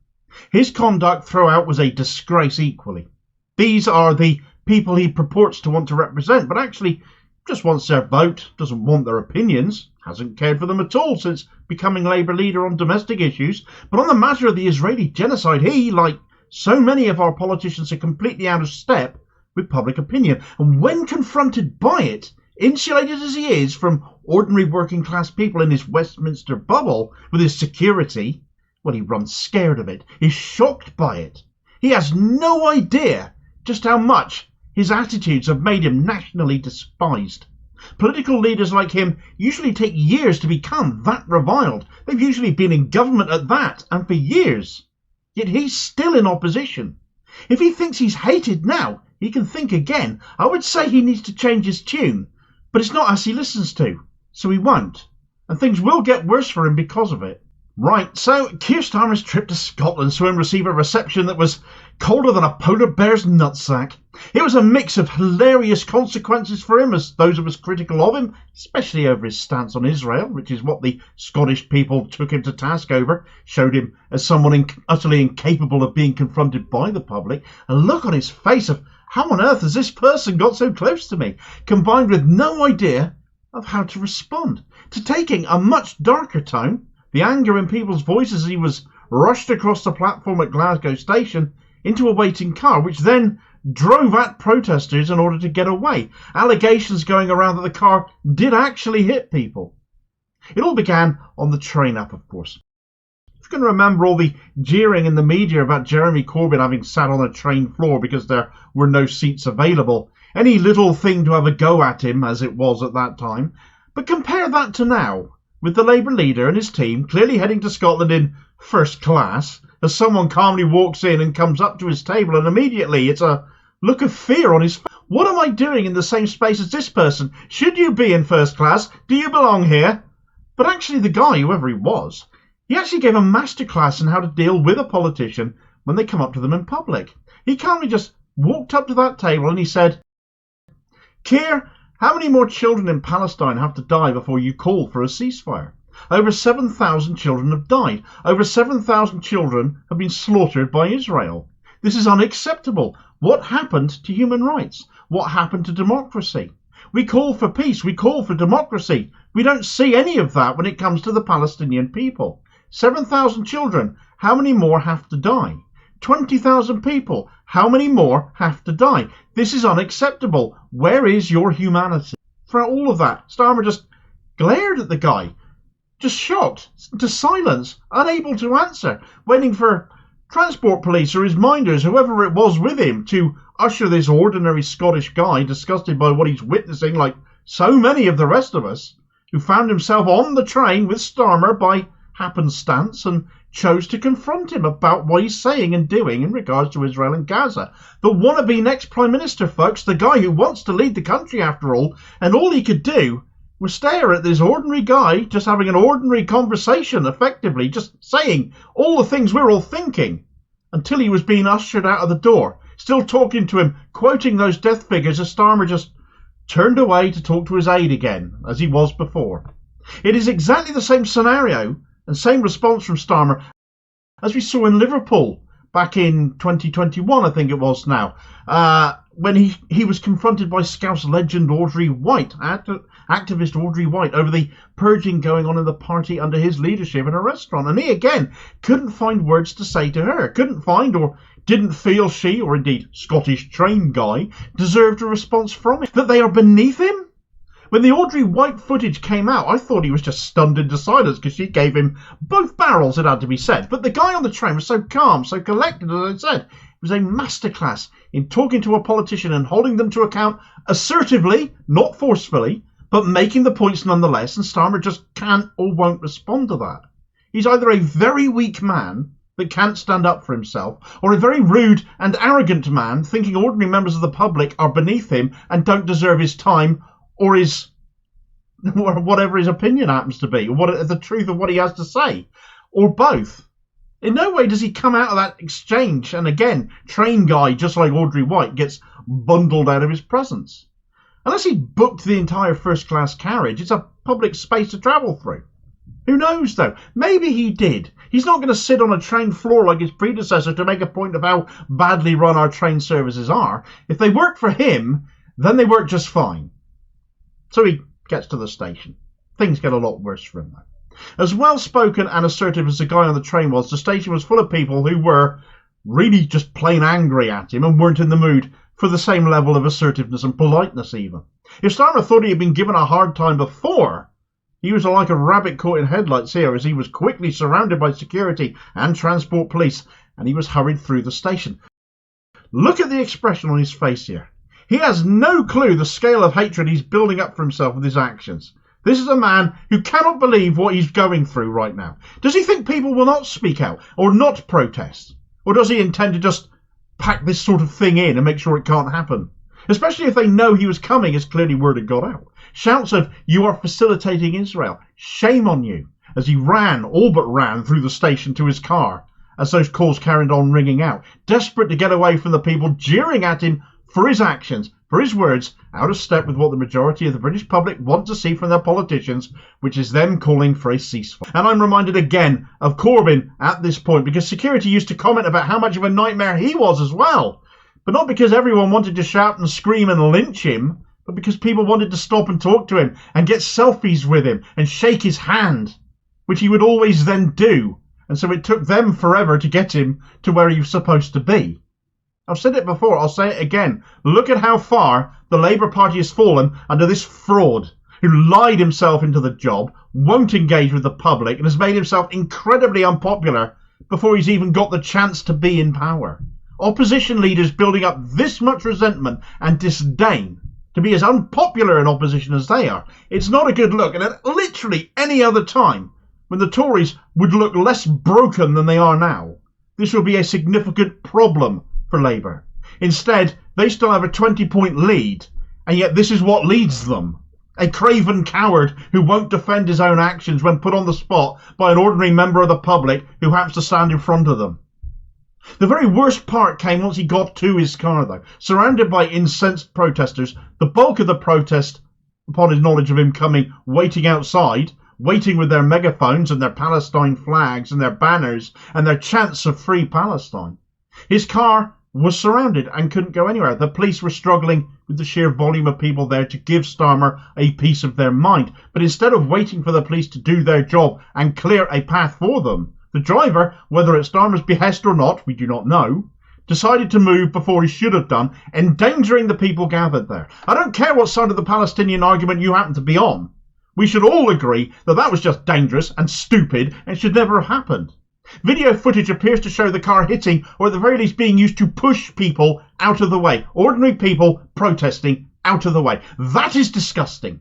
His conduct throughout was a disgrace equally. These are the people he purports to want to represent, but actually just wants their vote, doesn't want their opinions, hasn't cared for them at all since becoming Labour leader on domestic issues. But on the matter of the Israeli genocide, he, like so many of our politicians, are completely out of step with public opinion. And when confronted by it, insulated as he is from ordinary working class people in his Westminster bubble with his security, well, he runs scared of it, is shocked by it. He has no idea just how much his attitudes have made him nationally despised. Political leaders like him usually take years to become that reviled. They've usually been in government at that, and for years. Yet he's still in opposition. If he thinks he's hated now, he can think again. I would say he needs to change his tune, but it's not us he listens to, so he won't. And things will get worse for him because of it. Right, so Keir Starmer's trip to Scotland saw him receive a reception that was colder than a polar bear's nutsack. It was a mix of hilarious consequences for him, as those of us critical of him, especially over his stance on Israel, which is what the Scottish people took him to task over, showed him as someone utterly incapable of being confronted by the public. A look on his face of, how on earth has this person got so close to me, combined with no idea of how to respond, to taking a much darker tone, the anger in people's voices as he was rushed across the platform at Glasgow station into a waiting car, which then drove at protesters in order to get away. Allegations going around that the car did actually hit people. It all began on the train up, of course. If you can remember all the jeering in the media about Jeremy Corbyn having sat on a train floor because there were no seats available, any little thing to have a go at him, as it was at that time. But compare that to now, with the Labour leader and his team clearly heading to Scotland in first class, as someone calmly walks in and comes up to his table, and immediately it's a look of fear on his face. What am I doing in the same space as this person? Should you be in first class? Do you belong here? But actually the guy, whoever he was, he actually gave a masterclass in how to deal with a politician when they come up to them in public. He calmly just walked up to that table and he said, Keir, how many more children in Palestine have to die before you call for a ceasefire? Over 7,000 children have died. Over 7,000 children have been slaughtered by Israel. This is unacceptable. What happened to human rights? What happened to democracy? We call for peace. We call for democracy. We don't see any of that when it comes to the Palestinian people. 7,000 children. How many more have to die? 20,000 people. How many more have to die? This is unacceptable. Where is your humanity? Throughout all of that, Starmer just glared at the guy, just shocked, to silence, unable to answer, waiting for transport police or his minders, whoever it was with him, to usher this ordinary Scottish guy, disgusted by what he's witnessing like so many of the rest of us, who found himself on the train with Starmer by happenstance and chose to confront him about what he's saying and doing in regards to Israel and Gaza. The wannabe next Prime Minister, folks, the guy who wants to lead the country after all, and all he could do was stare at this ordinary guy just having an ordinary conversation, effectively, just saying all the things we're all thinking, until he was being ushered out of the door, still talking to him, quoting those death figures as Starmer just turned away to talk to his aide again, as he was before. It is exactly the same scenario and same response from Starmer as we saw in Liverpool back in 2021, I think it was now, when he was confronted by Scouse legend Audrey White, activist Audrey White, over the purging going on in the party under his leadership in a restaurant. And he, again, couldn't find words to say to her, couldn't find or didn't feel she, or indeed Scottish train guy, deserved a response from him. That they are beneath him? When the Audrey White footage came out, I thought he was just stunned into silence because she gave him both barrels, it had to be said. But the guy on the train was so calm, so collected, as I said. It was a masterclass in talking to a politician and holding them to account assertively, not forcefully, but making the points nonetheless, and Starmer just can't or won't respond to that. He's either a very weak man that can't stand up for himself, or a very rude and arrogant man thinking ordinary members of the public are beneath him and don't deserve his time, or whatever his opinion happens to be, or the truth of what he has to say, or both. In no way does he come out of that exchange, and again, train guy, just like Audrey White, gets bundled out of his presence. Unless he booked the entire first-class carriage, it's a public space to travel through. Who knows, though? Maybe he did. He's not going to sit on a train floor like his predecessor to make a point of how badly run our train services are. If they work for him, then they work just fine. So he gets to the station. Things get a lot worse for him, though. As well-spoken and assertive as the guy on the train was, the station was full of people who were really just plain angry at him and weren't in the mood for the same level of assertiveness and politeness even. If Starmer thought he had been given a hard time before, he was like a rabbit caught in headlights here, as he was quickly surrounded by security and transport police, and he was hurried through the station. Look at the expression on his face here. He has no clue the scale of hatred he's building up for himself with his actions. This is a man who cannot believe what he's going through right now. Does he think people will not speak out or not protest? Or does he intend to just pack this sort of thing in and make sure it can't happen? Especially if they know he was coming, as clearly word had got out. Shouts of, "You are facilitating Israel. Shame on you," as he ran, all but ran, through the station to his car, as those calls carried on ringing out, desperate to get away from the people jeering at him for his actions, for his words, out of step with what the majority of the British public want to see from their politicians, which is them calling for a ceasefire. And I'm reminded again of Corbyn at this point, because security used to comment about how much of a nightmare he was as well. But not because everyone wanted to shout and scream and lynch him, but because people wanted to stop and talk to him and get selfies with him and shake his hand, which he would always then do. And so it took them forever to get him to where he was supposed to be. I've said it before, I'll say it again. Look at how far the Labour Party has fallen under this fraud, who lied himself into the job, won't engage with the public, and has made himself incredibly unpopular before he's even got the chance to be in power. Opposition leaders building up this much resentment and disdain to be as unpopular in opposition as they are. It's not a good look, and at literally any other time, when the Tories would look less broken than they are now, this will be a significant problem for Labour. Instead, They still have a 20-point lead, and yet this is what leads them. A craven coward who won't defend his own actions when put on the spot by an ordinary member of the public who happens to stand in front of them. The very worst part came once he got to his car, though. Surrounded by incensed protesters, the bulk of the protest, upon his knowledge of him coming, waiting outside, waiting with their megaphones and their Palestine flags and their banners and their chants of free Palestine. His car was surrounded and couldn't go anywhere. The police were struggling with the sheer volume of people there to give Starmer a piece of their mind. But instead of waiting for the police to do their job and clear a path for them, the driver, whether at Starmer's behest or not, we do not know, decided to move before he should have done, endangering the people gathered there. I don't care what side of the Palestinian argument you happen to be on. We should all agree that that was just dangerous and stupid and should never have happened. Video footage appears to show the car hitting, or at the very least being used to push people out of the way. Ordinary people protesting out of the way. That is disgusting.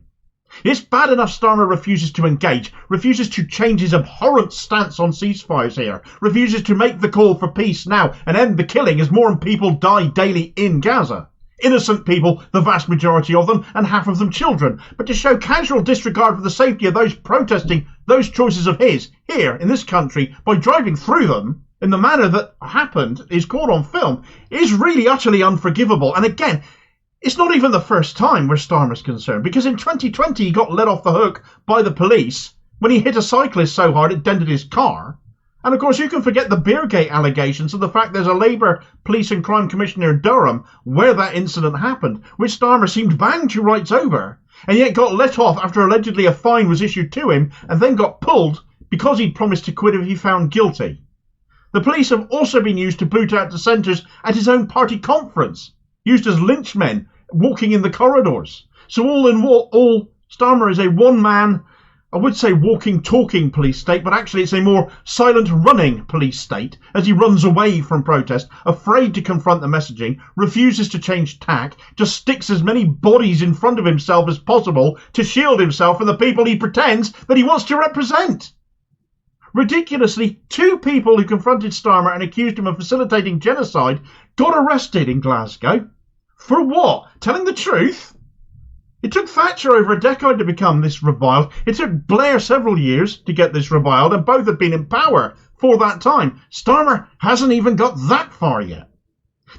It's bad enough Starmer refuses to engage, refuses to change his abhorrent stance on ceasefires here, refuses to make the call for peace now and end the killing as more people die daily in Gaza. Innocent people, the vast majority of them, and half of them children. But to show casual disregard for the safety of those protesting those choices of his, here, in this country, by driving through them, in the manner that happened, is caught on film, is really utterly unforgivable. And again, it's not even the first time where Starmer's concerned, because in 2020 he got let off the hook by the police when he hit a cyclist so hard it dented his car. And of course you can forget the Beergate allegations and the fact there's a Labour Police and Crime Commissioner in Durham where that incident happened, which Starmer seemed banged to rights over, and yet got let off after allegedly a fine was issued to him and then got pulled because he'd promised to quit if he found guilty. The police have also been used to boot out dissenters at his own party conference, used as lynchmen walking in the corridors. So all in all, Starmer is a one-man, I would say walking, talking police state, but actually it's a more silent running police state as he runs away from protest, afraid to confront the messaging, refuses to change tack, just sticks as many bodies in front of himself as possible to shield himself from the people he pretends that he wants to represent. Ridiculously, 2 people who confronted Starmer and accused him of facilitating genocide got arrested in Glasgow. For what? Telling the truth? It took Thatcher over a decade to become this reviled. It took Blair several years to get this reviled, and both have been in power for that time. Starmer hasn't even got that far yet.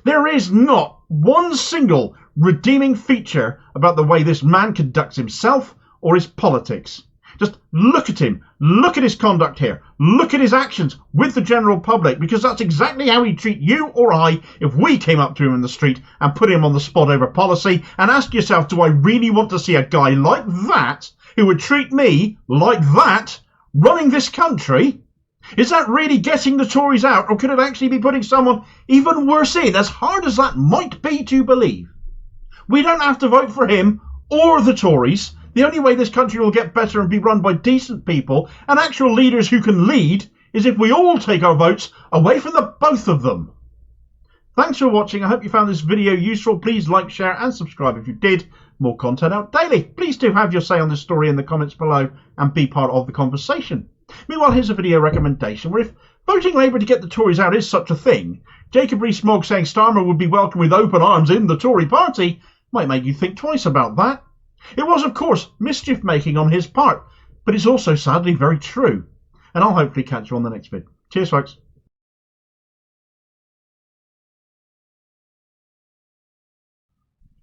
There is not one single redeeming feature about the way this man conducts himself or his politics. Just look at him. Look at his conduct here. Look at his actions with the general public, because that's exactly how he'd treat you or I if we came up to him in the street and put him on the spot over policy. And ask yourself, do I really want to see a guy like that, who would treat me like that, running this country? Is that really getting the Tories out, or could it actually be putting someone even worse in, as hard as that might be to believe? We don't have to vote for him or the Tories. The only way this country will get better and be run by decent people and actual leaders who can lead is if we all take our votes away from the both of them. Thanks for watching. I hope you found this video useful. Please like, share and subscribe if you did. More content out daily. Please do have your say on this story in the comments below and be part of the conversation. Meanwhile, here's a video recommendation where if voting Labour to get the Tories out is such a thing, Jacob Rees-Mogg saying Starmer would be welcomed with open arms in the Tory party might make you think twice about that. It was, of course, mischief-making on his part, but it's also sadly very true. And I'll hopefully catch you on the next vid. Cheers, folks.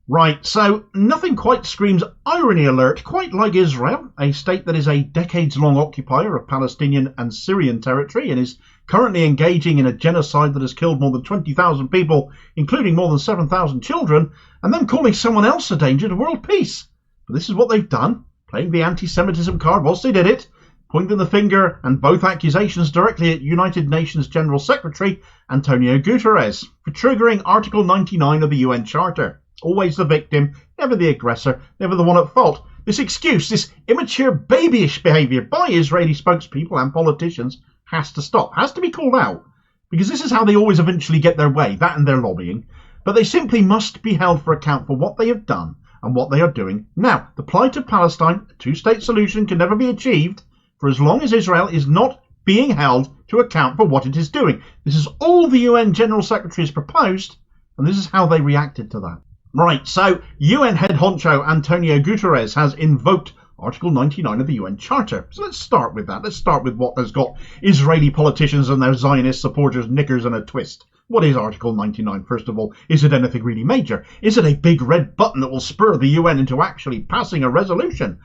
Right, so nothing quite screams irony alert quite like Israel, a state that is a decades-long occupier of Palestinian and Syrian territory and is currently engaging in a genocide that has killed more than 20,000 people, including more than 7,000 children, and then calling someone else a danger to world peace. But this is what they've done, playing the anti-Semitism card whilst they did it, pointing the finger and both accusations directly at United Nations General Secretary Antonio Guterres for triggering Article 99 of the UN Charter. Always the victim, never the aggressor, never the one at fault. This excuse, this immature babyish behaviour by Israeli spokespeople and politicians has to stop, has to be called out, because this is how they always eventually get their way, that and their lobbying. But they simply must be held for account for what they have done and what they are doing now. The plight of Palestine, a two-state solution, can never be achieved for as long as Israel is not being held to account for what it is doing. This is all the UN General Secretary has proposed, And this is how they reacted to that. Right, so UN head honcho Antonio Guterres has invoked Article 99 of the UN Charter. So let's start with that. Let's start with what has got Israeli politicians and their Zionist supporters knickers in a twist. What is Article 99, first of all? Is it anything really major? Is it a big red button that will spur the UN into actually passing a resolution?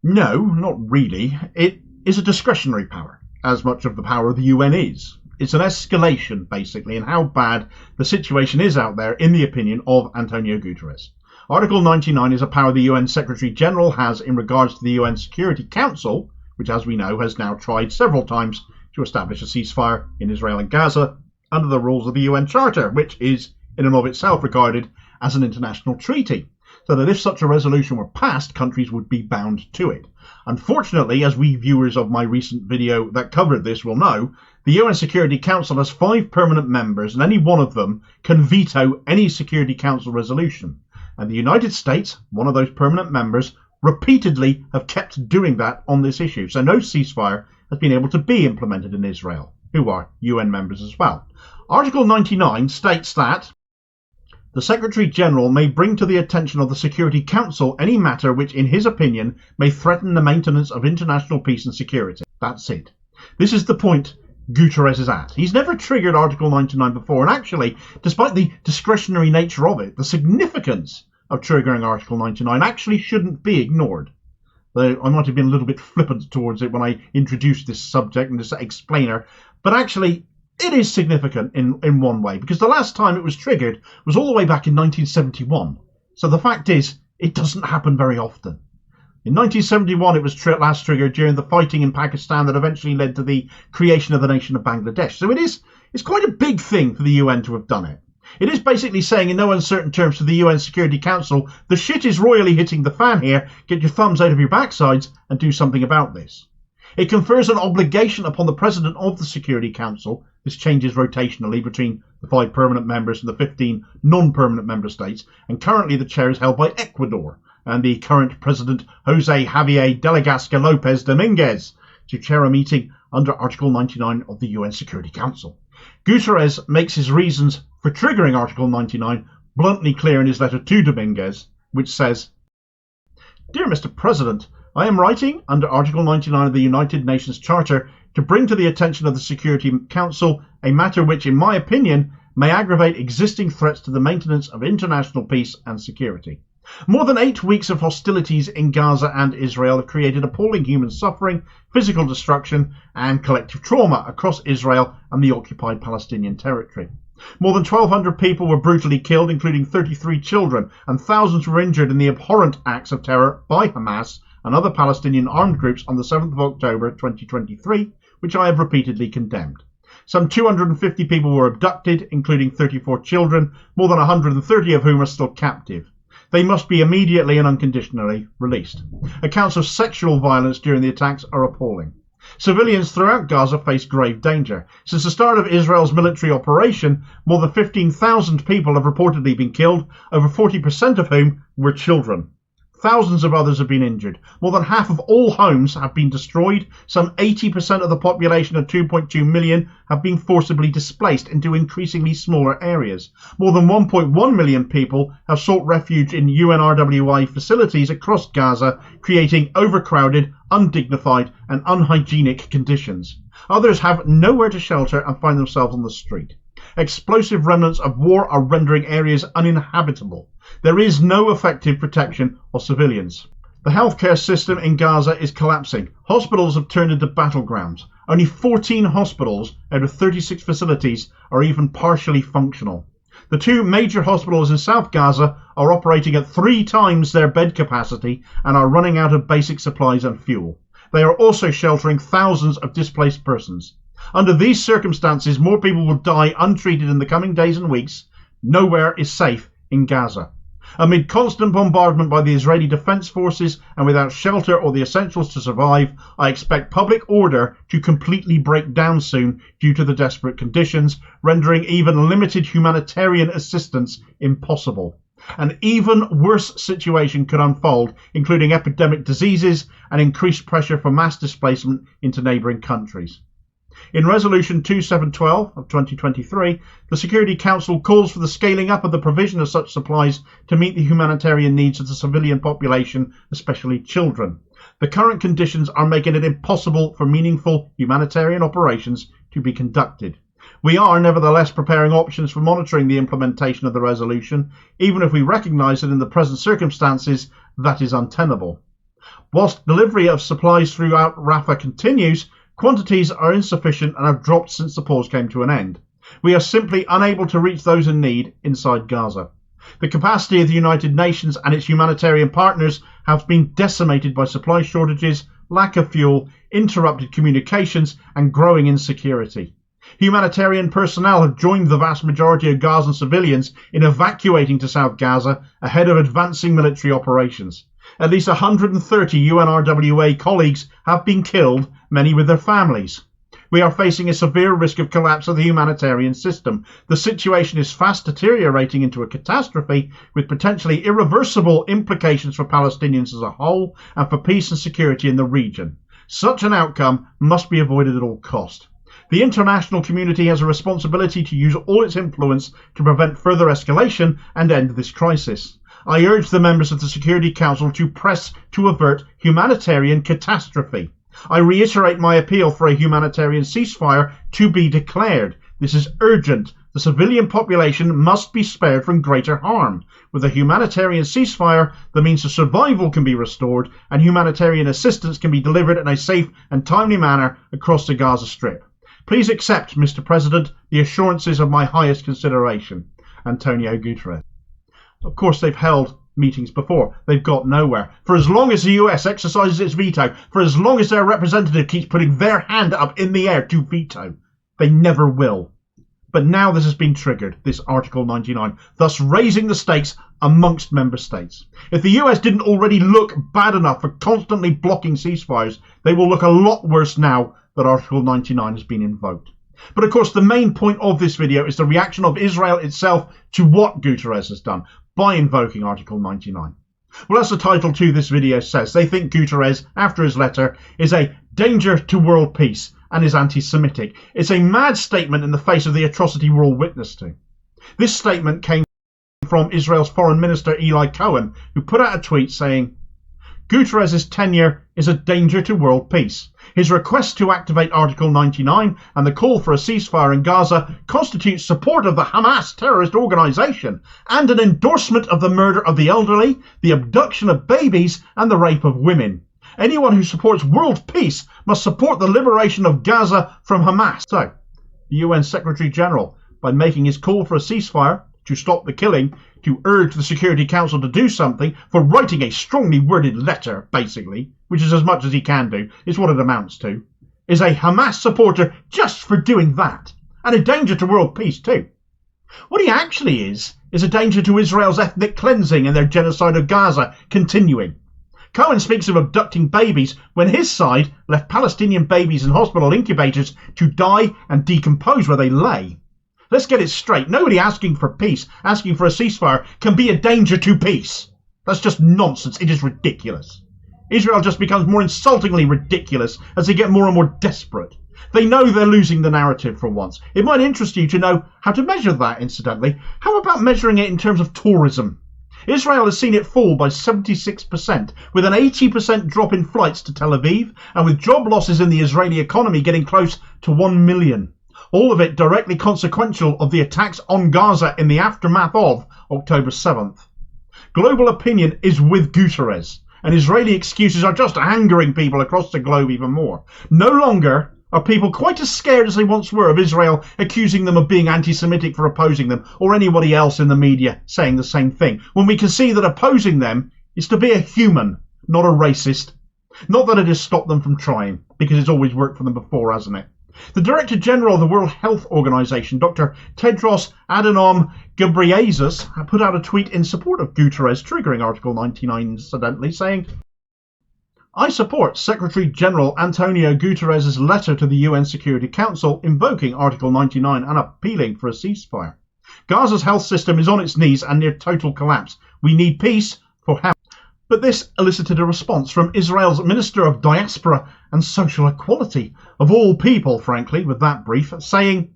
No, not really. It is a discretionary power, as much of the power of the UN is. It's an escalation, basically, in how bad the situation is out there, in the opinion of Antonio Guterres. Article 99 is a power the UN Secretary-General has in regards to the UN Security Council, which, as we know, has now tried several times to establish a ceasefire in Israel and Gaza under the rules of the UN Charter, which is, in and of itself, regarded as an international treaty, so that if such a resolution were passed, countries would be bound to it. Unfortunately, as we viewers of my recent video that covered this will know, the UN Security Council has 5 permanent members, and any one of them can veto any Security Council resolution. And the United States, one of those permanent members, repeatedly have kept doing that on this issue. So no ceasefire has been able to be implemented in Israel, who are UN members as well. Article 99 states that the Secretary-General may bring to the attention of the Security Council any matter which, in his opinion, may threaten the maintenance of international peace and security. That's it. This is the point Guterres is at. He's never triggered Article 99 before, and actually, despite the discretionary nature of it, the significance of triggering Article 99 actually shouldn't be ignored. Though I might have been a little bit flippant towards it when I introduced this subject and this explainer, but actually it is significant in one way, because the last time it was triggered was all the way back in 1971. So the fact is, it doesn't happen very often. In 1971, it was last triggered during the fighting in Pakistan that eventually led to the creation of the nation of Bangladesh. So it's quite a big thing for the UN to have done it. It is basically saying in no uncertain terms to the UN Security Council, the shit is royally hitting the fan here, get your thumbs out of your backsides and do something about this. It confers an obligation upon the President of the Security Council. This changes rotationally between the 5 permanent members and the 15 non-permanent member states, and currently the chair is held by Ecuador and the current President Jose Javier Delegasca Lopez Dominguez to chair a meeting under Article 99 of the UN Security Council. Guterres makes his reasons for triggering Article 99 bluntly clear in his letter to Dominguez, which says, "Dear Mr. President, I am writing under Article 99 of the United Nations Charter to bring to the attention of the Security Council a matter which, in my opinion, may aggravate existing threats to the maintenance of international peace and security. More than 8 weeks of hostilities in Gaza and Israel have created appalling human suffering, physical destruction, and collective trauma across Israel and the occupied Palestinian territory. More than 1,200 people were brutally killed, including 33 children, and thousands were injured in the abhorrent acts of terror by Hamas and other Palestinian armed groups on the 7th of October 2023, which I have repeatedly condemned. Some 250 people were abducted, including 34 children, more than 130 of whom are still captive. They must be immediately and unconditionally released. Accounts of sexual violence during the attacks are appalling. Civilians throughout Gaza face grave danger. Since the start of Israel's military operation, more than 15,000 people have reportedly been killed, over 40% of whom were children. Thousands of others have been injured. More than half of all homes have been destroyed. Some 80% of the population of 2.2 million have been forcibly displaced into increasingly smaller areas. More than 1.1 million people have sought refuge in UNRWA facilities across Gaza, creating overcrowded, undignified and unhygienic conditions. Others have nowhere to shelter and find themselves on the street. Explosive remnants of war are rendering areas uninhabitable. There is no effective protection of civilians. The healthcare system in Gaza is collapsing. Hospitals have turned into battlegrounds. Only 14 hospitals out of 36 facilities are even partially functional. The 2 major hospitals in South Gaza are operating at 3 times their bed capacity and are running out of basic supplies and fuel. They are also sheltering thousands of displaced persons. Under these circumstances, more people will die untreated in the coming days and weeks. Nowhere is safe in Gaza. Amid constant bombardment by the Israeli Defense Forces and without shelter or the essentials to survive, I expect public order to completely break down soon due to the desperate conditions, rendering even limited humanitarian assistance impossible. An even worse situation could unfold, including epidemic diseases and increased pressure for mass displacement into neighbouring countries. In Resolution 2712 of 2023, the Security Council calls for the scaling up of the provision of such supplies to meet the humanitarian needs of the civilian population, especially children. The current conditions are making it impossible for meaningful humanitarian operations to be conducted. We are nevertheless preparing options for monitoring the implementation of the resolution, even if we recognise that in the present circumstances that is untenable. Whilst delivery of supplies throughout Rafah continues, quantities are insufficient and have dropped since the pause came to an end. We are simply unable to reach those in need inside Gaza. The capacity of the United Nations and its humanitarian partners have been decimated by supply shortages, lack of fuel, interrupted communications, and growing insecurity. Humanitarian personnel have joined the vast majority of Gazan civilians in evacuating to South Gaza ahead of advancing military operations. At least 130 UNRWA colleagues have been killed, many with their families. We are facing a severe risk of collapse of the humanitarian system. The situation is fast deteriorating into a catastrophe with potentially irreversible implications for Palestinians as a whole and for peace and security in the region. Such an outcome must be avoided at all cost. The international community has a responsibility to use all its influence to prevent further escalation and end this crisis. I urge the members of the Security Council to press to avert humanitarian catastrophe. I reiterate my appeal for a humanitarian ceasefire to be declared. This is urgent. The civilian population must be spared from greater harm. With a humanitarian ceasefire, the means of survival can be restored and humanitarian assistance can be delivered in a safe and timely manner across the Gaza Strip. Please accept, Mr. President, the assurances of my highest consideration. Antonio Guterres. Of course, they've held meetings before. They've got nowhere. For as long as the US exercises its veto, for as long as their representative keeps putting their hand up in the air to veto, they never will. But now this has been triggered, this Article 99, thus raising the stakes amongst member states. If the US didn't already look bad enough for constantly blocking ceasefires, they will look a lot worse now that Article 99 has been invoked. But of course the main point of this video is the reaction of Israel itself to what Guterres has done by invoking Article 99. Well, as the title to this video says, they think Guterres, after his letter, is a danger to world peace and is anti-Semitic. It's a mad statement in the face of the atrocity we're all witness to. This statement came from Israel's Foreign Minister Eli Cohen, who put out a tweet saying, Guterres' tenure is a danger to world peace. His request to activate Article 99 and the call for a ceasefire in Gaza constitutes support of the Hamas terrorist organisation and an endorsement of the murder of the elderly, the abduction of babies and the rape of women. Anyone who supports world peace must support the liberation of Gaza from Hamas. So, the UN Secretary General, by making his call for a ceasefire to stop the killing, to urge the Security Council to do something, for writing a strongly worded letter, basically, which is as much as he can do, is what it amounts to, is a Hamas supporter just for doing that, and a danger to world peace too. What he actually is a danger to Israel's ethnic cleansing and their genocide of Gaza continuing. Cohen speaks of abducting babies when his side left Palestinian babies in hospital incubators to die and decompose where they lay. Let's get it straight. Nobody asking for peace, asking for a ceasefire, can be a danger to peace. That's just nonsense. It is ridiculous. Israel just becomes more insultingly ridiculous as they get more and more desperate. They know they're losing the narrative for once. It might interest you to know how to measure that, incidentally. How about measuring it in terms of tourism? Israel has seen it fall by 76%, with an 80% drop in flights to Tel Aviv, and with job losses in the Israeli economy getting close to 1 million. All of it directly consequential of the attacks on Gaza in the aftermath of October 7th. Global opinion is with Guterres, and Israeli excuses are just angering people across the globe even more. No longer are people quite as scared as they once were of Israel accusing them of being anti-Semitic for opposing them, or anybody else in the media saying the same thing, when we can see that opposing them is to be a human, not a racist. Not that it has stopped them from trying, because it's always worked for them before, hasn't it? The Director General of the World Health Organization, Dr. Tedros Adhanom Ghebreyesus, put out a tweet in support of Guterres, triggering Article 99 incidentally, saying, I support Secretary General Antonio Guterres' letter to the UN Security Council invoking Article 99 and appealing for a ceasefire. Gaza's health system is on its knees and near total collapse. We need peace for Hamas. But this elicited a response from Israel's Minister of Diaspora and Social Equality, of all people, frankly, with that brief, saying,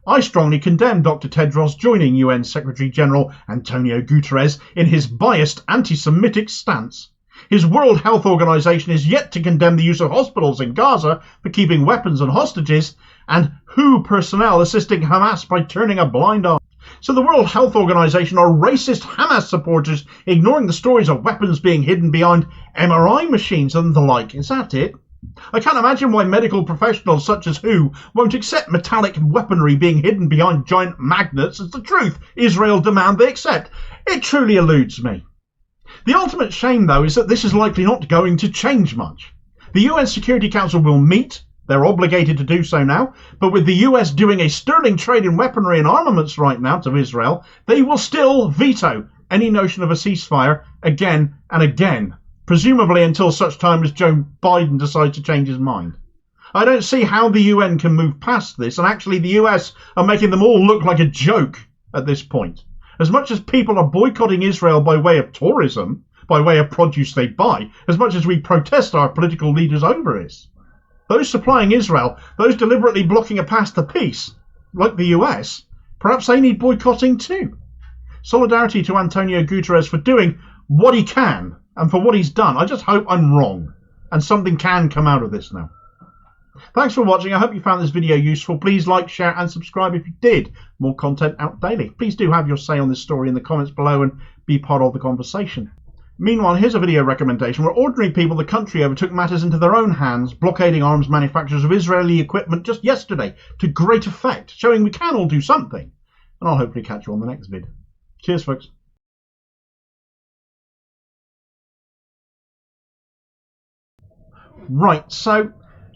"I strongly condemn Dr. Tedros joining UN Secretary-General Antonio Guterres in his biased anti-Semitic stance. His World Health Organization is yet to condemn the use of hospitals in Gaza for keeping weapons and hostages, and WHO personnel assisting Hamas by turning a blind eye. So the World Health Organization are racist Hamas supporters ignoring the stories of weapons being hidden behind MRI machines and the like. Is that it? I can't imagine why medical professionals such as WHO won't accept metallic weaponry being hidden behind giant magnets as the truth Israel demand they accept. It truly eludes me. The ultimate shame, though, is that this is likely not going to change much. The UN Security Council will meet. They're obligated to do so now, but with the US doing a sterling trade in weaponry and armaments right now to Israel, they will still veto any notion of a ceasefire again and again, presumably until such time as Joe Biden decides to change his mind. I don't see how the UN can move past this, and actually the US are making them all look like a joke at this point. As much as people are boycotting Israel by way of tourism, by way of produce they buy, as much as we protest our political leaders over this. Those supplying Israel, those deliberately blocking a path to peace, like the US, perhaps they need boycotting too. Solidarity to Antonio Guterres for doing what he can and for what he's done. I just hope I'm wrong and something can come out of this now. Thanks for watching. I hope you found this video useful. Please like, share and subscribe if you did. More content out daily. Please do have your say on this story in the comments below and be part of the conversation. Meanwhile, here's a video recommendation where ordinary people the country over took matters into their own hands, blockading arms manufacturers of Israeli equipment just yesterday to great effect, showing we can all do something. And I'll hopefully catch you on the next vid. Cheers, folks. Right, so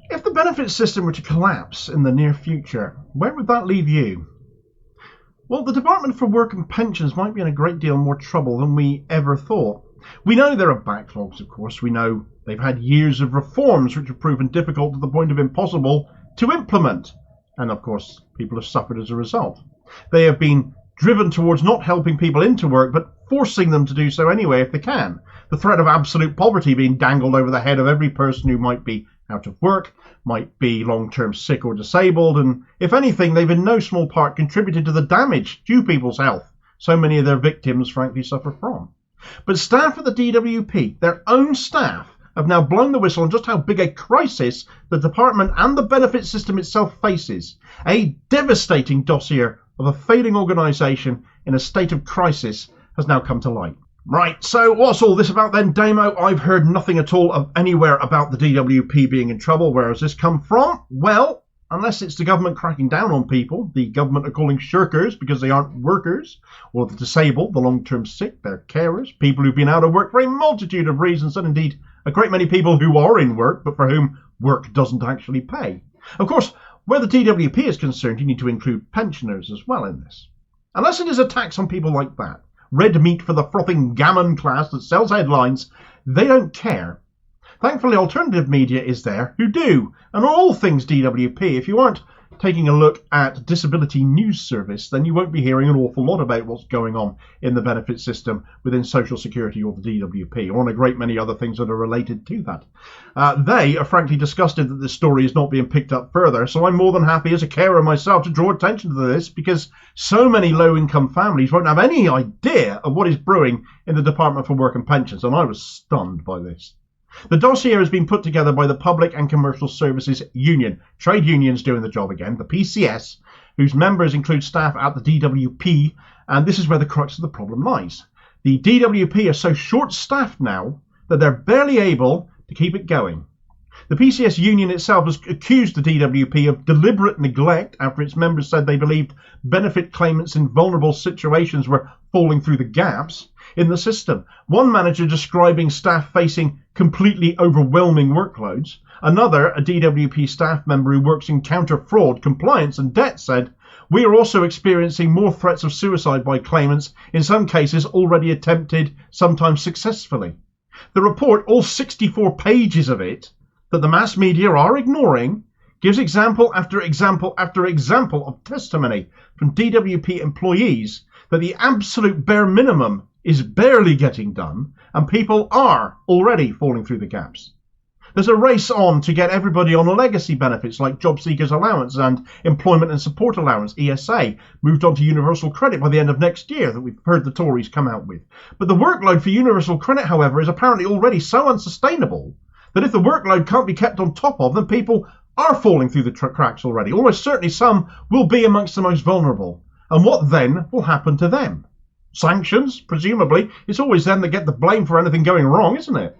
if the benefits system were to collapse in the near future, where would that leave you? Well, the Department for Work and Pensions might be in a great deal more trouble than we ever thought. We know there are backlogs, of course. We know they've had years of reforms which have proven difficult to the point of impossible to implement. And, of course, people have suffered as a result. They have been driven towards not helping people into work, but forcing them to do so anyway if they can. The threat of absolute poverty being dangled over the head of every person who might be out of work, might be long-term sick or disabled, and if anything, they've in no small part contributed to the damage to people's health so many of their victims frankly suffer from. But staff at the DWP, their own staff, have now blown the whistle on just how big a crisis the department and the benefit system itself faces. A devastating dossier of a failing organisation in a state of crisis has now come to light. Right, so what's all this about then, Damo? I've heard nothing at all of anywhere about the DWP being in trouble. Where has this come from? Well, unless it's the government cracking down on people the government are calling shirkers because they aren't workers, or the disabled, the long-term sick, their carers, people who've been out of work for a multitude of reasons, and indeed a great many people who are in work but for whom work doesn't actually pay. Of course, where the DWP is concerned, you need to include pensioners as well in this. Unless it is a tax on people like that, red meat for the frothing gammon class that sells headlines, they don't care. Thankfully, alternative media is there who do, and are all things DWP. If you aren't taking a look at Disability News Service, then you won't be hearing an awful lot about what's going on in the benefit system within Social Security or the DWP, or on a great many other things that are related to that. They are frankly disgusted that this story is not being picked up further, so I'm more than happy as a carer myself to draw attention to this, because so many low-income families won't have any idea of what is brewing in the Department for Work and Pensions, and I was stunned by this. The dossier has been put together by the Public and Commercial Services Union, trade unions doing the job again, the PCS, whose members include staff at the DWP, and this is where the crux of the problem lies. The DWP are so short-staffed now that they're barely able to keep it going. The PCS union itself has accused the DWP of deliberate neglect after its members said they believed benefit claimants in vulnerable situations were falling through the gaps in the system. One manager describing staff facing completely overwhelming workloads. Another, a DWP staff member who works in counter-fraud, compliance and debt, said, "We are also experiencing more threats of suicide by claimants, in some cases already attempted, sometimes successfully." The report, all 64 pages of it, that the mass media are ignoring, gives example after example after example of testimony from DWP employees that the absolute bare minimum is barely getting done, and people are already falling through the gaps. There's a race on to get everybody on legacy benefits like Job Seekers Allowance and Employment and Support Allowance, ESA, moved on to universal credit by the end of next year that we've heard the Tories come out with. But the workload for universal credit, however, is apparently already so unsustainable that if the workload can't be kept on top of, then people are falling through the cracks already. Almost certainly some will be amongst the most vulnerable. And what then will happen to them? Sanctions, presumably. It's always them that get the blame for anything going wrong, isn't it?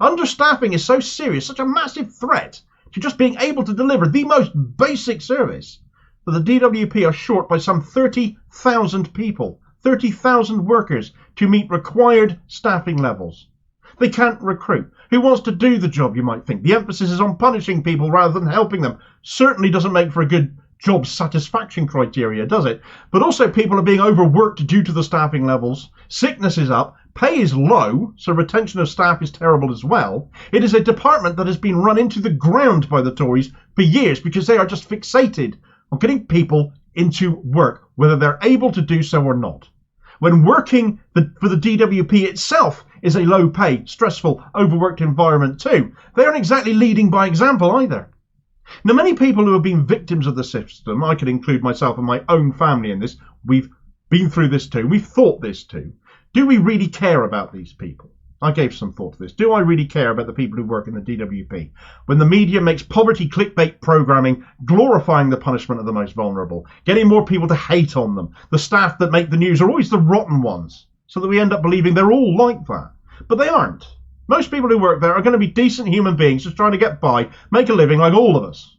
Understaffing is so serious, such a massive threat to just being able to deliver the most basic service, that the DWP are short by some 30,000 people, 30,000 workers to meet required staffing levels. They can't recruit. Who wants to do the job, you might think? The emphasis is on punishing people rather than helping them. Certainly doesn't make for a good job satisfaction criteria, does it? But also people are being overworked due to the staffing levels. Sickness is up. Pay is low, so retention of staff is terrible as well. It is a department that has been run into the ground by the Tories for years because they are just fixated on getting people into work, whether they're able to do so or not. When working for the DWP itself is a low-pay, stressful, overworked environment too, they aren't exactly leading by example either. Now, many people who have been victims of the system, I could include myself and my own family in this, we've been through this too, we've thought this too. Do we really care about these people? I gave some thought to this. Do I really care about the people who work in the DWP? When the media makes poverty clickbait programming glorifying the punishment of the most vulnerable, getting more people to hate on them, the staff that make the news are always the rotten ones, so that we end up believing they're all like that. But they aren't. Most people who work there are going to be decent human beings just trying to get by, make a living like all of us.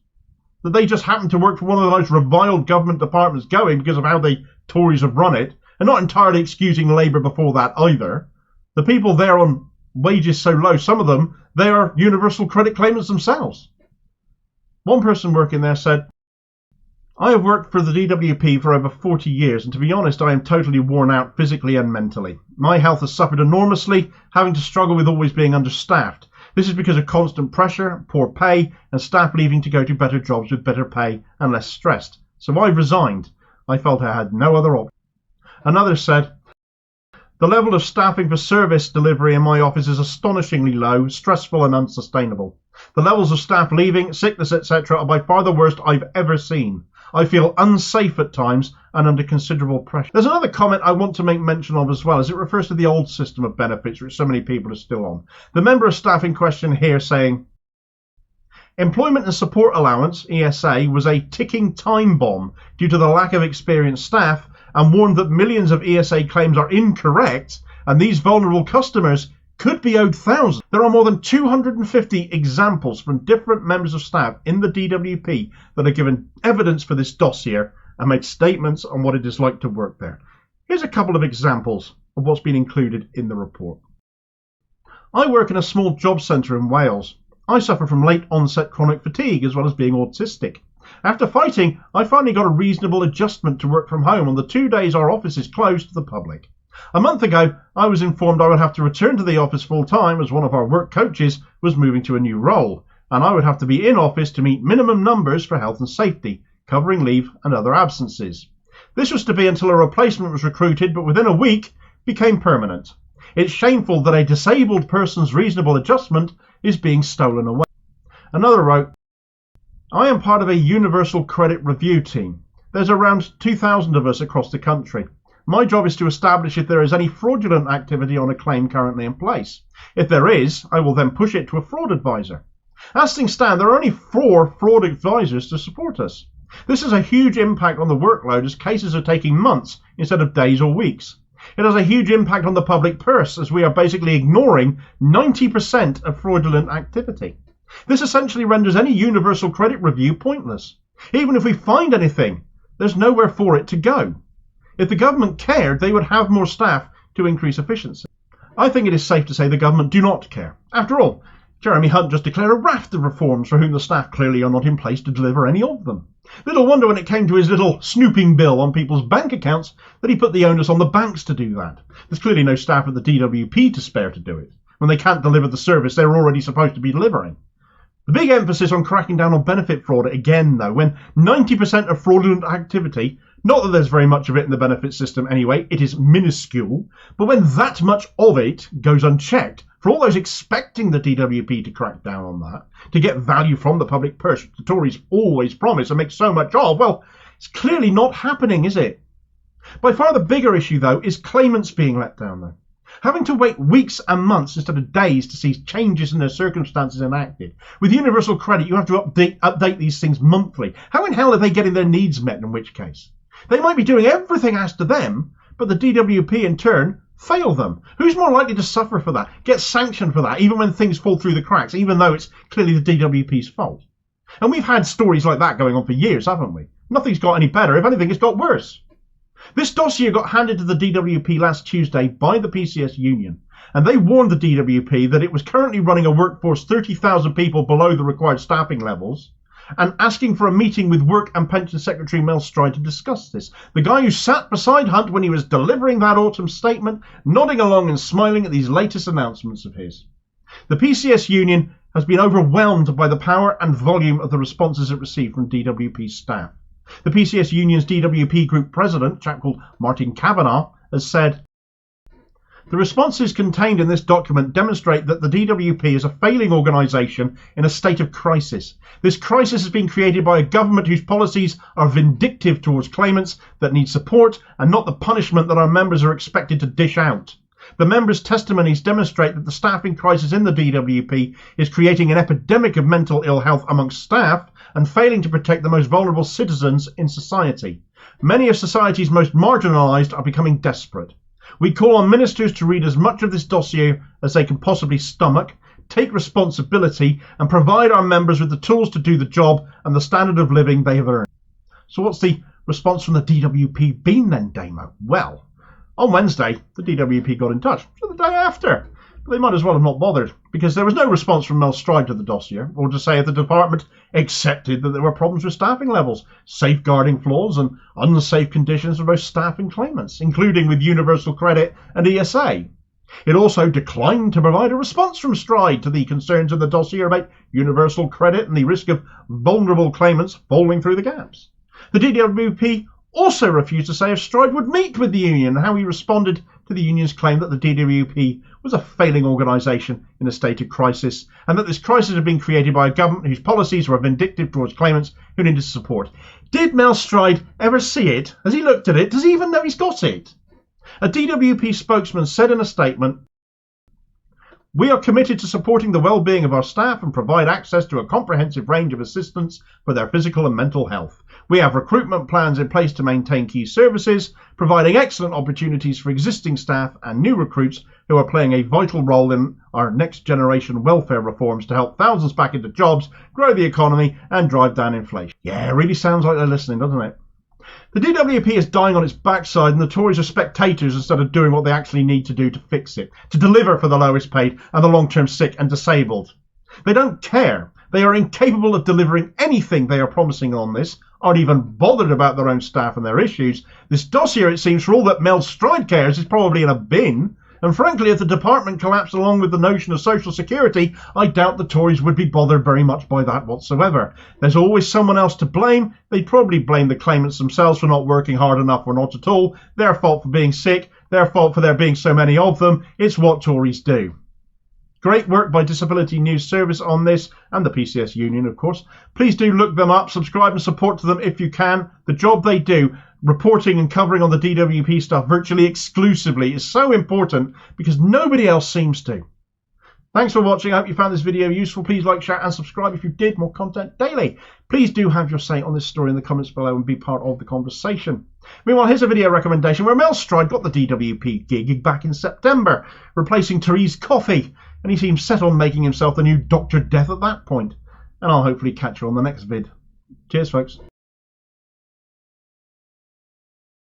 That they just happen to work for one of the most reviled government departments going because of how the Tories have run it, and not entirely excusing Labour before that either. The people there on wages so low, some of them, they are universal credit claimants themselves. One person working there said, I have worked for the DWP for over 40 years, and to be honest, I am totally worn out physically and mentally. My health has suffered enormously, having to struggle with always being understaffed. This is because of constant pressure, poor pay, and staff leaving to go to better jobs with better pay and less stressed. So I resigned. I felt I had no other option. Another said, the level of staffing for service delivery in my office is astonishingly low, stressful and unsustainable. The levels of staff leaving, sickness, etc. are by far the worst I've ever seen. I feel unsafe at times and under considerable pressure. There's another comment I want to make mention of as well, as it refers to the old system of benefits which so many people are still on. The member of staff in question here saying, Employment and Support Allowance, ESA, was a ticking time bomb due to the lack of experienced staff, and warned that millions of ESA claims are incorrect and these vulnerable customers could be owed thousands. There are more than 250 examples from different members of staff in the DWP that have given evidence for this dossier and made statements on what it is like to work there. Here's a couple of examples of what's been included in the report. I work in a small job centre in Wales. I suffer from late onset chronic fatigue as well as being autistic. After fighting, I finally got a reasonable adjustment to work from home on the 2 days our office is closed to the public. A month ago, I was informed I would have to return to the office full time as one of our work coaches was moving to a new role, and I would have to be in office to meet minimum numbers for health and safety, covering leave and other absences. This was to be until a replacement was recruited, but within a week became permanent. It's shameful that a disabled person's reasonable adjustment is being stolen away. Another wrote, I am part of a universal credit review team. There's around 2,000 of us across the country. My job is to establish if there is any fraudulent activity on a claim currently in place. If there is, I will then push it to a fraud advisor. As things stand, there are only 4 fraud advisors to support us. This has a huge impact on the workload as cases are taking months instead of days or weeks. It has a huge impact on the public purse as we are basically ignoring 90% of fraudulent activity. This essentially renders any universal credit review pointless. Even if we find anything, there's nowhere for it to go. If the government cared, they would have more staff to increase efficiency. I think it is safe to say the government do not care. After all, Jeremy Hunt just declared a raft of reforms for whom the staff clearly are not in place to deliver any of them. Little wonder when it came to his little snooping bill on people's bank accounts that he put the onus on the banks to do that. There's clearly no staff at the DWP to spare to do it, when they can't deliver the service they're already supposed to be delivering. The big emphasis on cracking down on benefit fraud again, though, when 90% of fraudulent activity Not that there's very much of it in the benefit system anyway, it is minuscule, but when that much of it goes unchecked, for all those expecting the DWP to crack down on that, to get value from the public purse, the Tories always promise and make so much of, well, it's clearly not happening, is it? By far the bigger issue, though, is claimants being let down, though. Having to wait weeks and months instead of days to see changes in their circumstances enacted. With universal credit, you have to update these things monthly. How in hell are they getting their needs met, in which case? They might be doing everything asked of them, but the DWP in turn fail them. Who's more likely to suffer for that, get sanctioned for that, even when things fall through the cracks, even though it's clearly the DWP's fault? And we've had stories like that going on for years, haven't we? Nothing's got any better. If anything, it's got worse. This dossier got handed to the DWP last Tuesday by the PCS union, and they warned the DWP that it was currently running a workforce 30,000 people below the required staffing levels, and asking for a meeting with Work and Pension Secretary Mel Stride to discuss this. The guy who sat beside Hunt when he was delivering that autumn statement, nodding along and smiling at these latest announcements of his. The PCS union has been overwhelmed by the power and volume of the responses it received from DWP staff. The PCS union's DWP group president, a chap called Martin Kavanagh, has said, "The responses contained in this document demonstrate that the DWP is a failing organisation in a state of crisis. This crisis has been created by a government whose policies are vindictive towards claimants that need support and not the punishment that our members are expected to dish out. The members' testimonies demonstrate that the staffing crisis in the DWP is creating an epidemic of mental ill health amongst staff and failing to protect the most vulnerable citizens in society. Many of society's most marginalised are becoming desperate. We call on ministers to read as much of this dossier as they can possibly stomach, take responsibility and provide our members with the tools to do the job and the standard of living they have earned." So what's the response from the DWP been then, Damo? Well, on Wednesday, the DWP got in touch. So the day after. But they might as well have not bothered, because there was no response from Mel Stride to the dossier, or to say if the department accepted that there were problems with staffing levels, safeguarding flaws and unsafe conditions for both staff and claimants, including with universal credit and ESA. It also declined to provide a response from Stride to the concerns in the dossier about universal credit and the risk of vulnerable claimants falling through the gaps. The DWP also refused to say if Stride would meet with the union and how he responded to the union's claim that the DWP was a failing organisation in a state of crisis and that this crisis had been created by a government whose policies were vindictive towards claimants who needed support. Did Mel Stride ever see it? Has he looked at it? Does he even know he's got it? A DWP spokesman said in a statement, "We are committed to supporting the well-being of our staff and provide access to a comprehensive range of assistance for their physical and mental health. We have recruitment plans in place to maintain key services, providing excellent opportunities for existing staff and new recruits who are playing a vital role in our next generation welfare reforms to help thousands back into jobs, grow the economy and drive down inflation." Yeah, it really sounds like they're listening, doesn't it? The DWP is dying on its backside and the Tories are spectators instead of doing what they actually need to do to fix it, to deliver for the lowest paid and the long-term sick and disabled. They don't care. They are incapable of delivering anything they are promising on this, aren't even bothered about their own staff and their issues. This dossier, it seems, for all that Mel Stride cares, is probably in a bin. And frankly, if the department collapsed along with the notion of social security, I doubt the Tories would be bothered very much by that whatsoever. There's always someone else to blame. They'd probably blame the claimants themselves for not working hard enough or not at all. Their fault for being sick. Their fault for there being so many of them. It's what Tories do. Great work by Disability News Service on this, and the PCS Union, of course. Please do look them up, subscribe and support to them if you can. The job they do, reporting and covering on the DWP stuff virtually exclusively, is so important because nobody else seems to. Thanks for watching. I hope you found this video useful. Please like, share and subscribe if you did. More content daily. Please do have your say on this story in the comments below and be part of the conversation. Meanwhile, here's a video recommendation where Mel Stride got the DWP gig back in September, replacing Therese Coffey, and he seems set on making himself the new Dr. Death at that point. And I'll hopefully catch you on the next vid. Cheers, folks.